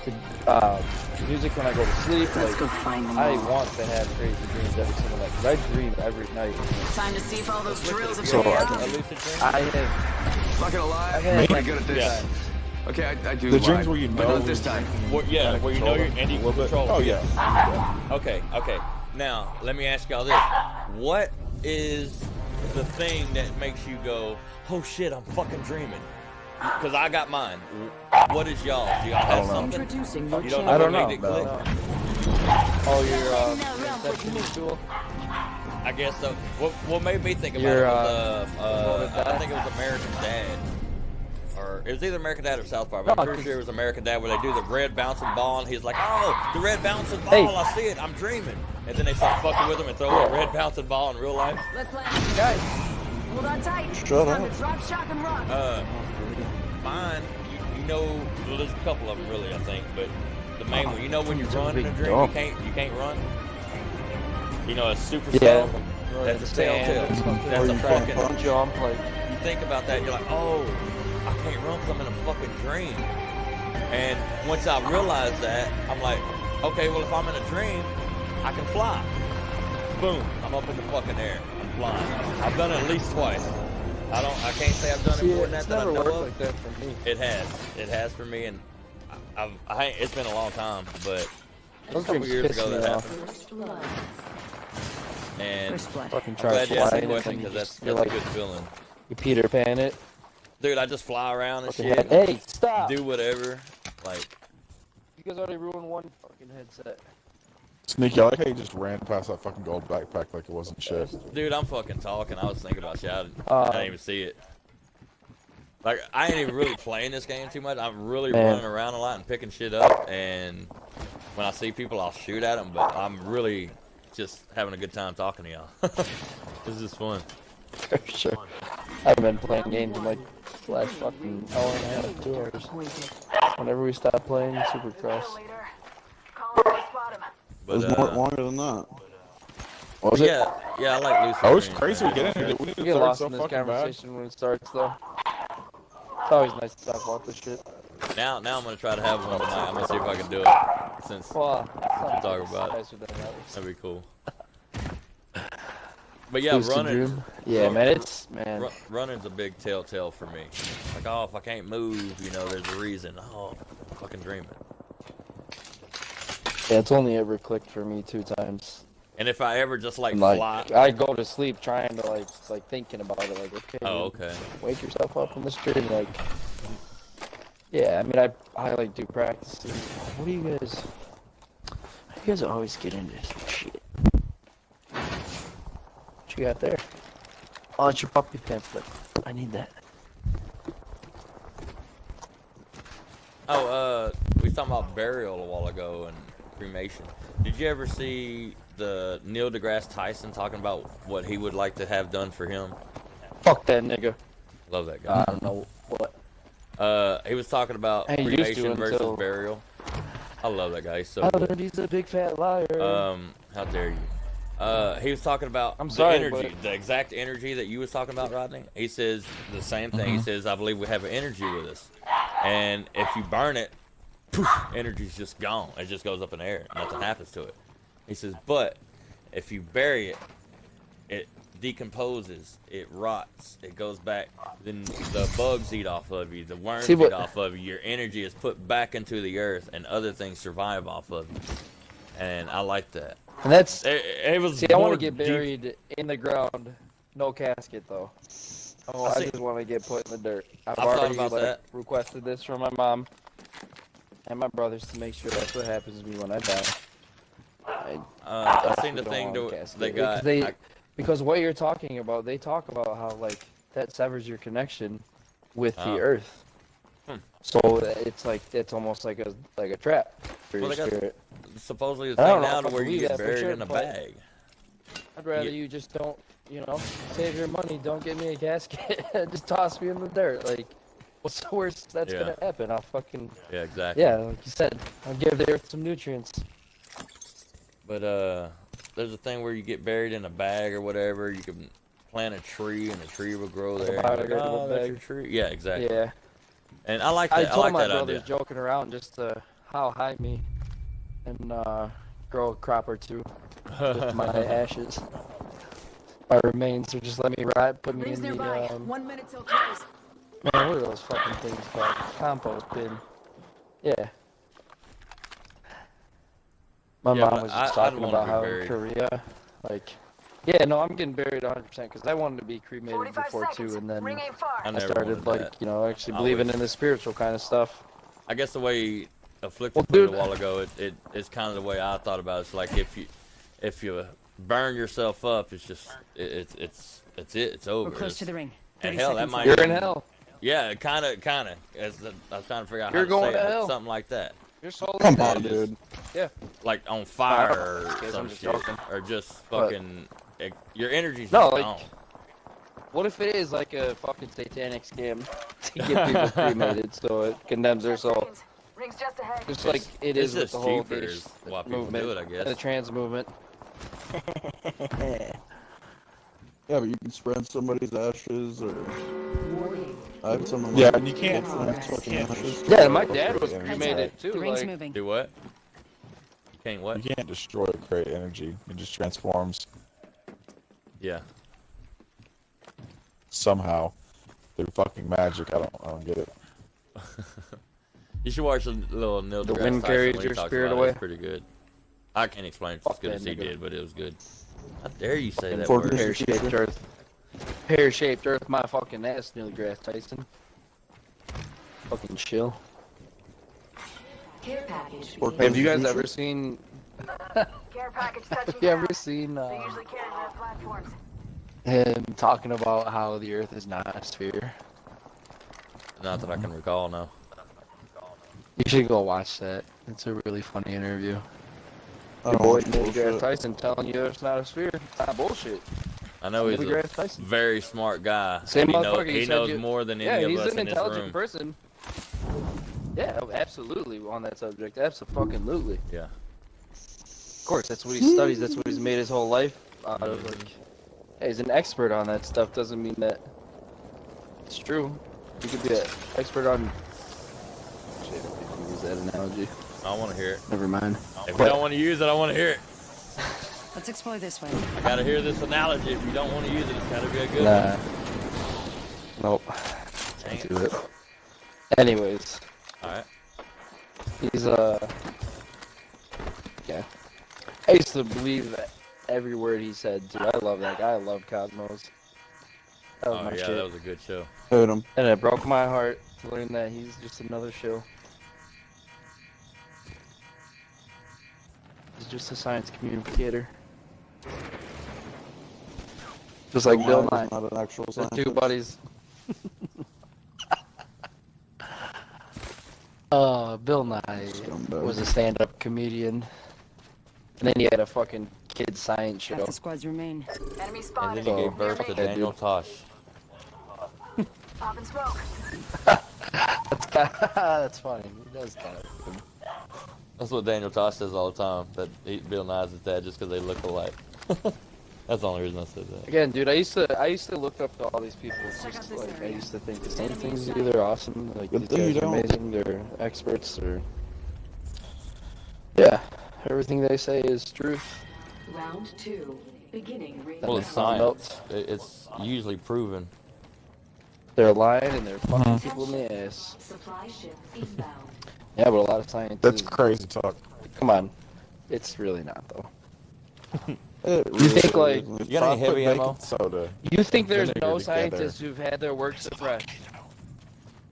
to music when I go to sleep. Let's Like, go find them I all. want to have crazy dreams every single night. 'Cause I dream every night. Time to see if all those drills have So, paid I- off. A lucid dream? I have. Not gonna lie, I've had I'm like pretty good at this. Yeah. Okay, I do The lie, dreams where you but know not this time. Yeah, where you know you're and you can control. Oh it. yeah. Okay. Now let me ask y'all this: what is the thing that makes you go, "Oh shit, I'm fucking dreaming"? Because I got mine. What is y'all? Do y'all have something? Introducing your You don't I know don't what know. made it click? Oh, your inception tool. I guess so. What made me think about Your, it was Dad? I think it was American Dad, or it was either American Dad or South Park. But I'm No, pretty sure it was American Dad where they do the red bouncing ball, and he's like, "Oh, the red bouncing ball! Hey. I see it. I'm dreaming." And then they start fucking with him and throw a red bouncing ball in real life. Let's play. Guys, Hold on tight. Shut It's time up. to drop, shock, and rock. Mine, you know, well, there's a couple of them really, I think, but the main one, you know, when you run in a big dream, dog. you can't run. You know, it's super Yeah. slow. Right, That's a stand telltale. or something That's where a you can't fucking. jump. Like, You think about that, you're like, oh, I can't run because I'm in a fucking dream. And once I realized that, I'm like, okay, well, if I'm in a dream, I can fly. Boom, I'm up in the fucking air. I'm flying. I've done it at least twice. I can't say I've done it see, more than that it's that I never know worked of. like that for me. It has for me, and it's been a long time, but a Those couple dreams years piss ago me that off. happened. First blood. And First blood. Fucking I'm try glad you asked the flying question and because then that's you're a like, good feeling. you Peter Pan it. Dude, I just fly around and Fucking shit. Hey, stop! Do whatever. Like, You guys already ruined one fucking headset. Sneaky, I like how you just ran past that fucking gold backpack like it wasn't shit. dude, I'm fucking talking. I was thinking about shouting. Uh, I didn't even see it. Like, I ain't even really playing this game too much. I'm really Man. running around a lot and picking shit up. And when I see people, I'll shoot at them. But I'm really just having a good time talking to y'all. This is fun. For sure. I haven't been playing games in like the last fucking hour and a half, 2 hours. Whenever we stop playing Supercross. Later. Call him, spot him. It was But, more longer than that. What was it? yeah, I like Lucid Oh, it's Dreams, crazy man. we get into it. We We did get start lost so in this fucking bad. conversation when it starts, though. It's always nice to talk about this shit. Now I'm gonna try to have one tonight. I'm gonna see if I can do it. Since Well, talk about it. nicer than others. that'd be cool. But yeah, Lucid running. dream. Yeah, man, Running's a big telltale for me. Like, oh, if I can't move, you know, there's a reason. Oh, I'm fucking dreaming. Yeah, it's only ever clicked for me 2 times. And if I ever just like And, fly, I go to sleep trying to like thinking about it, like, okay, oh, okay. wake yourself up from this dream, like. Yeah, I mean, I like do practices. What do you guys? You guys always get into some shit. What you got there? Oh, it's your puppy pamphlet. I need that. Oh, we was talking about burial a while ago and cremation. Did you ever see the Neil deGrasse Tyson talking about what he would like to have done for him? Fuck that nigga. Love that guy. I don't know what. He was talking about I used to cremation versus until- burial. I love that guy. He's so I good. learned he's a big fat liar. How dare you? He was talking about I'm sorry, the energy, but- the exact energy that you was talking about, Rodney. He says the same thing. He says, I believe we have an energy with us. And if you burn it, poof, energy's just gone. It just goes up in the air. Nothing happens to it. He says, but if you bury it, it decomposes, it rots, it goes back, then the bugs eat off of you, the worms eat off of you, your energy is put back into the earth, and other things survive off of you. And I like that. And that's It was. see, I want more to get deep- buried in the ground, no casket though. Oh, I See, just want to get put in the dirt. I've thought already about that. requested this from my mom and my brothers to make sure that's what happens to me when I die. I seen the don't thing want a to, casket. they got. Because what you're talking about, they talk about how like that severs your connection with the earth. So it's like it's almost like a trap for Well, your they got- spirit. supposedly the I don't thing know now if to I where you believe get that for buried sure, in a but- bag. I'd rather Yeah. you just don't, save your money. Don't get me a casket. Just toss me in the dirt. Like, what's the worst that's Yeah. gonna happen? I'll fucking Yeah, exactly. yeah, like you said, I'll give the earth some nutrients. But there's a thing where you get buried in a bag or whatever. You can plant a tree and the tree will grow Like a there. And you're like, biodegradable oh, that's bag. your tree. Yeah, exactly. Yeah, And I like I that. I told like my that brothers idea. joking around just to how high me and grow a crop or two with my ashes. My remains, or just let me rot, put me Rings in the nearby. 1 minute till close. man, what are those fucking things called? Compost bin. Yeah. My Yeah, mom but was I'd just talking wanna about be how buried. in Korea, like, yeah, no, I'm getting buried 100% because I wanted to be cremated 45 before seconds. too, and then Ring ain't far. I I never started wanted like, that. actually I believing always- in the spiritual kind of stuff. I guess the way Afflicted Well, put it a dude- while ago, it's kind of the way I thought about it. It's like if you burn yourself up, it's just it's over. We're close to the ring. And 30 hell, that seconds might left. You're in even- hell. Yeah, kind of. I was trying to figure out You're how to going say to it, but hell. something like that, Your soul. Come is on, dead. dude. Yeah. like on fire Guys, or some I'm just shit, joking. or just But- fucking. Your energy's No, just like- gone. What if it is like a fucking satanic scam to get people cremated so it condemns their 10 soul? seconds. Rings just ahead. Just like it it's is with just the whole cheaper gay is why people movement, do it, I guess. the trans movement. Yeah, but you can spread somebody's ashes, or I have some of my Yeah, and you can't. friends' fucking can't ashes. Yeah, my dad was Heads up. cremated too. The ring's Like, moving. Do what? You can't what? You can't destroy or create energy. It just transforms Yeah. somehow through fucking magic. I don't get it. You should watch a little Neil The deGrasse wind Tyson carries when he your talks spirit about it. away. It's pretty good. I can't explain it as Fuck good that as he nigga. did, but it was good. How dare you say that For word? pear-shaped earth. Pear-shaped earth, my fucking ass, Neil deGrasse Tyson. Fucking chill. Care package. Or Have you guys future. ever seen? Care package touching Have you ever down. seen They usually carry red platforms. him talking about how the earth is not a sphere? Not that I can recall, no. You should go watch that. It's a really funny interview. I Your don't boy watch Neil deGrasse bullshit. Tyson telling you it's not a sphere. It's not bullshit. I know he's Neil a deGrasse Tyson. very smart guy. Same and motherfucker. he said knows you- more than Yeah, any he's of us an in this intelligent room. person. Yeah, absolutely on that subject. Absolutely. Yeah. Of course, that's what he studies. That's what he's made his whole life out of. Like, hey, he's an expert on that stuff. Doesn't mean that it's true. You could be an expert on. Shit, if you can use that analogy. I want to hear it. Never mind. If you don't want to use it, I want to hear it. Let's explore this way. I gotta hear this analogy. If you don't want to use it, it's gotta be a good Nah. one. Nope. Dang Can't it. do it. Anyways, Alright. he's yeah. I used to believe every word he said too. I love that guy. I love Cosmos. That was Oh, my yeah, shit. that was a good show. Hate 'em. And it broke my heart to learn that he's just another show. He's just a science communicator. Just like Bill Nye. Not an actual The scientist. two buddies. Bill Nye Scumbag. was a stand-up comedian. And then he had a fucking kid science show. Half the squads remain. Enemy And spotted. then he gave Near birth to me. Daniel Tosh. Pop and smoke. That's funny. He does kind of. That's what Daniel Tosh says all the time. That Bill Nye's his dad just because they look alike. That's the only reason I said that. Again, dude, I used to look up to all these people. It's Check out just this like I area. used to think the same things. They're awesome. Like Good these thing you guys are don't. amazing. They're experts. Or yeah, everything they say is truth. Round 2. Beginning ring. Well, it's science. It's usually proven. They're lying and they're fucking people in the ass. Supply ship inbound. Yeah, but a lot of scientists. That's crazy talk. Come on, it's really not though. You think, like, You got any heavy ammo? Soda. You think there's Vinegar no together. scientists who've had their work suppressed?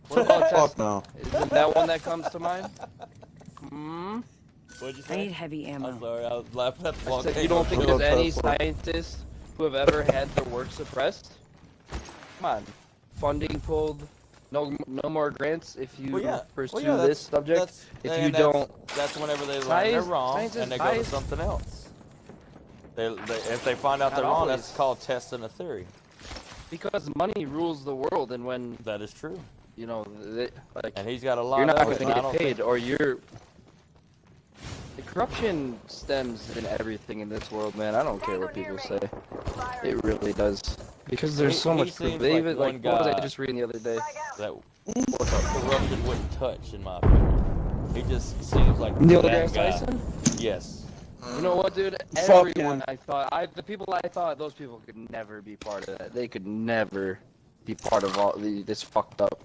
What about Fuck Tesla? no. Isn't that one that comes to mind? Hmm? What'd you I say? need heavy I'm ammo. sorry, I was laughing at the I wrong said, thing. you don't think Kill there's any Tesla. scientists who have ever had their work suppressed? Come on. Funding pulled. No more grants if you pursue this subject. If you don't, that's whenever they learn they're wrong science is and they go to biased. something else. If they find out Not they're wrong, always. that's called testing a theory. because money rules the world, and when That is true. you know, like And he's got a lot you're not of going it. to and I get don't paid, think- or you're. The corruption stems in everything in this world, man. I don't care what people say. It really does. Because there's so He much proof. seems They like even, one what was I guy- just reading the other day? that corruption wouldn't touch, in my opinion. He just seems like Neil that deGrasse guy. Tyson? Yes. You know what, dude? Fuck Everyone him. the people I thought, those people could never be part of that. They could never be part of all this fucked up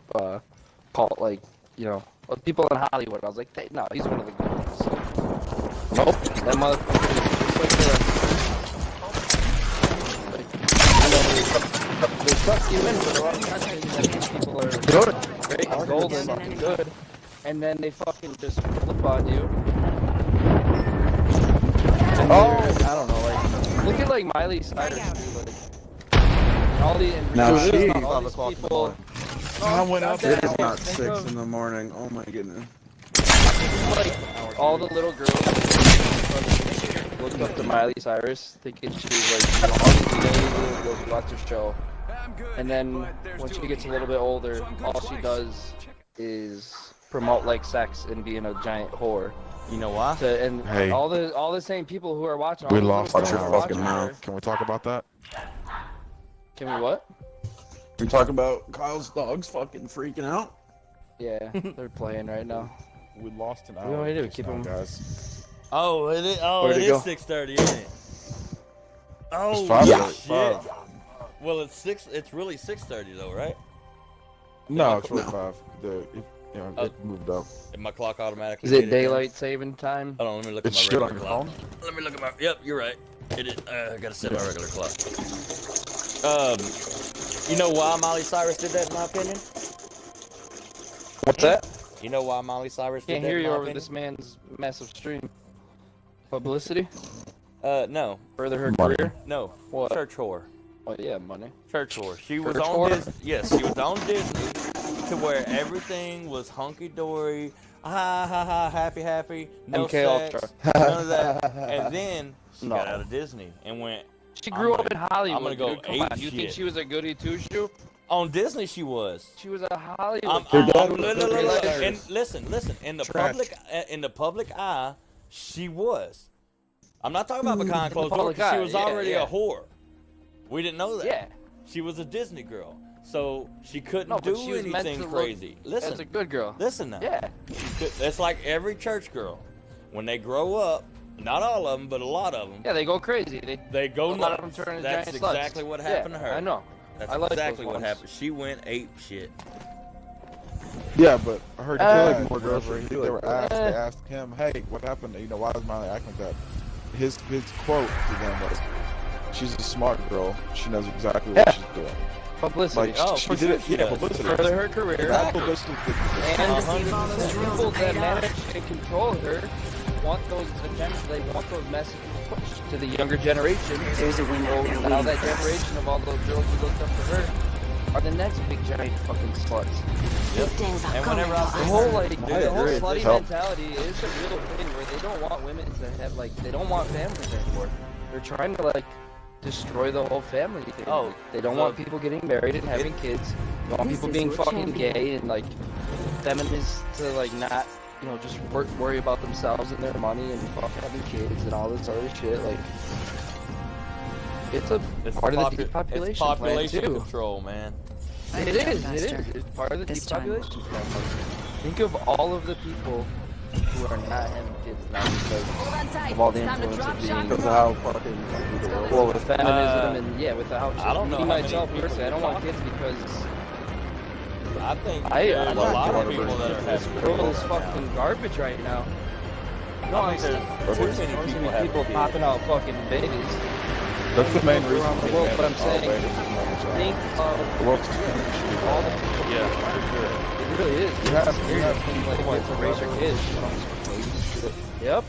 cult, like, you know, people in Hollywood. I was like, no, he's one of the good ones. Nope, that motherfucker is just like they suck you in for the wrong countries, and these people are good, great, and golden, and good, and then they fucking just pull up on you. And I don't know, like, look at like Miley Cyrus, dude, like, all the Now all she- these 5 o'clock in the people. morning. I went up Goddamn, It is not think 6 of, in the morning. Oh my goodness. like, all the little girls looked up to Miley Cyrus, thinking she was like, you know, all these little girls who watch her show. And then when she gets a little bit older, all she does is promote like sex and being a giant whore. You know why? And Hey. all the same people who are watching, all We the little lost girls our who are fucking watching mouth. her. Can we talk about that? Can we what? We talk about Kyle's dogs fucking freaking out. Yeah, they're playing right now. We lost an do hour. you want me to do? just Keep now, 'em- guys. Oh, it is. Oh, Where'd it it go? is 6:30, isn't it? Oh, It's 5. Yeah. shit. Well, it's 6. It's really 6:30 though, right? No, it's really 5. It moved up. If my clock automatically. Is it did then. daylight saving time? Hold on, let me look It's at shit my on regular your clock. phone? Let me look at my. Yep, you're right. It is. I gotta set my regular clock. You know why Miley Cyrus did that, in my opinion? What's that? You know why Miley Cyrus did Can't that? hear in you my over opinion? this man's massive stream. Publicity? No, Further her Money. career? no. What? Church whore. Oh yeah, money. Church whore. She was Church on whore? Disney. Yes, she was on Disney, to where everything was hunky dory. Ha ha ha, happy, no MK sex, Ultra. none of that. And then she No. got out of Disney and went She grew I'm up in gonna- Hollywood. I'm gonna go dude. Come ape on, you think shit. she was a goody two shoe? on Disney. She was. She was a Hollywood. And listen. In the public eye, she was. I'm not talking about behind closed doors. public She eye, was yeah, already yeah. a whore. We didn't know that. Yeah. She was a Disney girl, so she couldn't No, but do she was meant anything to crazy. look Listen, as a good girl. listen now. Yeah. It's like every church girl. When they grow up, not all of them, but a lot of them, Yeah, they go crazy. they go a nuts. lot of them turn into That's giant sluts. exactly what happened Yeah, to her. I know. That's I like exactly those what ones. happened. She went ape shit. Yeah, but I heard like more girls they that do were it. asked. They asked him, "Hey, what happened? You know, why is Miley acting like that?" His quote to them was, "She's a smart girl. She knows exactly what Yeah. she's doing. Publicity. Like Oh, she for did sure it. she Yeah, does. publicity. Further her career. That publicity. And the 100%. people that manage and control her want those agendas, they want those messages pushed to the younger generation. There's a winner. So now that generation of all those girls who looked up to her are the next big giant fucking sluts. Things are And coming whenever I for see The us. whole like I the whole agree. slutty Help. mentality is a real thing where they don't want women to have like they don't want families anymore. They're trying to like destroy the whole family thing. Oh, Like, they don't so- want people getting married and having kids. They want This people is being your fucking champion. gay and like feminists to like not just worry about themselves and their money and fuck having kids and all this other shit. Like it's a It's part of the it's depopulation population plan too. control, man. It is. It is. Faster. It's part of the This time. depopulation plan. Like, think of all of the people who are not having kids now because of all the influence of being Because of how fucking the world well with feminism and yeah with the how I don't know me how many myself people personally I don't you're want kids because I think I there's a I'm not lot of doing people that are this having world is kids now. fucking garbage right now. No, I I'm think saying there's too many people having popping out fucking babies. That's the main reason. Around the we world, have but I'm all saying, babies in the think The of world's all the people. kids. Yeah, for sure. It really is. You have things like people that to raise your kids. Yep.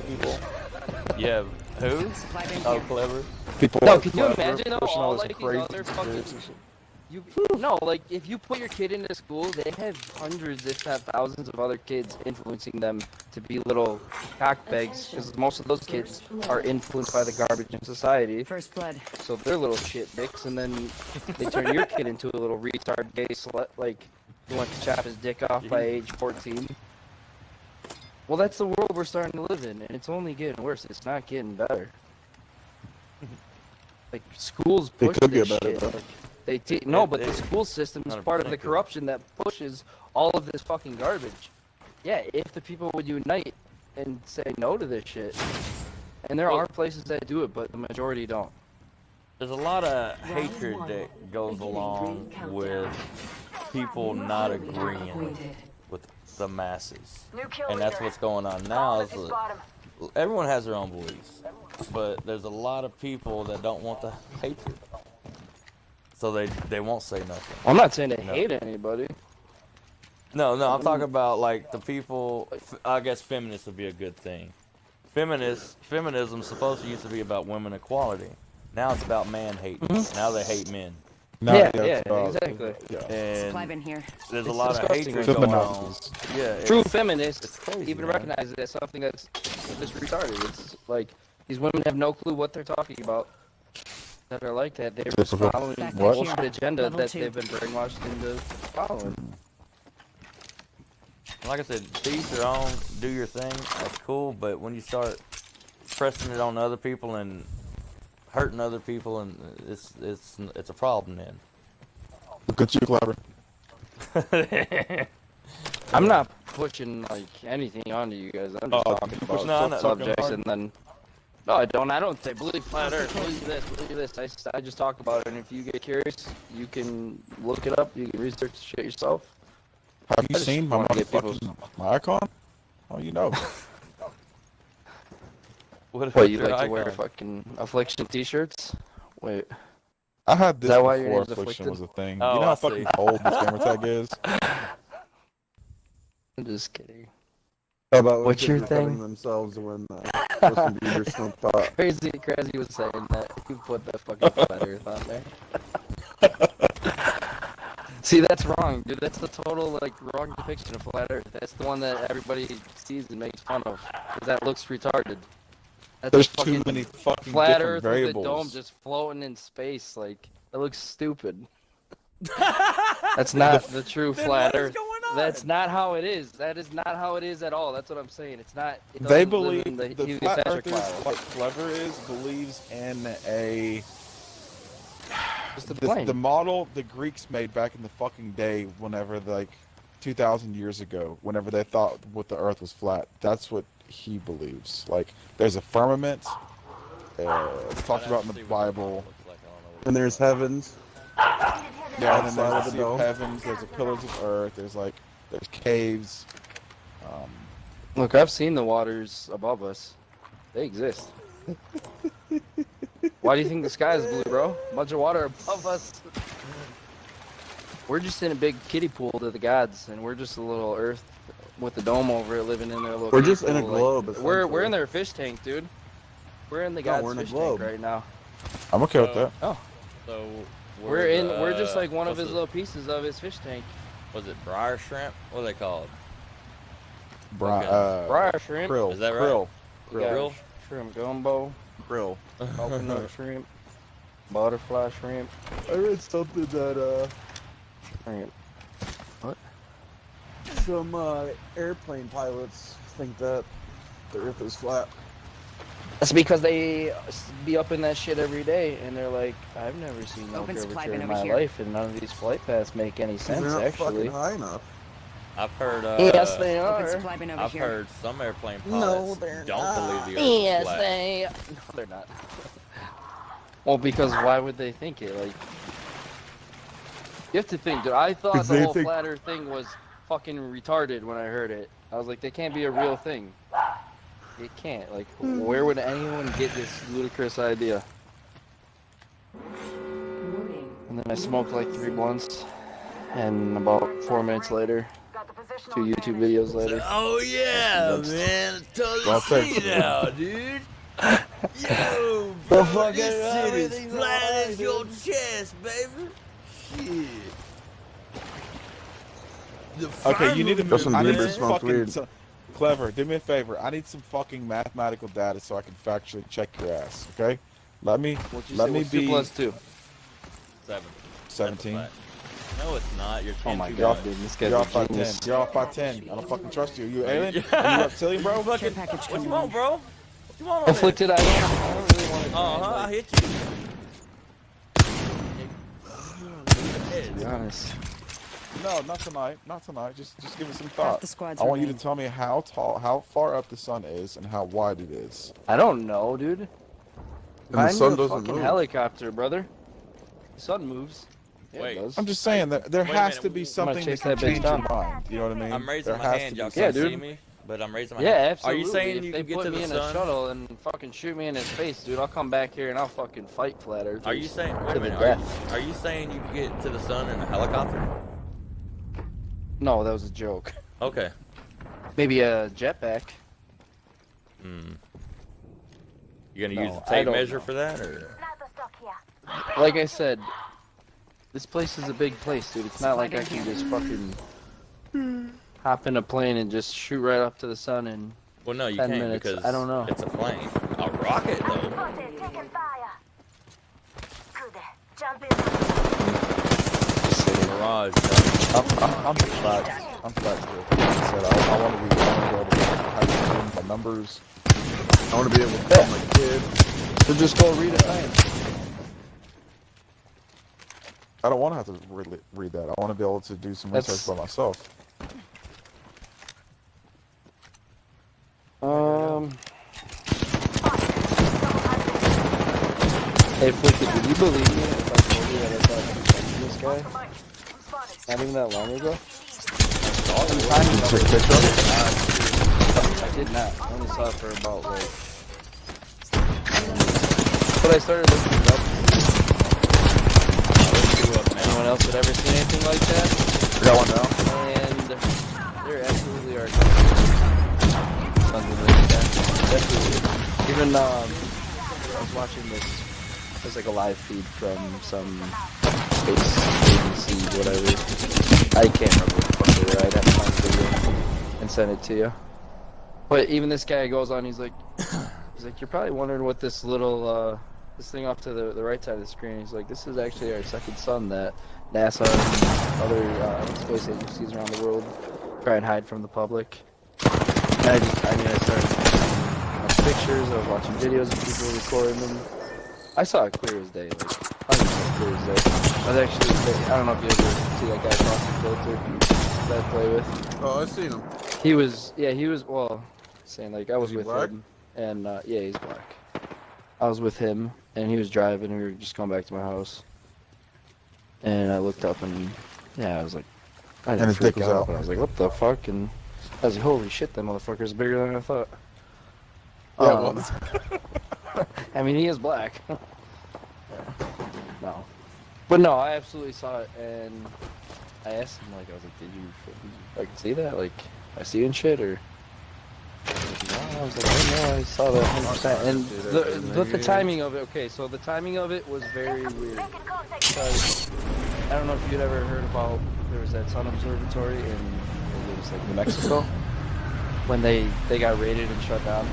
Yeah, who? Supply bin Oh, here. clever. people No, are can you clever, imagine though, pushing all this like these crazy other fucking... conspiracy shit. No, like, if you put your kid into school, they have hundreds, if not thousands, of other kids influencing them to be little cockbags, because most of those kids are influenced by the garbage in society, First blood. so they're little shit dicks, and then they turn your kid into a little retard gay slut, like, who wants to chop his dick off by age 14. Well, that's the world we're starting to live in, and it's only getting worse, it's not getting better. Like, schools It push could this get better, shit. though. Like, no, but the they- school system is part of 100% the could. corruption that pushes all of this fucking garbage. Yeah, if the people would unite and say no to this shit, and there are places that do it, but the majority don't. There's a lot of hatred that goes along with people not agreeing with the masses. New kill And that's leader. what's going on now. Is Office that bottom. everyone has their own beliefs, but there's a lot of people that don't want the hatred. So they won't say nothing. I'm not saying they No. hate anybody. No, I'm talking about like the people. I guess feminists would be a good thing. Feminism's supposed to used to be about women equality. Now it's about man hating. Now they hate men. Now, Yeah, it's about- exactly. Yeah. Supply And bin here. there's a It's lot of disgusting hatred what's going going on. on. Yeah, True it's feminists crazy, even man. recognize it as something that's just retarded. It's like, these women have no clue what they're talking about. That are like that. They're just Typical. following Back what? here. Bullshit agenda Level that 2. they've been brainwashed into following. Like I said, to each their own. Do your thing. That's cool. But when you start pressing it on other people and hurting other people, and it's a problem then. Look at you, Clever. I'm not pushing like anything onto you guys. I'm just talking about no, I'm not subjects, talking and then no, I don't say believe flat Earth, believe this. I just talk about it, and if you get curious, you can look it up. You can research the shit yourself. Have you just seen my wanna get motherfucking my icon? Oh, you know. What, you like to wear fucking Affliction t-shirts? Wait, I had this that why your before name's Affliction Afflicted? was a thing. Oh, you know I how fucking see. old this gamer tag is? I'm just kidding. How about when What's kids your are cutting thing? themselves when Justin Bieber smoked pot? Crazy was saying that you put the fucking flat Earth on there. See, that's wrong, dude. That's the total like wrong depiction of flat Earth. That's the one that everybody sees and makes fun of, 'cause that looks retarded. That's There's a too fucking many fucking flat different Earth variables. with a dome just floating in space. Like, that looks stupid. That's not the true Then flat what is Earth. going on? That's not how it is. That is not how it is at all. That's what I'm saying. It's not. It They doesn't live believe in the the flat heliocentric earthers, cloud. like Clever is, believes in a Just the the plane. model the Greeks made back in the fucking day, whenever like 2,000 years ago, whenever they thought what the Earth was flat. That's what he believes. Like there's a firmament. It's talked about in the Bible. And there's heavens. Yeah, and then Outside there's of the the dome. heavens. There's the pillars of Earth. There's caves. Look, I've seen the waters above us. They exist. Why do you think the sky is blue, bro? A bunch of water above us. We're just in a big kiddie pool to the gods, and we're just a little Earth with a dome over it, living in their little. We're kiddie just in a pool, globe, we're essentially. in their fish tank, dude. We're in the No, gods' we're in a fish globe. tank right now. I'm okay with that. Oh, So we're just like one of what's his little pieces of his fish tank. Was it briar shrimp? What are they called? Bri- Okay. Briar shrimp. Krill. Is that right? Krill. You got Grill? Shrimp gumbo, Krill. coconut shrimp, butterfly shrimp. I read something that Shrimp. some airplane pilots think that the Earth is flat. That's because they be up in that shit every day, and they're like, I've never seen no Open supply curvature bin in over my here. life, and none of these flight paths make any sense, They're not actually. fucking high enough. I've heard. Yes, they Open are. supply bin over I've here. heard some airplane No, pilots they're don't not. believe the Earth is Yes, flat. they. No, they're not. Well, because why would they think it? Like, you have to think, dude. I thought 'Cause the they whole think- flat Earth thing was fucking retarded when I heard it. I was like, they can't be a real thing. it can't. Like, where would anyone get this ludicrous idea? And then I smoked like 3 blunts, and about 4 minutes later, 2 YouTube videos later. Oh yeah, man, totally see now, dude. Yo, bro, this shit is flat as your chest, baby. Shit. Okay, you need to That's some I need deeper some smoke fucking weed. clever. Do me a favor. I need some fucking mathematical data so I can factually check your ass. Okay? Let me What's 2 be plus 2? 7. 17. No, it's not. You're 10 Oh my too god, much. dude, this You're guy's off by a 10. genius. You're off by 10. I don't fucking trust you. You alien? You reptilian, bro? Fucking, package what you coming want, in. bro? What you want on Afflicted, I don't really want to. I hit you. To be honest. No, not tonight. Not tonight. Just give it some thought. the squads I want you to remain. tell me how far up the sun is, and how wide it is. I don't know, dude. the Find sun me a doesn't fucking move. helicopter, brother. The sun moves. Yeah, Wait. it does. I'm just saying that there Wait a has minute, to be I'm something that chase can that bitch change your down. mind. You know what I mean? I'm raising There my has hand. to Y'all be can't Yeah, see dude. me, but I'm raising my Yeah, hand. absolutely. Are you saying if you they can get put to me the in a sun? shuttle and fucking shoot me in his face, dude, I'll come back here and I'll fucking fight flat earthers. Are you saying? Wait to a the minute. death? Are you saying you can get to the sun in a helicopter? No, that was a joke. Okay. Maybe a jetpack. Hmm. You gonna No, use the I tape don't measure know. for that, or? Like I said, this place is a big place, dude. It's not like I can just fucking hop in a plane and just shoot right up to the sun and Well, no, you 10 can't minutes. because I don't know. it's a plane. A rocket, though. just sitting. Mirage. I'm flat. I'm flat to it. Like I said, I want to be able to have my numbers. I want to be able to tell my kid. So just go read it, man. I don't want to have to read that. I want to be able to do some research That's- by myself. Hey, Afflicted, would you believe me if I told you that I thought you were this guy? Not even that long ago? I did not. I only saw it for about, like... But I started looking it up. Anyone else had ever seen anything like that? I got one now. And there absolutely are something like that. Definitely. Even, I was watching this. It was like a live feed from some space agency, whatever. I can't remember what the fuck they were. I'd have to find the video and send it to you. But even this guy goes on, he's like, you're probably wondering what this little, this thing off to the right side of the screen, he's like, this is actually our second sun that NASA and other space agencies around the world try and hide from the public. And I started watching pictures, I was watching videos of people recording them. I saw it clear as day, like 100% clear as day. I was actually, I don't know if you ever see that guy across the filter that I play with. Oh, I've seen him. He was, well, saying like I was Is he with black? him, and yeah, he's black. I was with him, and he was driving, and we were just going back to my house. And I looked up, and yeah, I was like, I And didn't his freak dick was out, out. but I was like, what the fuck? And I was like, holy shit, that motherfucker's bigger than I thought. Yeah, it was. I mean, he is black. No. But no, I absolutely saw it, and I asked him, like, I was like, did you fucking see that? Like, I see you and shit, or? No, I was like, oh no, I saw that 100%. And the timing of it, okay, so the timing of it was very weird. Because, I don't know if you'd ever heard about, there was that sun observatory in, it was like New Mexico, when they got raided and shut down.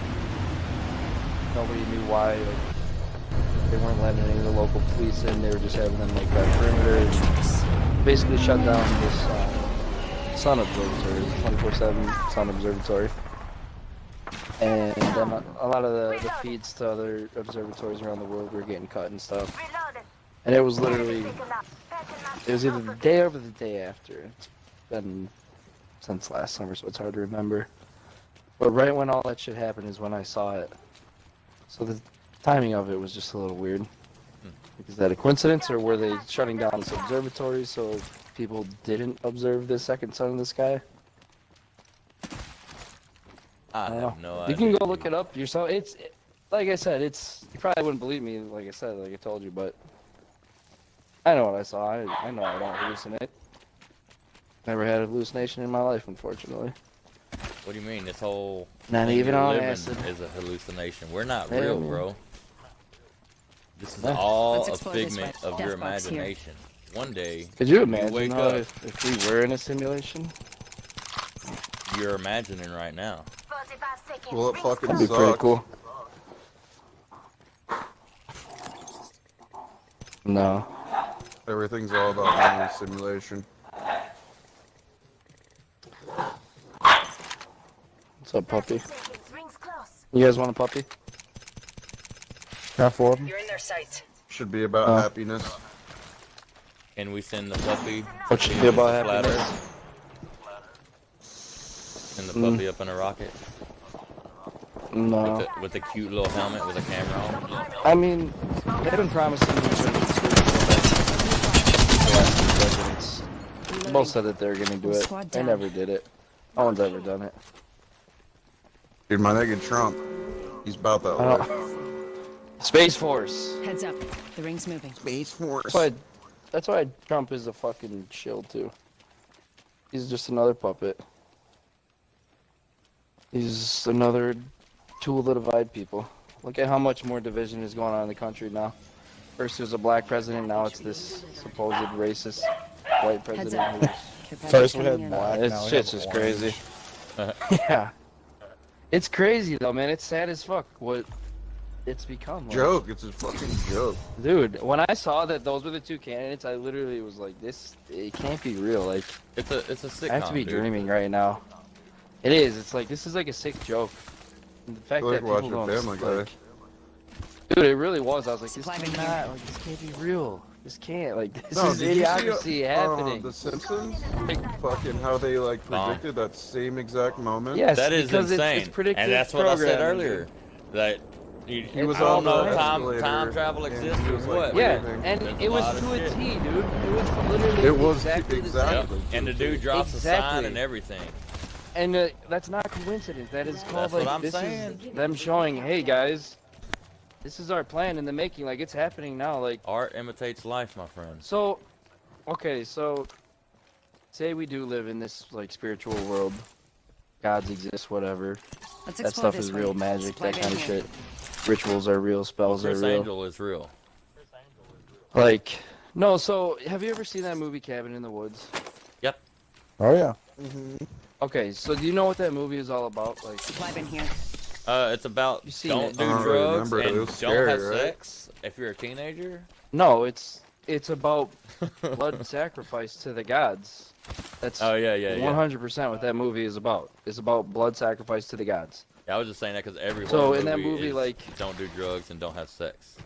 Nobody knew why, like, they weren't letting any of the local police in, they were just having them like that perimeter and basically shut down this sun observatory, 24/7 sun observatory. And then a lot of the feeds to other observatories around the world were getting cut and stuff. And it was literally, it was either the day or the day after. It's been since last summer, so it's hard to remember. But right when all that shit happened is when I saw it. So the timing of it was just a little weird. Is that a coincidence, or were they shutting down this observatory so people didn't observe the second sun in the sky? I don't have know. no You idea. can go look it up yourself. Like I said, you probably wouldn't believe me, like I said, like I told you, but I know what I saw. I know I don't hallucinate. Never had a hallucination in my life, unfortunately. What do you mean? This whole Not thing even you're on living acid. is a hallucination. We're not Yeah, real, man. bro. This is Yeah. all Let's a explore this figment way. of your Death box here. imagination. One day, Could you when imagine wake though, up, if we were in a simulation? you're imagining right now. 45 seconds. Well, it Rings fucking That'd be close. pretty sucks. cool. No. Everything's all about memory simulation. What's up, puppy? 30 seconds. Rings close. You guys want a puppy? Half of them. You're in their sights. Should be about Oh. happiness. And we send the puppy. What should be about Flatter. happiness? Send the puppy up in a rocket No. with a cute little helmet with a camera on. I mean, they've been promising me certain the last few presidents. Both said that they're gonna do it. Squad They down. never did it. No one's ever done it. Dude, my nigga Trump, he's about that I way. don't- Space Force. Heads up. The ring's moving. Space Force. That's why Trump is a fucking shill too. He's just another puppet. He's another tool to divide people. Look at how much more division is going on in the country now. First there's a black president, now it's this supposed racist white Heads president. up. Care package First we coming had in. black, This now we shit's have just orange. crazy. Yeah. It's crazy though, man. It's sad as fuck what it's become. Like, Joke. It's a fucking joke. dude, when I saw that those were the two candidates, I literally was like, it can't be real. Like, It's a sitcom. I have to be dude. dreaming right now. It is. It's like, this is like a sick joke. And the fact Feel like that people watching don't, Family Guy. like, dude, it really was. I was like, this Supply bin cannot, like, this can't be real. This can't, like, this No, is did you see, idiocracy happening. The Simpsons? Fucking how they like predicted that same exact moment. Yes, That is because insane. It's predictive And that's what I said programming, earlier. dude. That He was I don't on the know if escalator, time travel and exists he or was like, what. Yeah, Everything. and There's it a was lot of to a shit. T, dude. It was literally It was exactly the same. exactly. And the dude drops a sign Exactly. and everything. And that's not coincidence. That is called That's what like I'm this saying. is them showing, hey guys, this is our plan in the making. Like it's happening now. Like Art imitates life, my friend. so, okay, so say we do live in this like spiritual world, gods exist, whatever. Let's That explore stuff this is way. real magic, Supply that bin kind of here. shit. Rituals are real, spells are Chris real. Angel is real. Like no, so have you ever seen that movie Cabin in the Woods? Yep. Oh yeah. Okay, so do you know what that movie is all about? Like, Supply bin here. It's about You've seen don't it. do I don't really drugs remember it. It and was don't scary, have right? sex if you're a teenager. no, it's about blood sacrifice to the gods. That's Oh yeah. 100% what that movie is about. It's about blood sacrifice to the gods. Yeah, I was just saying that because every So horror in that movie, is like- don't do drugs and don't have sex.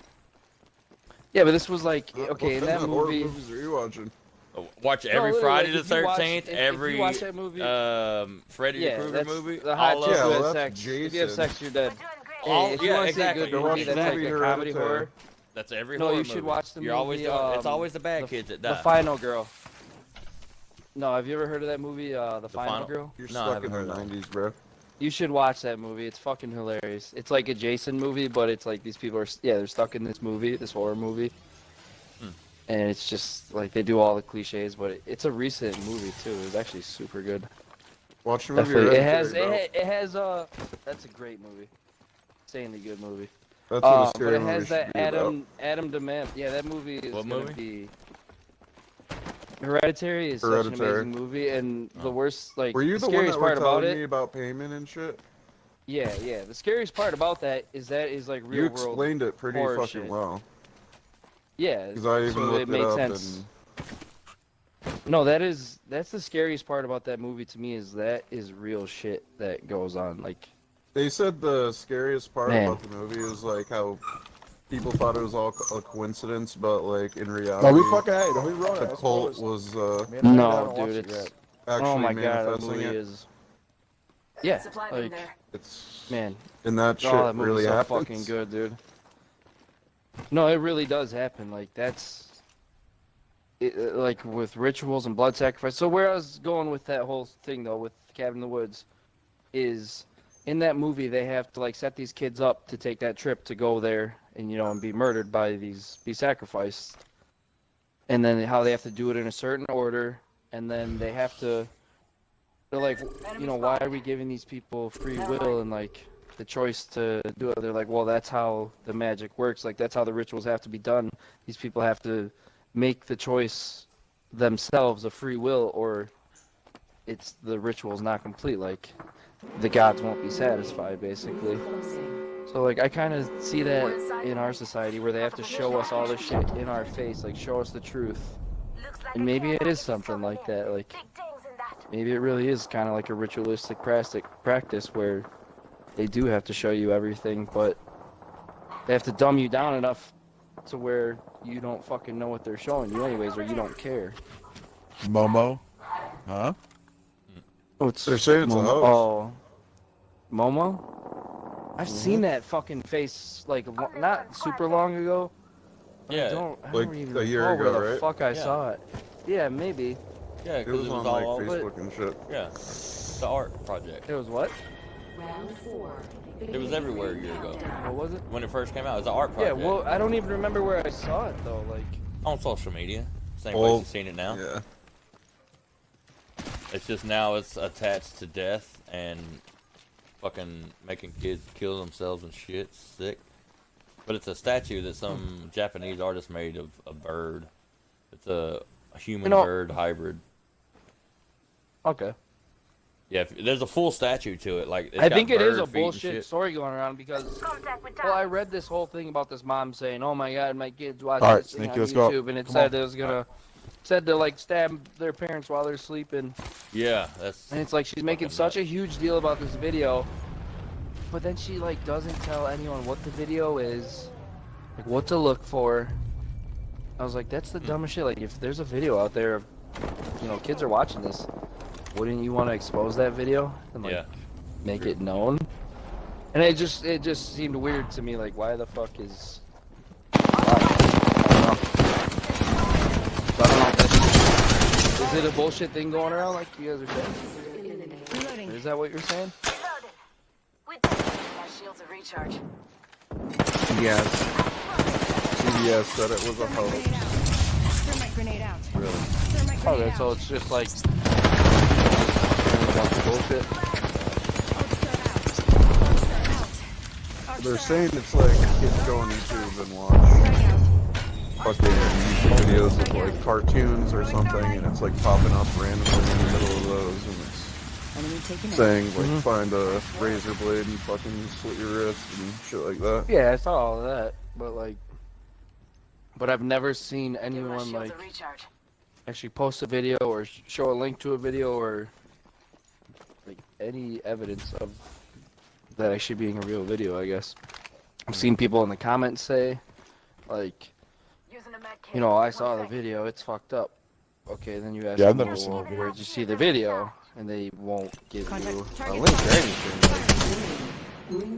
Yeah, but this was like okay in What that kind of horror movie. movies are you watching? Watch No, every literally, Friday like, the if you watch- 13th, if you every watch that movie- Freddy Yeah, the Krueger that's movie. the hot all chick of Yeah, who well, has that's sex. If you have Jason. sex, you're dead. We're doing great. Hey, All- if you yeah, want to exactly. see a good Don't movie watch that's the like movie a comedy Hereditary. horror, That's every no, horror you should movie. watch the You're always movie. doing, it's always the bad kids that die. The Final Girl. No, have you ever heard of that movie, The Final Final- Girl? You're No, I stuck haven't in the heard of that. 90s, bro. You should watch that movie. It's fucking hilarious. It's like a Jason movie, but it's like these people are they're stuck in this movie, this horror movie. And it's just like they do all the cliches, but it's a recent movie too. It's actually super good. Watch the movie. Definitely, it has Hereditary, bro. it has that's a great movie, insanely good movie. That's what a But scary it movie has should that be about. Adam DeMant. Yeah, that movie is What gonna movie? be. Hereditary is such an Hereditary. amazing movie, and the worst like Were you the the one scariest that were part about telling it. me about payment and shit? Yeah, yeah. The scariest part about that is like real You world. explained it pretty horror fucking shit. well. Yeah, Because I even so looked it makes up sense. No, that's the scariest part about that movie to me is that is real shit that goes on. Like, They said the scariest part Man. about the movie is like how people thought it was all a coincidence, but like in reality, No, we fucking hey, don't we run the it. cult was Me and Mike no, haven't watched dude, it it's yet. actually oh my god, that manifesting movie it. is. Yeah, Supply bin like there. It's man, and that shit oh, that movie's really so happens. fucking good, dude. No, it really does happen. Like that's. Like with rituals and blood sacrifice. So where I was going with that whole thing though, with Cabin in the Woods, is in that movie they have to like set these kids up to take that trip to go there and and be murdered by be sacrificed, and then how they have to do it in a certain order, and then they're like, why are we giving these people free will and like the choice to do it? They're like, well, that's how the magic works. Like that's how the rituals have to be done. These people have to make the choice themselves of free will, or it's the ritual's not complete. Like the gods won't be satisfied, basically. So like I kind of see that in our society where they have to show us all this shit in our face, like show us the truth. And maybe it is something like that. Like maybe it really is kind of like a ritualistic practice where they do have to show you everything, but they have to dumb you down enough to where you don't fucking know what they're showing you anyways, or you don't care. Momo? Huh? They're saying it's a hoax. Oh, Momo? I've seen that fucking face like not super long ago. Yeah, I don't like even a year recall ago, where the right? fuck I saw it. Yeah, maybe. yeah, It because was it was on like all Facebook and shit. yeah, the art project. It was what? Round 4. It was everywhere a year ago What was it? when it first came out. It was an art Yeah, project. well, I don't even remember where I saw it though. Like, on social media, same Well, place you've seen it now. Yeah. It's just now it's attached to death and fucking making kids kill themselves and shit. It's sick. But it's a statue that some Japanese artist made of a bird. It's a human-bird hybrid. okay. Yeah, there's a full statue to it. Like it's I got think it is bird a feet and bullshit shit. story going around because, Contact with well, I target. read this whole thing about this mom saying, "Oh my God, my kids watch All right, this thing on Sneaky, let's go. YouTube," and it Come said on. it was gonna, said to like stab their parents while they're sleeping, Yeah, that's and it's like she's making fucking such a nuts. huge deal about this video, but then she like doesn't tell anyone what the video is, like what to look for. I was like, that's the dumbest shit. Like if there's a video out there of, kids are watching this, wouldn't you want to expose that video and like yeah. make it known? And it just seemed weird to me. Like, why the fuck is? Why? I don't know. If that's, is it a bullshit thing going around like you guys are saying? Is that what you're saying? Reloaded. With my shields are recharge. Yes. CBS said it was a hoax. Thermite grenade out. Really? Thermite grenade Okay, so out. it's just like bullshit. They're saying it's like kids go on YouTube and watch fucking YouTube videos of like cartoons or something, and it's like popping up randomly in the middle of those, and it's saying like find a razor blade and fucking slit your wrist and shit like that. Yeah, I saw all of that, but I've never seen anyone like actually post a video or show a link to a video or like any evidence of that actually being a real video, I guess. I've seen people in the comments say, like, I saw the video, it's fucked up. Okay, then you ask Yeah, I've them, never seen well, the video. where'd you see the video? And they won't give you a link or anything.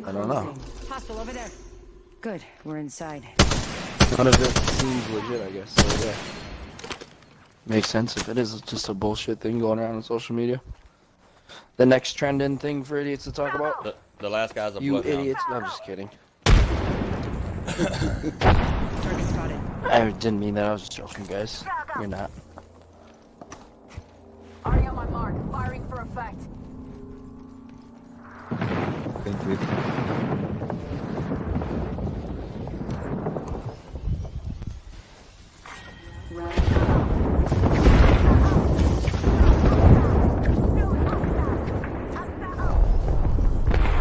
Like, I don't know. Hostile over there. Good, we're inside. None of it seems legit, I guess. So, yeah. Makes sense if it is just a bullshit thing going around on social media. The next trending thing for idiots to talk about? The last guy's a You bloodhound. idiots. No, I'm just kidding. Target spotted. I didn't mean that. I was just joking, guys. You're not. Already on my mark. Firing for effect. Thank you.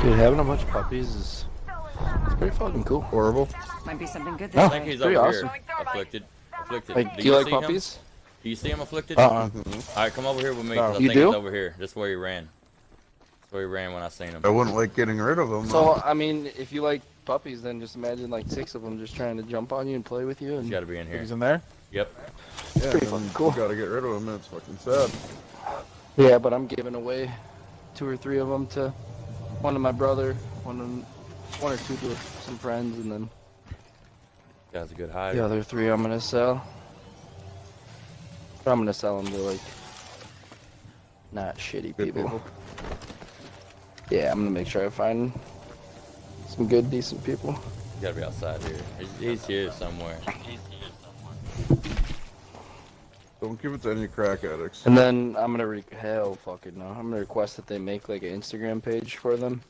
Dude, having a bunch of puppies is it's pretty fucking cool. Horrible. Might be something good I this think way. he's Pretty over awesome. here. Afflicted. Afflicted. Like, do you like see him? puppies? Do you see him afflicted? Uh-uh. Alright, come over here with me. No. 'Cause I You think do? he's over here. This is where he ran. That's where he ran when I seen him. I wouldn't like getting rid of them. So, I mean, if you like puppies, then just imagine like 6 of them just trying to jump on you and play with you. He's And got to be in here. He's in there? Yep. yeah, pretty then fucking cool. You gotta get rid of them. It's fucking sad. yeah, but I'm giving away 2 or 3 of them to one to my brother, one or two to some friends, and then Guy's a good hider. the other 3 I'm gonna sell. But I'm gonna sell them to like not shitty Good people. people. Yeah, I'm gonna make sure I find some good, decent people. You gotta be outside here. He's here somewhere. Don't give it to any crack addicts. And then I'm gonna hell fucking no. I'm gonna request that they make like an Instagram page for them,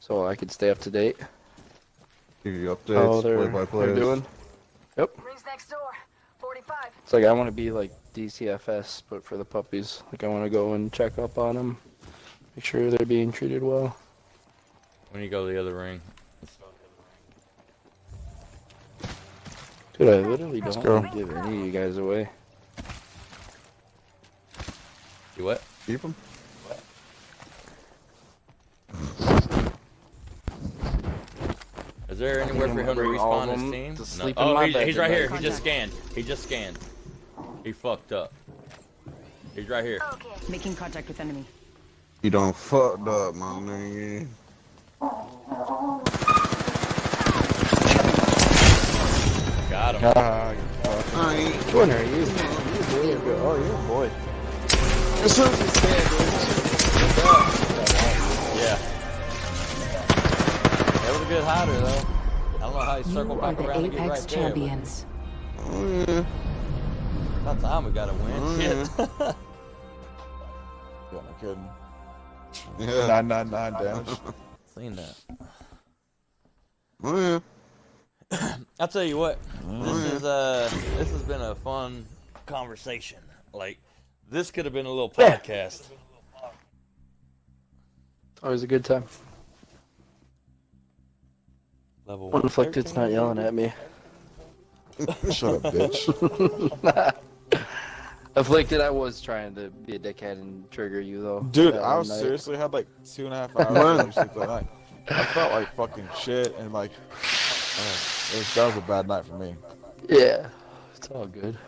so I can stay up to date. Give you updates, they're play-by-plays. doing. Yep. Rings next door. 45. It's like I want to be like DCFS, but for the puppies. Like I want to go and check up on them, make sure they're being treated well. When you go to the other ring. Dude, I literally don't go. want to give any of you guys away. You what? Keep them. Is there anywhere for him to Bring all respawn of his them team? to No. sleep in Oh, my he's bed right here. tonight. He just scanned. He just scanned. He fucked up. He's right here. Okay. Making contact with enemy. You don't fucked up, my nigga. Got him. Ah, you fuck. Which one are you? Oh, you're a boy. As soon as you stand, Yeah. That was a good hider, though. I don't know how he You circled are back the around to get Apex right there. champions. dude. About time we got to win. Shit. Yeah, no kidding. Yeah. 999 damage. Seen that. Oh, yeah. I'll tell you what. This has been a fun conversation. Like, this could have been a little podcast. Always a good time. Level When 1. Afflicted's not yelling at me. Shut up, bitch. Afflicted, I was trying to be a dickhead and trigger you though. Dude, that I one was night. seriously had like 2.5 hours of sleep that night. I felt like fucking shit and like, that was a bad night for me. Yeah, it's all good.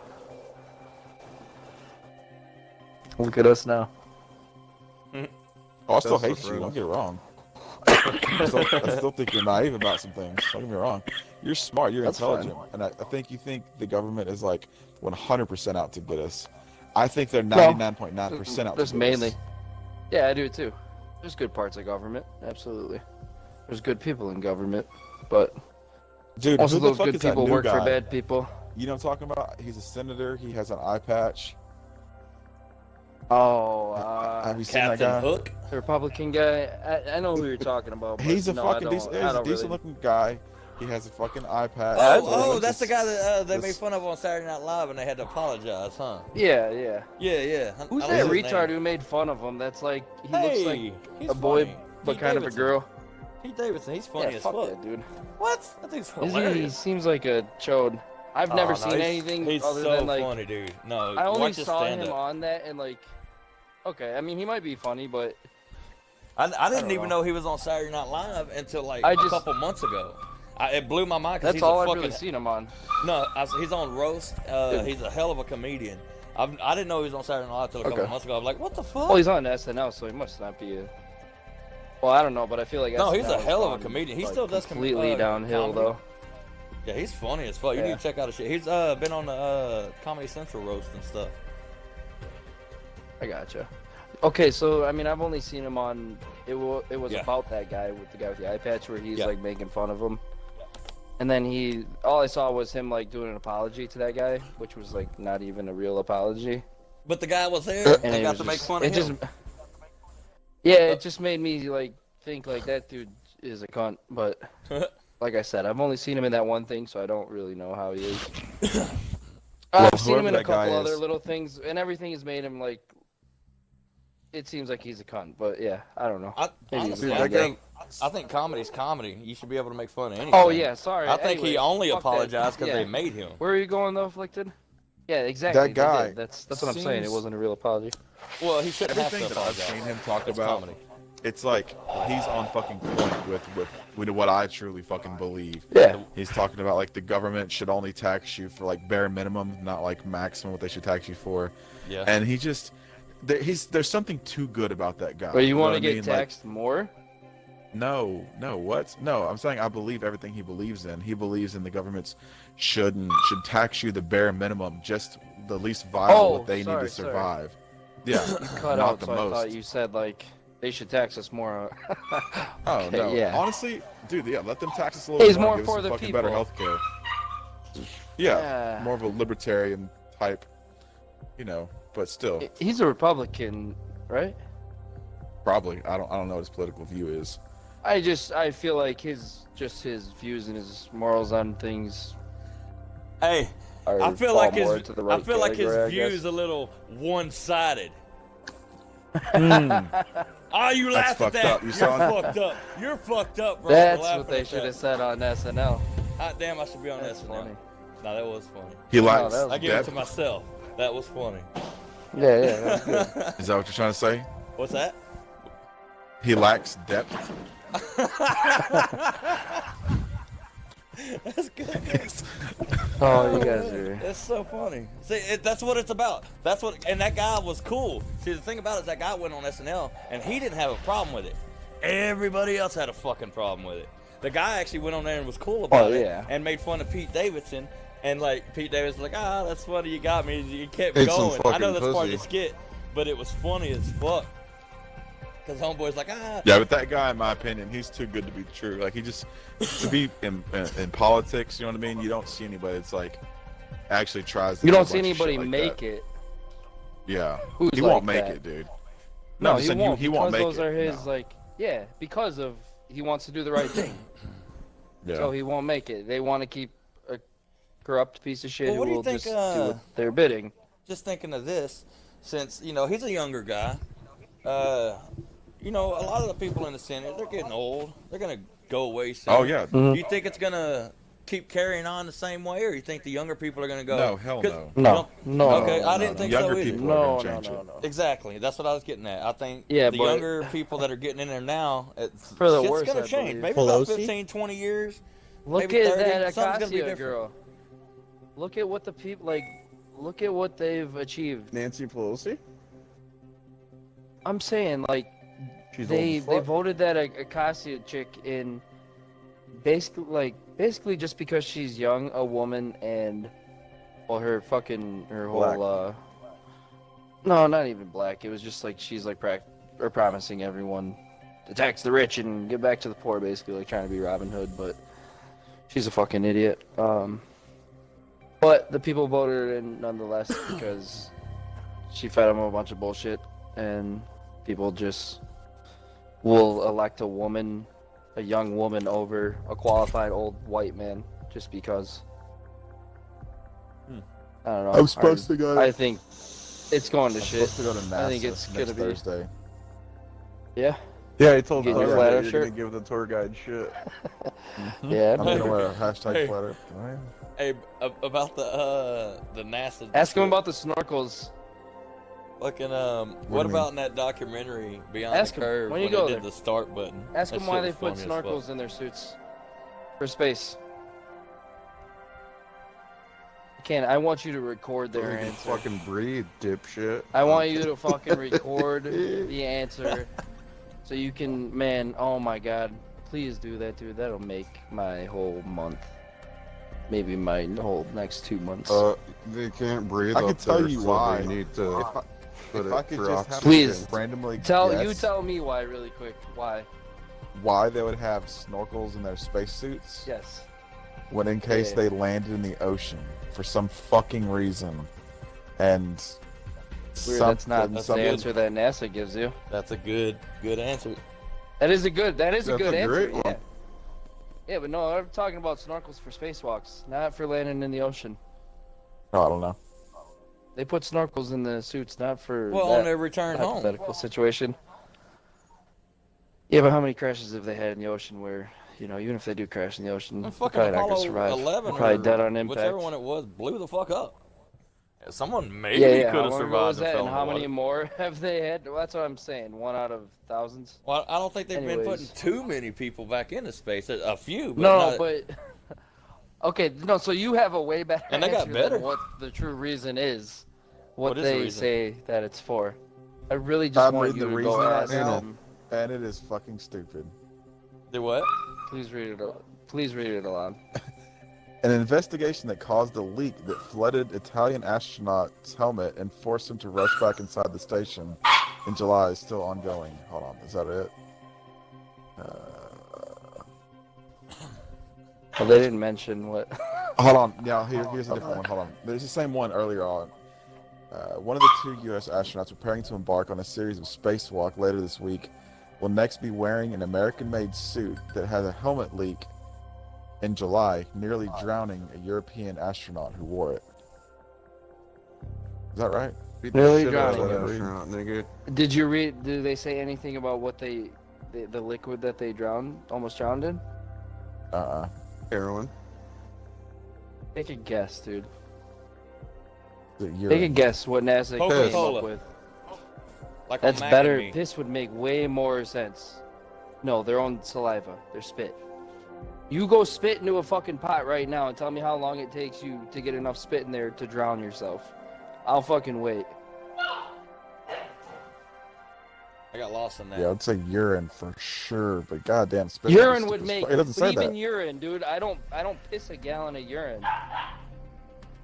Look at us now. Oh, I still That's hate the you, don't phrase. get it wrong. I still think you're naive about some things. Don't get me wrong. You're smart, you're That's intelligent, and I think you think the government is like 100% out to get us. I think they're Well, 99.9% out to get There's us. mainly. Yeah, I do too. There's good parts of government, absolutely. There's good people in government, but Dude, also who the those fuck good is that people new work for guy? bad people. You know what I'm talking about? He's a senator, he has an eye patch. Oh, Have you seen that Captain guy? Hook. the Republican guy. I know who you're talking about. But He's a no, fucking I decent, don't, he's I a don't decent really. looking guy. He has a fucking eye patch. Oh, that's the guy that they this- made fun of on Saturday Night Live and they had to apologize, huh? Yeah, yeah. Yeah. Who's I that don't know his retard name. who made fun of him? That's like he Hey, looks like he's a boy, funny. but Pete kind of a Davidson. girl. Pete Davidson, he's funny Yeah, as fuck fuck. that dude. What? That thing's Is he? He hilarious. seems like a chode. I've Oh, never no, seen he's- anything he's other so than like. funny, dude. No, I only watch his saw him stand-up. on that and like. Okay, I mean he might be funny, but I didn't don't even know. know he was on Saturday Night Live until like I a just- couple months ago. It blew my mind because that's he's all a I've fucking. really seen him on. No, he's on roast. He's a hell of a comedian. I didn't know he was on Saturday Night Live until a couple Okay. months ago. I was like, what the fuck? Oh, he's on SNL, so he must not be a. Well, I don't know, but I feel like No, he's SNL a has hell of a gone, comedian. He like, still does completely downhill comedy. though. Yeah, he's funny as fuck. You Yeah. need to check out his shit. He's been on the Comedy Central roast and stuff. I gotcha. Okay, so I mean I've only seen him on. It was Yeah. about that guy with the eye patch where he's Yeah. like making fun of him. And then all I saw was him like doing an apology to that guy, which was like not even a real apology. But the guy was there. And I it got was to make just- fun it of him. just, yeah, it just made me like think like that dude is a cunt. But like I said, I've only seen him in that one thing, so I don't really know how he is. I've seen him whoever in a that guy couple other is. little things, and everything has made him like. It seems like he's a cunt, but yeah, I don't know. Maybe he's a Honestly, cunt. I think comedy's comedy. You should be able to make fun of anything. Oh yeah, sorry. I think he Anyway, only fuck that. apologized because Yeah. they made him. Where are you going though, Afflicted? Yeah, exactly. That they guy did. That's what I'm saying. It seems- wasn't a real apology. Well, he shouldn't have to Everything that I've apologize. seen him talk It's about, comedy. it's like he's on fucking point with what I truly fucking believe. Yeah. He's talking about like the government should only tax you for like bare minimum, not like maximum what they should tax you for. Yeah. And he just there's something too good about that guy. But you know want what to I get mean? Like, taxed more? no, what? No, I'm saying I believe everything he believes in. He believes in the government's should tax you the bare minimum, just the least viable Oh, what they need sorry, to survive. Yeah, Cut not out, the so I most. thought you said like they should tax us more. Oh Okay, no, yeah. honestly, dude, yeah, let them tax us a little He's more. more Give for us the some fucking better people. healthcare. Yeah, Yeah. more of a libertarian type, but still, He's a Republican, right? probably. I don't know what his political view is. I feel like his views and his morals on things. Hey, Are I feel fall like more his into the right his category, I guess. views a little one-sided. Mm. Oh, you laughed at fucked that? up. You You're saw it? fucked up. You're fucked up, bro. That's for laughing what they at should that. have said on SNL. Hot damn, I should be on That's SNL. funny. No, that was funny. He likes that was I give it depth. to myself. That was funny. Yeah, that's good. Is that what you're trying to say? What's that? He lacks depth. That's good. Oh, you guys are. That's so funny. See, that's what it's about. And that guy was cool. See, the thing about it is that guy went on SNL and he didn't have a problem with it. Everybody else had a fucking problem with it. The guy actually went on there and was cool about it and made fun of Pete Davidson. And like Pete Davidson's like, that's funny, you got me. You kept Ate some going. I know fucking that's part of the pussy. skit, but it was funny as fuck. Because homeboy's like, Yeah, but that guy, in my opinion, he's too good to be true. Like, he just, to be in politics, you know what I mean? You don't see anybody that's like, actually tries to You do a don't see bunch of anybody shit like make that. it. Yeah. Who's He like won't make that? it, dude. No, I'm he saying won't. he won't make those it. are his No. because of he wants to do the right thing. Yeah. So he won't make it. They want to keep a corrupt piece of shit Well, what who do you will think, just do what they're bidding. just thinking of this, since, he's a younger guy. A lot of the people in the Senate, they're getting old. They're going to go away soon. Oh, yeah. Mm-hmm. Do you think it's going to keep carrying on the same way, or you think the younger people are going to go? No, hell 'Cause- no. No, no. Okay, no, I no, didn't no. think Younger so either. people No, are no, going to no, change no. Exactly. That's what I was getting at. I think Yeah, the but- younger people that are getting in there now, For the shit's worse, going I to change. believe. Maybe about Pelosi? 15, 20 years. Look maybe at 30, that something's gonna be Acacia different. girl. Look at what the people like. Look at what they've achieved. Nancy Pelosi? I'm saying like She's they old as fuck. voted that Acacia chick in basically just because she's young, a woman, and her Black. whole no, not even black. It was just like she's like promising everyone to tax the rich and give back to the poor, basically like trying to be Robin Hood, but she's a fucking idiot. But the people voted her in nonetheless because she fed them a bunch of bullshit, and people just will elect a young woman over a qualified old white man just because. I don't know. I'm supposed to go. I think it's going to I'm shit. supposed to go to NASA I think it's next gonna be. Thursday. Yeah. Yeah, he told Get the your tour flat guide earth you're gonna shirt? give the tour guide shit. Yeah. I'm gonna wear a hashtag Hey. flat earth. Right? Hey, about the NASA. Ask him about the snorkels. Fucking do what you about in that documentary Beyond Ask the him Curve when you when go they did there. the start button? Ask That him why shit they was put funny as fuck. snorkels in their suits for space. I want you to record So their you can answer. fucking breathe, dipshit. I want you to fucking record the answer so you can, man, oh my god. Please do that, dude. That'll make my whole month. Maybe my whole next 2 months. They can't breathe I up can tell there, you so why. they need to put If it I could for just have oxygen. Please. randomly You guess tell me why really quick. Why? Why they would have snorkels in their spacesuits Yes. when in case Yeah. they landed in the ocean for some fucking reason. And Weird, that's not the something- answer that NASA gives you. That's a good answer. That is a good That's answer. a great Yeah. one. Yeah, but no, I'm talking about snorkels for spacewalks, not for landing in the ocean. Oh, I don't know. They put snorkels in the suits, not for Well, that on their return home. hypothetical situation. Yeah, but how many crashes have they had in the ocean where, even if they do crash in the ocean, And they're fucking probably not going Apollo to survive. 11 They're probably or dead on impact. whichever one it was blew the fuck up. Someone maybe Yeah, could how have long ago survived was and that, fell and in how the many water. more have they had? Well, that's what I'm saying. One out of thousands. Well, I don't think they've been Anyways. putting too many people back into space. A few, but No, not, but okay, no. So you have a way better And they got answer better. than what the true reason is. What What is the they reason? say that it's for. I really just I'm want reading you the to go reason right ask now. them. And it is fucking stupid. do what? Please read it. Please read it aloud. An investigation that caused a leak that flooded Italian astronaut's helmet and forced him to rush back inside the station in July is still ongoing. Hold on, is that it? Well, they didn't mention what. Hold on. Now here's a different one. Hold on. There's the same one earlier on. One of the 2 U.S. astronauts preparing to embark on a series of spacewalk later this week will next be wearing an American-made suit that has a helmet leak in July, nearly drowning a European astronaut who wore it. Is that right? Beat the Nearly shit out of drowning that him. astronaut, nigga. Did you read? Did they say anything about what the liquid that they almost drowned in? Heroin. Take a guess, dude. The Take a urine. guess what NASA came Coca-Cola. up with. Like on That's Mac better. and Me. This would make way more sense. No, their own saliva, their spit. You go spit into a fucking pot right now and tell me how long it takes you to get enough spit in there to drown yourself. I'll fucking wait. I got lost in that. Yeah, I'd say urine for sure, but goddamn, spit. Urine would make. It doesn't But say even that. urine, dude. I don't piss a gallon of urine.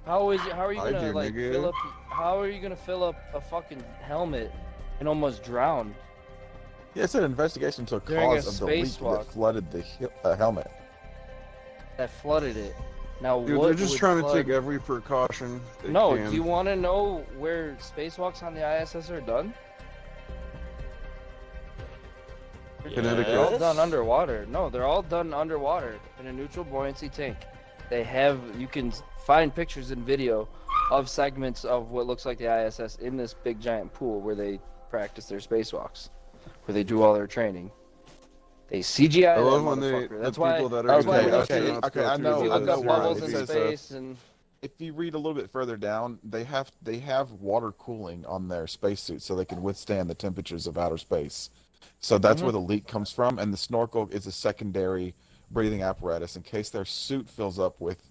How are you I gonna do, like nigga. fill up? How are you gonna fill up a fucking helmet and almost drown? Yeah, it's an investigation into a During a cause of the leak spacewalk. that flooded the helmet. That flooded it. Now Dude, what? they're just would trying flood... to take every precaution they No, can. do you want to know where spacewalks on the ISS are done? Connecticut. They're all done underwater. No, they're all done underwater in a neutral buoyancy tank. They have, you can find pictures and video of segments of what looks like the ISS in this big giant pool where they practice their spacewalks, where they do all their training. They CGI I that love when they, motherfucker. the That's people why. that are That's why gonna we be don't see. astronauts okay, go I through know- If you the look up why. bubbles It in says, space and If you read a little bit further down, they have water cooling on their spacesuits so they can withstand the temperatures of outer space. So that's where the leak comes from, and the snorkel is a secondary breathing apparatus in case their suit fills up with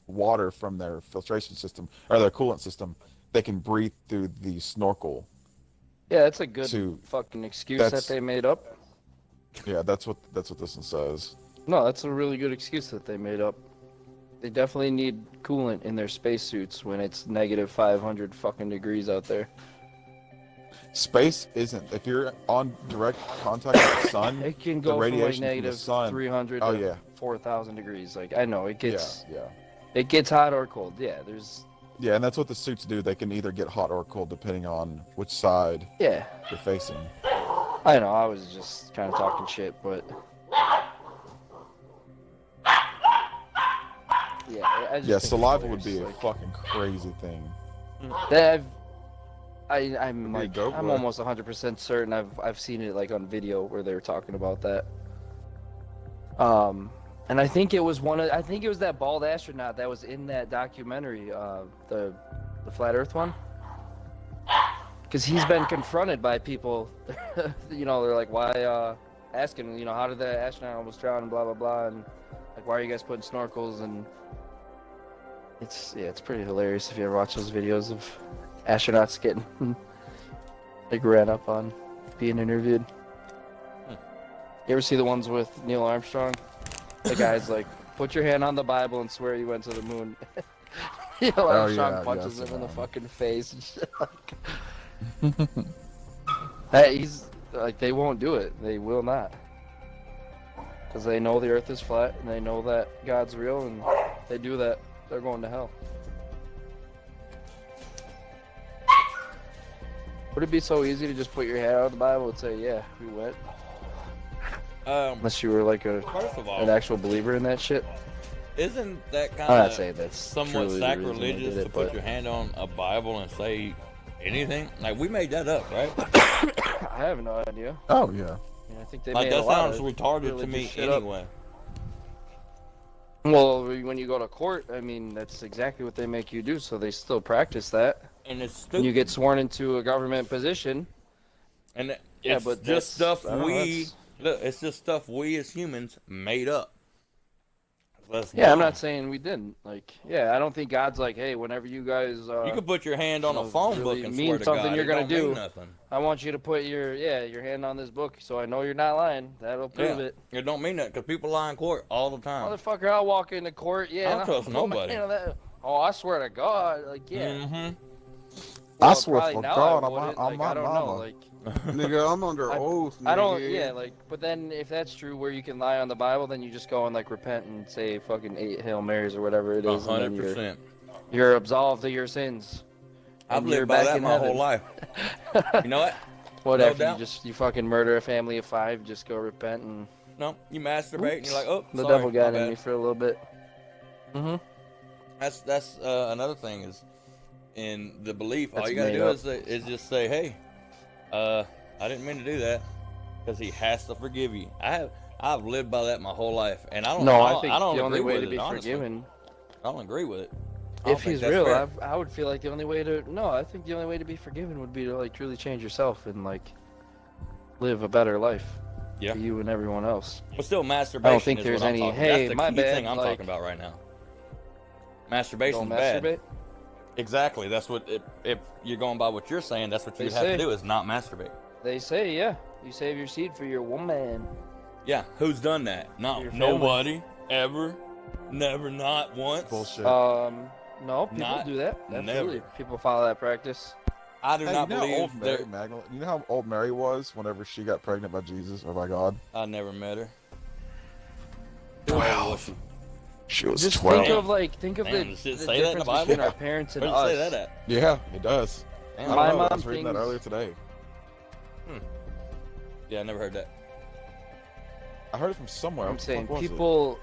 water from their filtration system or their coolant system. They can breathe through the snorkel. yeah, that's a good To- fucking excuse that's- that they made up. Yeah, that's what this one says. No, that's a really good excuse that they made up. They definitely need coolant in their spacesuits when it's negative 500 fucking degrees out there. Space isn't. If you're on direct contact with the sun, It can the go from like radiation from the negative sun. 300 Oh to yeah, 4,000 degrees. Like, I know, it gets yeah. it gets hot or cold. Yeah, there's... Yeah, and that's what the suits do. They can either get hot or cold depending on which side Yeah, you're facing. I know, I was just kind of talking shit, but... Yeah, I just Yeah, think it's saliva would be a hilarious, fucking crazy thing. like, I'm Be a like, dope I'm boy. almost 100% certain I've seen it like on video where they were talking about that. And I think it was I think it was that bald astronaut that was in that documentary, the Flat Earth one. Because he's been confronted by people, you know, they're like, why, asking, you know, how did the astronaut almost drown and blah, blah, blah, and like, why are you guys putting snorkels? And it's pretty hilarious if you ever watch those videos of astronauts getting, like, ran up on being interviewed. You ever see the ones with Neil Armstrong? The guy's like, put your hand on the Bible and swear you went to the moon. Neil Armstrong yeah, punches yeah, him in the yeah. fucking face and shit. Hey, he's like, they won't do it. They will not. Because they know the earth is flat and they know that God's real, and they do that, they're going to hell. Would it be so easy to just put your hand on the Bible and say, yeah, we went? Unless you were like First of all, an actual believer in that shit. isn't that I'm not kind saying of that's somewhat truly the reason they sacrilegious did to it, put but- your hand on a Bible and say anything? Like, we made that up, right? I have no idea. Oh yeah. I mean, I think they Like, made a that lot sounds of retarded to religious me shit up. anyway. Well, when you go to court, I mean, that's exactly what they make you do, so they still practice that. And it's When stupid. you get sworn into a government position, And it's Yeah, but just that's- stuff I don't know, we that's- look. It's just stuff we as humans made up. That's yeah, I'm dumb. not saying we didn't. Like, yeah, I don't think God's like, hey, whenever you guys, You can put your hand on a know, phone really book and mean swear to something God. you're It gonna don't mean do. nothing. I want you to put your hand on this book, so I know you're not lying. That'll prove Yeah, it. it don't mean that because people lie in court all the time. Motherfucker, I'll walk into court, yeah. I don't and trust I'll put my nobody. hand on that. Oh, I swear to God, like, yeah. Mm-hmm. I Well, swear probably for now God, I I'm wouldn't, on like, my I don't mama. know, like. Nigga, I'm under I- oath, nigga. I don't, yeah, like, but then if that's true where you can lie on the Bible, then you just go and, like, repent and say fucking 8 Hail Marys or whatever it is, and then 100%. you're absolved of your sins. I've and you're lived by back that in my heaven. whole life. You know what? What No after doubt. you fucking murder a family of 5, just go repent and... No, you masturbate and you're like, oh, the sorry, devil got my in bad. me for a little bit. Mm-hmm. That's another thing is in the belief. All That's you gotta made do up. is just say, hey, I didn't mean to do that, because he has to forgive you. I've lived by that my whole life, and I don't. No, I I don't, think I don't the only agree way with to be it, honestly. forgiven... I don't agree with it. I don't If think he's that's real, fair. I would feel like the only way to... No, I think the only way to be forgiven would be to, like, truly change yourself and, like, live a better life. Yeah. For you and everyone else. But still, masturbation. think is there's what I'm any, talking hey, about. That's the my key bad, thing I'm like- talking about right now. Masturbation's Don't bad. masturbate? Exactly. That's what. If you're going by what you're saying, that's what you They have to say. do is not masturbate. They say, yeah, you save your seed for your woman. Yeah. Who's done that? No. Your family. Nobody. Ever. Never. Not once. Bullshit. No, people Not- do that. Absolutely. never. People follow that practice. I do Hey, not you know how believe old Mary there. Magdalene, you know how old Mary was whenever she got pregnant by Jesus or by God? I never met her. Well, Was she? she was Just 12. think of Damn, the does it say that in the difference Bible? between our parents and Where does us. it say that at? Yeah, it does. Damn, I My don't know, I mom was reading that thinks- earlier today. Yeah, I never heard that. I heard it from somewhere. I'm What the saying fuck was it? people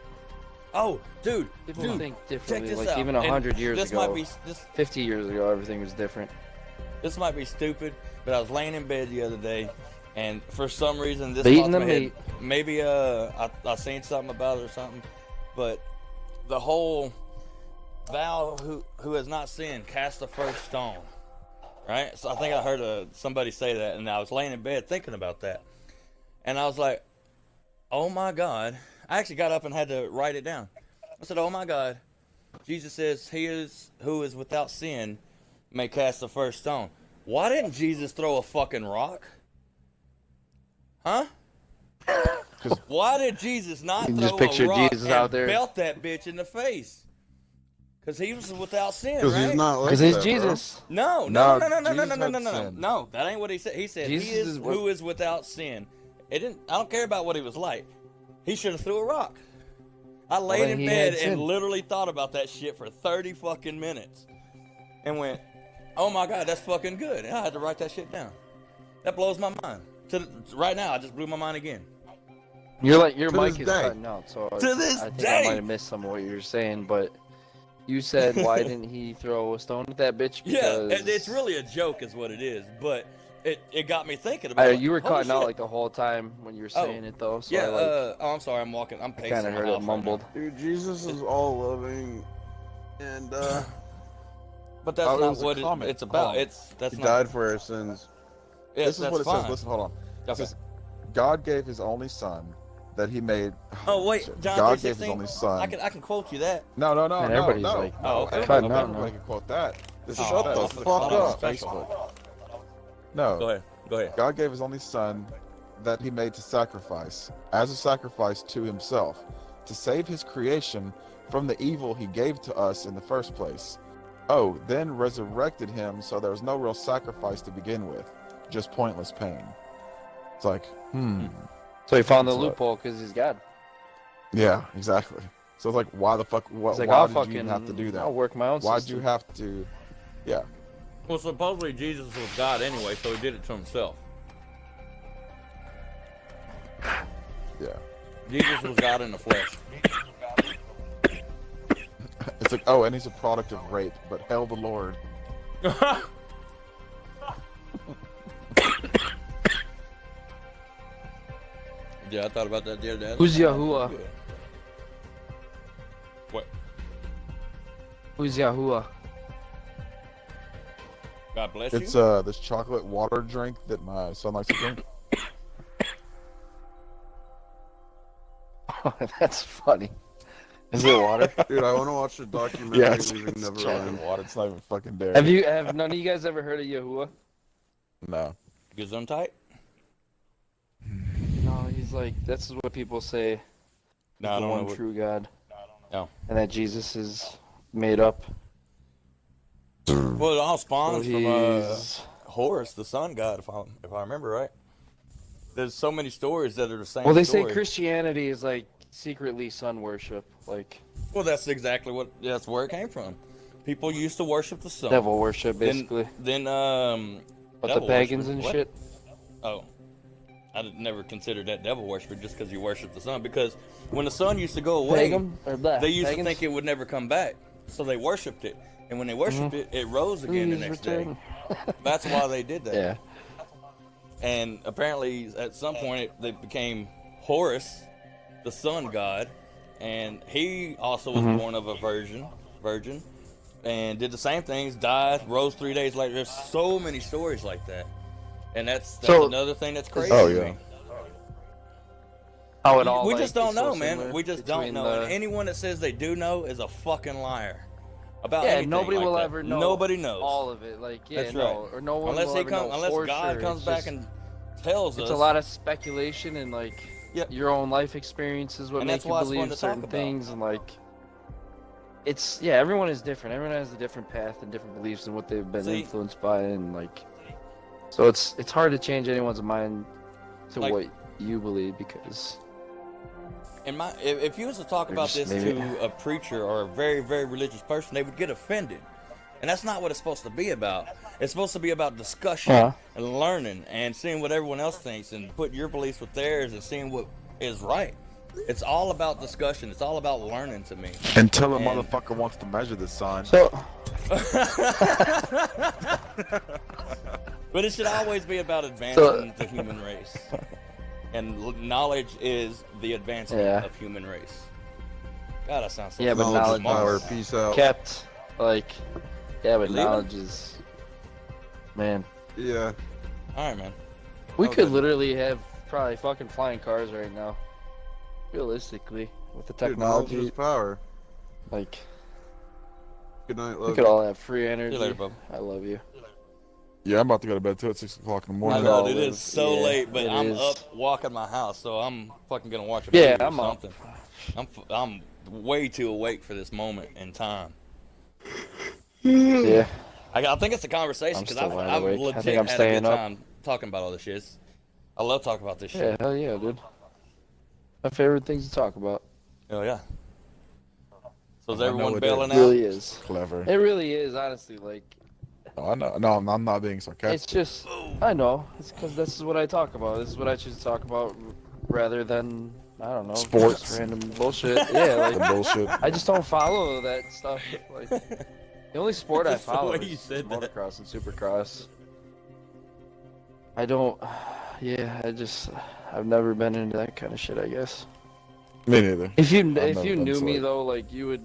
Oh, dude. think Check differently. this Like out. even And 100 years this ago, might be this 50 years ago, everything was different. This might be stupid, but I was laying in bed the other day, and for some reason this Beating popped in the my head. meat. Maybe I seen something about it or something, but the whole thou who has not sinned cast the first stone, right? So I think I heard somebody say that, and I was laying in bed thinking about that, and I was like, oh my God! I actually got up and had to write it down. I said, oh my God! Jesus says, he is who is without sin may cast the first stone. Why didn't Jesus throw a fucking rock? Huh? Why did Jesus not You can throw just picture a rock Jesus and out there. belt that bitch in the face? Because he was without sin, Because right? he's not like Because he's that, bro. Jesus. No, No, no, no, no, no, no, Jesus no, no, had no, no. sin. No, that ain't what he said. He said, Jesus he is is what- who is without sin. It didn't. I don't care about what he was like. He should have threw a rock. I laid then in he bed had and sin. literally thought about that shit for 30 fucking minutes. And went, oh my God, that's fucking good. And I had to write that shit down. That blows my mind. Right now, I just blew my mind again. Your To mic this is day. cutting out, so this I think day. I might have missed some of what you were saying, but you said why didn't he throw a stone at that bitch? Yeah, Because and it's really a joke is what it is. But it got me thinking about it. you were Holy cutting out shit. like the whole time when you were Oh. saying it though. So Yeah, I, like, oh, I'm sorry, I'm walking. I'm pacing kind of my heard house it right mumbled. now. Dude, Jesus is all loving, and But that's Oh, it not was a what comment. it's about. Hold on. That's he not. died for our sins. Yeah, This is that's what it fine. says. Listen, hold on. It Okay. says, God gave his only son that he made. Oh wait, shit. John God gave his 3:16? only son. I can quote you that. No, no, no, Man, no, everybody's no. like, oh, okay. Everybody, Cutting out everybody now. can quote that. This is Shut that. the This is a fuck comment on up. Facebook. No. Go ahead. Go ahead. God gave his only son that he made to sacrifice, as a sacrifice to himself, to save his creation from the evil he gave to us in the first place. Oh, then resurrected him so there was no real sacrifice to begin with, just pointless pain. It's like, So he found the That's what- loophole because he's God. yeah, exactly. So it's like, why the fuck, He's why like, I'll did fucking you have to do that? I'll work my own Why'd system. you have to, yeah. Well, supposedly Jesus was God anyway, so he did it to himself. Yeah. Jesus was God in the flesh. It's like, oh, and he's a product of rape, but hell the Lord. Yeah, I thought about that the other day. Who's Yahuwah? What? Who's Yahuwah? God bless It's you. this chocolate water drink that my son likes to drink. That's funny. Is it water? Dude, I want to watch the documentary Yeah, it's Leaving chocolate Neverland. water. It's not even fucking dairy. Have none of you guys ever heard of Yahuwah? No. Gesundheit? No, he's like, that's what people say. No, I the don't one know. What, true God. no. And that Jesus is made up. Well, Well, it all spawns from he's- Horus, the sun god, if I remember right. There's so many stories that are the same. Well, they say story. Christianity is like secretly sun worship, like Well, that's exactly that's where it came from. People used to worship the sun. devil worship, basically. Then But the devil pagans worship. and What? shit. Oh, never considered that devil worship just because you worship the sun. Because when the sun used to go away, Pagan or blah, they used pagans? to think it would never come back, so they worshipped it. And when they worshipped it, it rose again the Please next return. day. That's why they did that. Yeah. And apparently, at some point, they became Horus, the sun god, and he also was born of a virgin, and did the same things. Died, rose 3 days later. There's so many stories like that, and that's So- another thing that's crazy. Oh, to yeah. me. How it all, We like, just don't is so know, man. similar We just don't between know. the- And anyone that says they do know is a fucking liar. About Yeah, anything nobody like will that. ever know. Nobody knows. all of it. Like, yeah, That's no, right. or no one Unless will he ever comes, know unless for God sure. comes It's back just- and tells us. It's a lot of speculation and like Yep. your own life experiences what And make that's you why it's fun believe to talk certain about. things and like it's everyone is different. Everyone has a different path and different beliefs and what they've been See? influenced by and like so it's hard to change anyone's mind to Like- what you believe because If you was to talk about just this maybe- to a preacher or a very, very religious person, they would get offended. And that's not what it's supposed to be about. It's supposed to be about discussion Uh-huh. and learning and seeing what everyone else thinks and putting your beliefs with theirs and seeing what is right. It's all about discussion. It's all about learning to me. Until a And- motherfucker wants to measure the sun. so But it should always be about advancing the human race. And knowledge is the advancement Yeah. of human race. God, that sounds so Yeah, but Knowledge is knowledge power. is Peace out. kept like but leaving? knowledge is man. Yeah. All right, man. We Oh, could good. literally have probably fucking flying cars right now. Realistically, with the Dude, knowledge technology, is power. like Good night, we love. could all have free energy. later, bub. I love you. Yeah, I'm about to go to bed too at 6 o'clock in the I morning. know all it live. is so Yeah, late, but it I'm is. up walking my house, so I'm fucking gonna watch a Yeah, movie or I'm up. something. I'm way too awake for this moment in time. Yeah, I think it's a conversation I'm because still wide I've awake. I legit think I'm had a staying good up. time talking about all this shit. I love talking about this yeah, shit. hell yeah, dude. My favorite things to talk about. Hell yeah. So is I know everyone it bailing It out? really is. Clever. It really is, honestly. Like, No, I know. No, I'm not being sarcastic. it's just, I know. It's because this is what I talk about. This is what I choose to talk about rather than, I don't know, Sports. just random bullshit. Yeah, The like, bullshit. I just don't follow that stuff. Like, the only sport I Just the follow way you is said that. motocross and supercross. I don't, yeah, I've never been into that kind of shit, I guess. Me neither. If you never been knew me to it. though, like you would.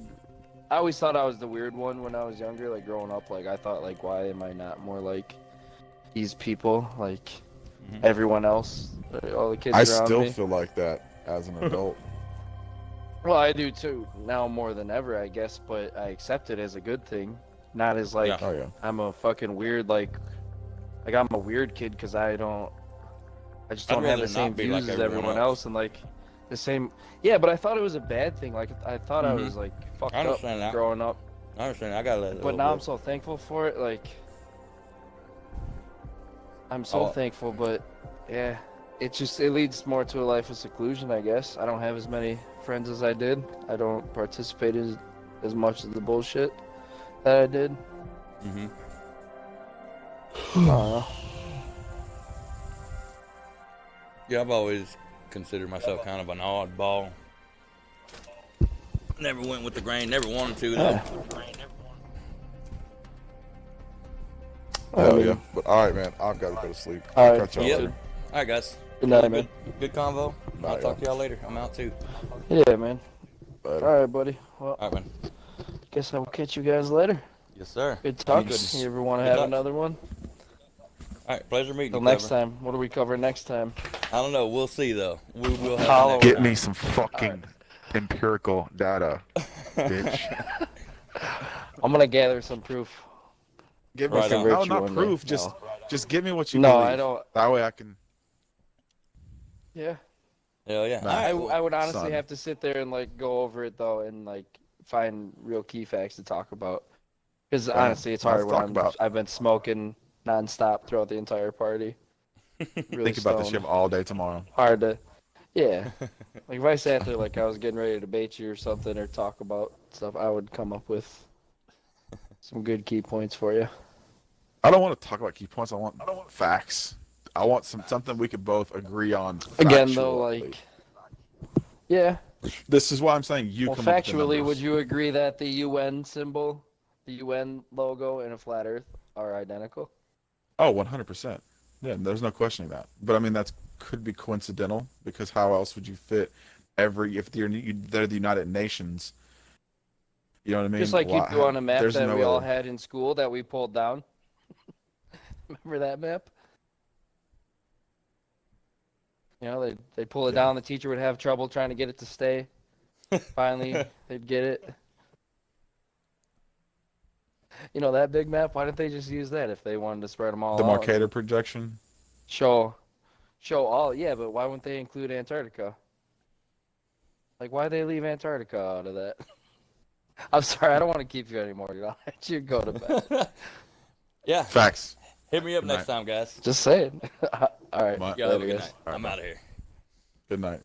I always thought I was the weird one when I was younger, like growing up. Like I thought, like why am I not more like these people, like everyone else, all the kids I around still me? feel like that as an adult. Well, I do too now more than ever, I guess. But I accept it as a good thing, not as like Yeah. Oh yeah. I'm a fucking weird like I'm a weird kid because I just I'd don't have rather the same not be views like as everyone everyone else. else and like the same. Yeah, but I thought it was a bad thing. Like I thought I was like fucked I up understand that. growing up. I understand. I gotta let it. But now I'm so thankful for it. Like, I'm so Oh. thankful. But yeah, it leads more to a life of seclusion, I guess. I don't have as many friends as I did. I don't participate as much of the bullshit that I did. Mm-hmm. I don't know. Yeah, I've always considered myself kind of an oddball. Never went with the grain. Never wanted to though. Hell yeah. But all right, man. I've got to go to sleep. All right. Catch y'all Yep. later. All right, guys. Good night, man. Good convo. I'll Bye, talk to y'all later. I'm out too. Yeah, man. Later. All right, buddy. Well, All right, man. guess I will catch you guys later. Yes, sir. Good talk. Peace. You ever want to Good have talk. another one? All right, pleasure meeting Till you. next Clever. time. What do we cover next time? I don't know. We'll see though. We will have Follow. next Get time. me some fucking empirical data, bitch. I'm gonna gather some proof. Give me Right some. on. No, you not one day. proof. No. Just give me what you No, believe. I don't. That way I can. Yeah. Hell yeah. Nah. All right, I cool. would honestly Son. have to sit there and like go over it though and like find real key facts to talk about. Because honestly, it's Let's hard when talk about. I've been smoking nonstop throughout the entire party. Really Think about this. You stoned. have all day tomorrow. Hard to, yeah. Like if I sat there like I was getting ready to debate you or something or talk about stuff, I would come up with some good key points for you. I don't want to talk about key points. I want facts. I want something we could both agree on. Again, though, factually. like, yeah. This is why I'm saying you Well, come up with the factually, numbers. would you agree that the UN symbol, the UN logo, and a flat Earth are identical? Oh, 100%. Yeah, there's no questioning that. But I mean, that could be coincidental because how else would you fit if they're the United Nations? You know what I mean? Just like you do on a map There's that no we all other- had in school that we pulled down. Remember that map? You know, they'd pull it down, the teacher would have trouble trying to get it to stay. Finally, they'd get it. You know, that big map, why didn't they just use that if they wanted to spread them all the out? Mercator projection. Show all, yeah, but why wouldn't they include Antarctica? Like, why'd they leave Antarctica out of that? I'm sorry, I don't want to keep you anymore, dude. I'll let you go to bed. Yeah. Facts. Hit me up Good next night. time, guys. Just saying. All right. Bye. Y'all have a later, good guys. night. I'm out of here. Good night.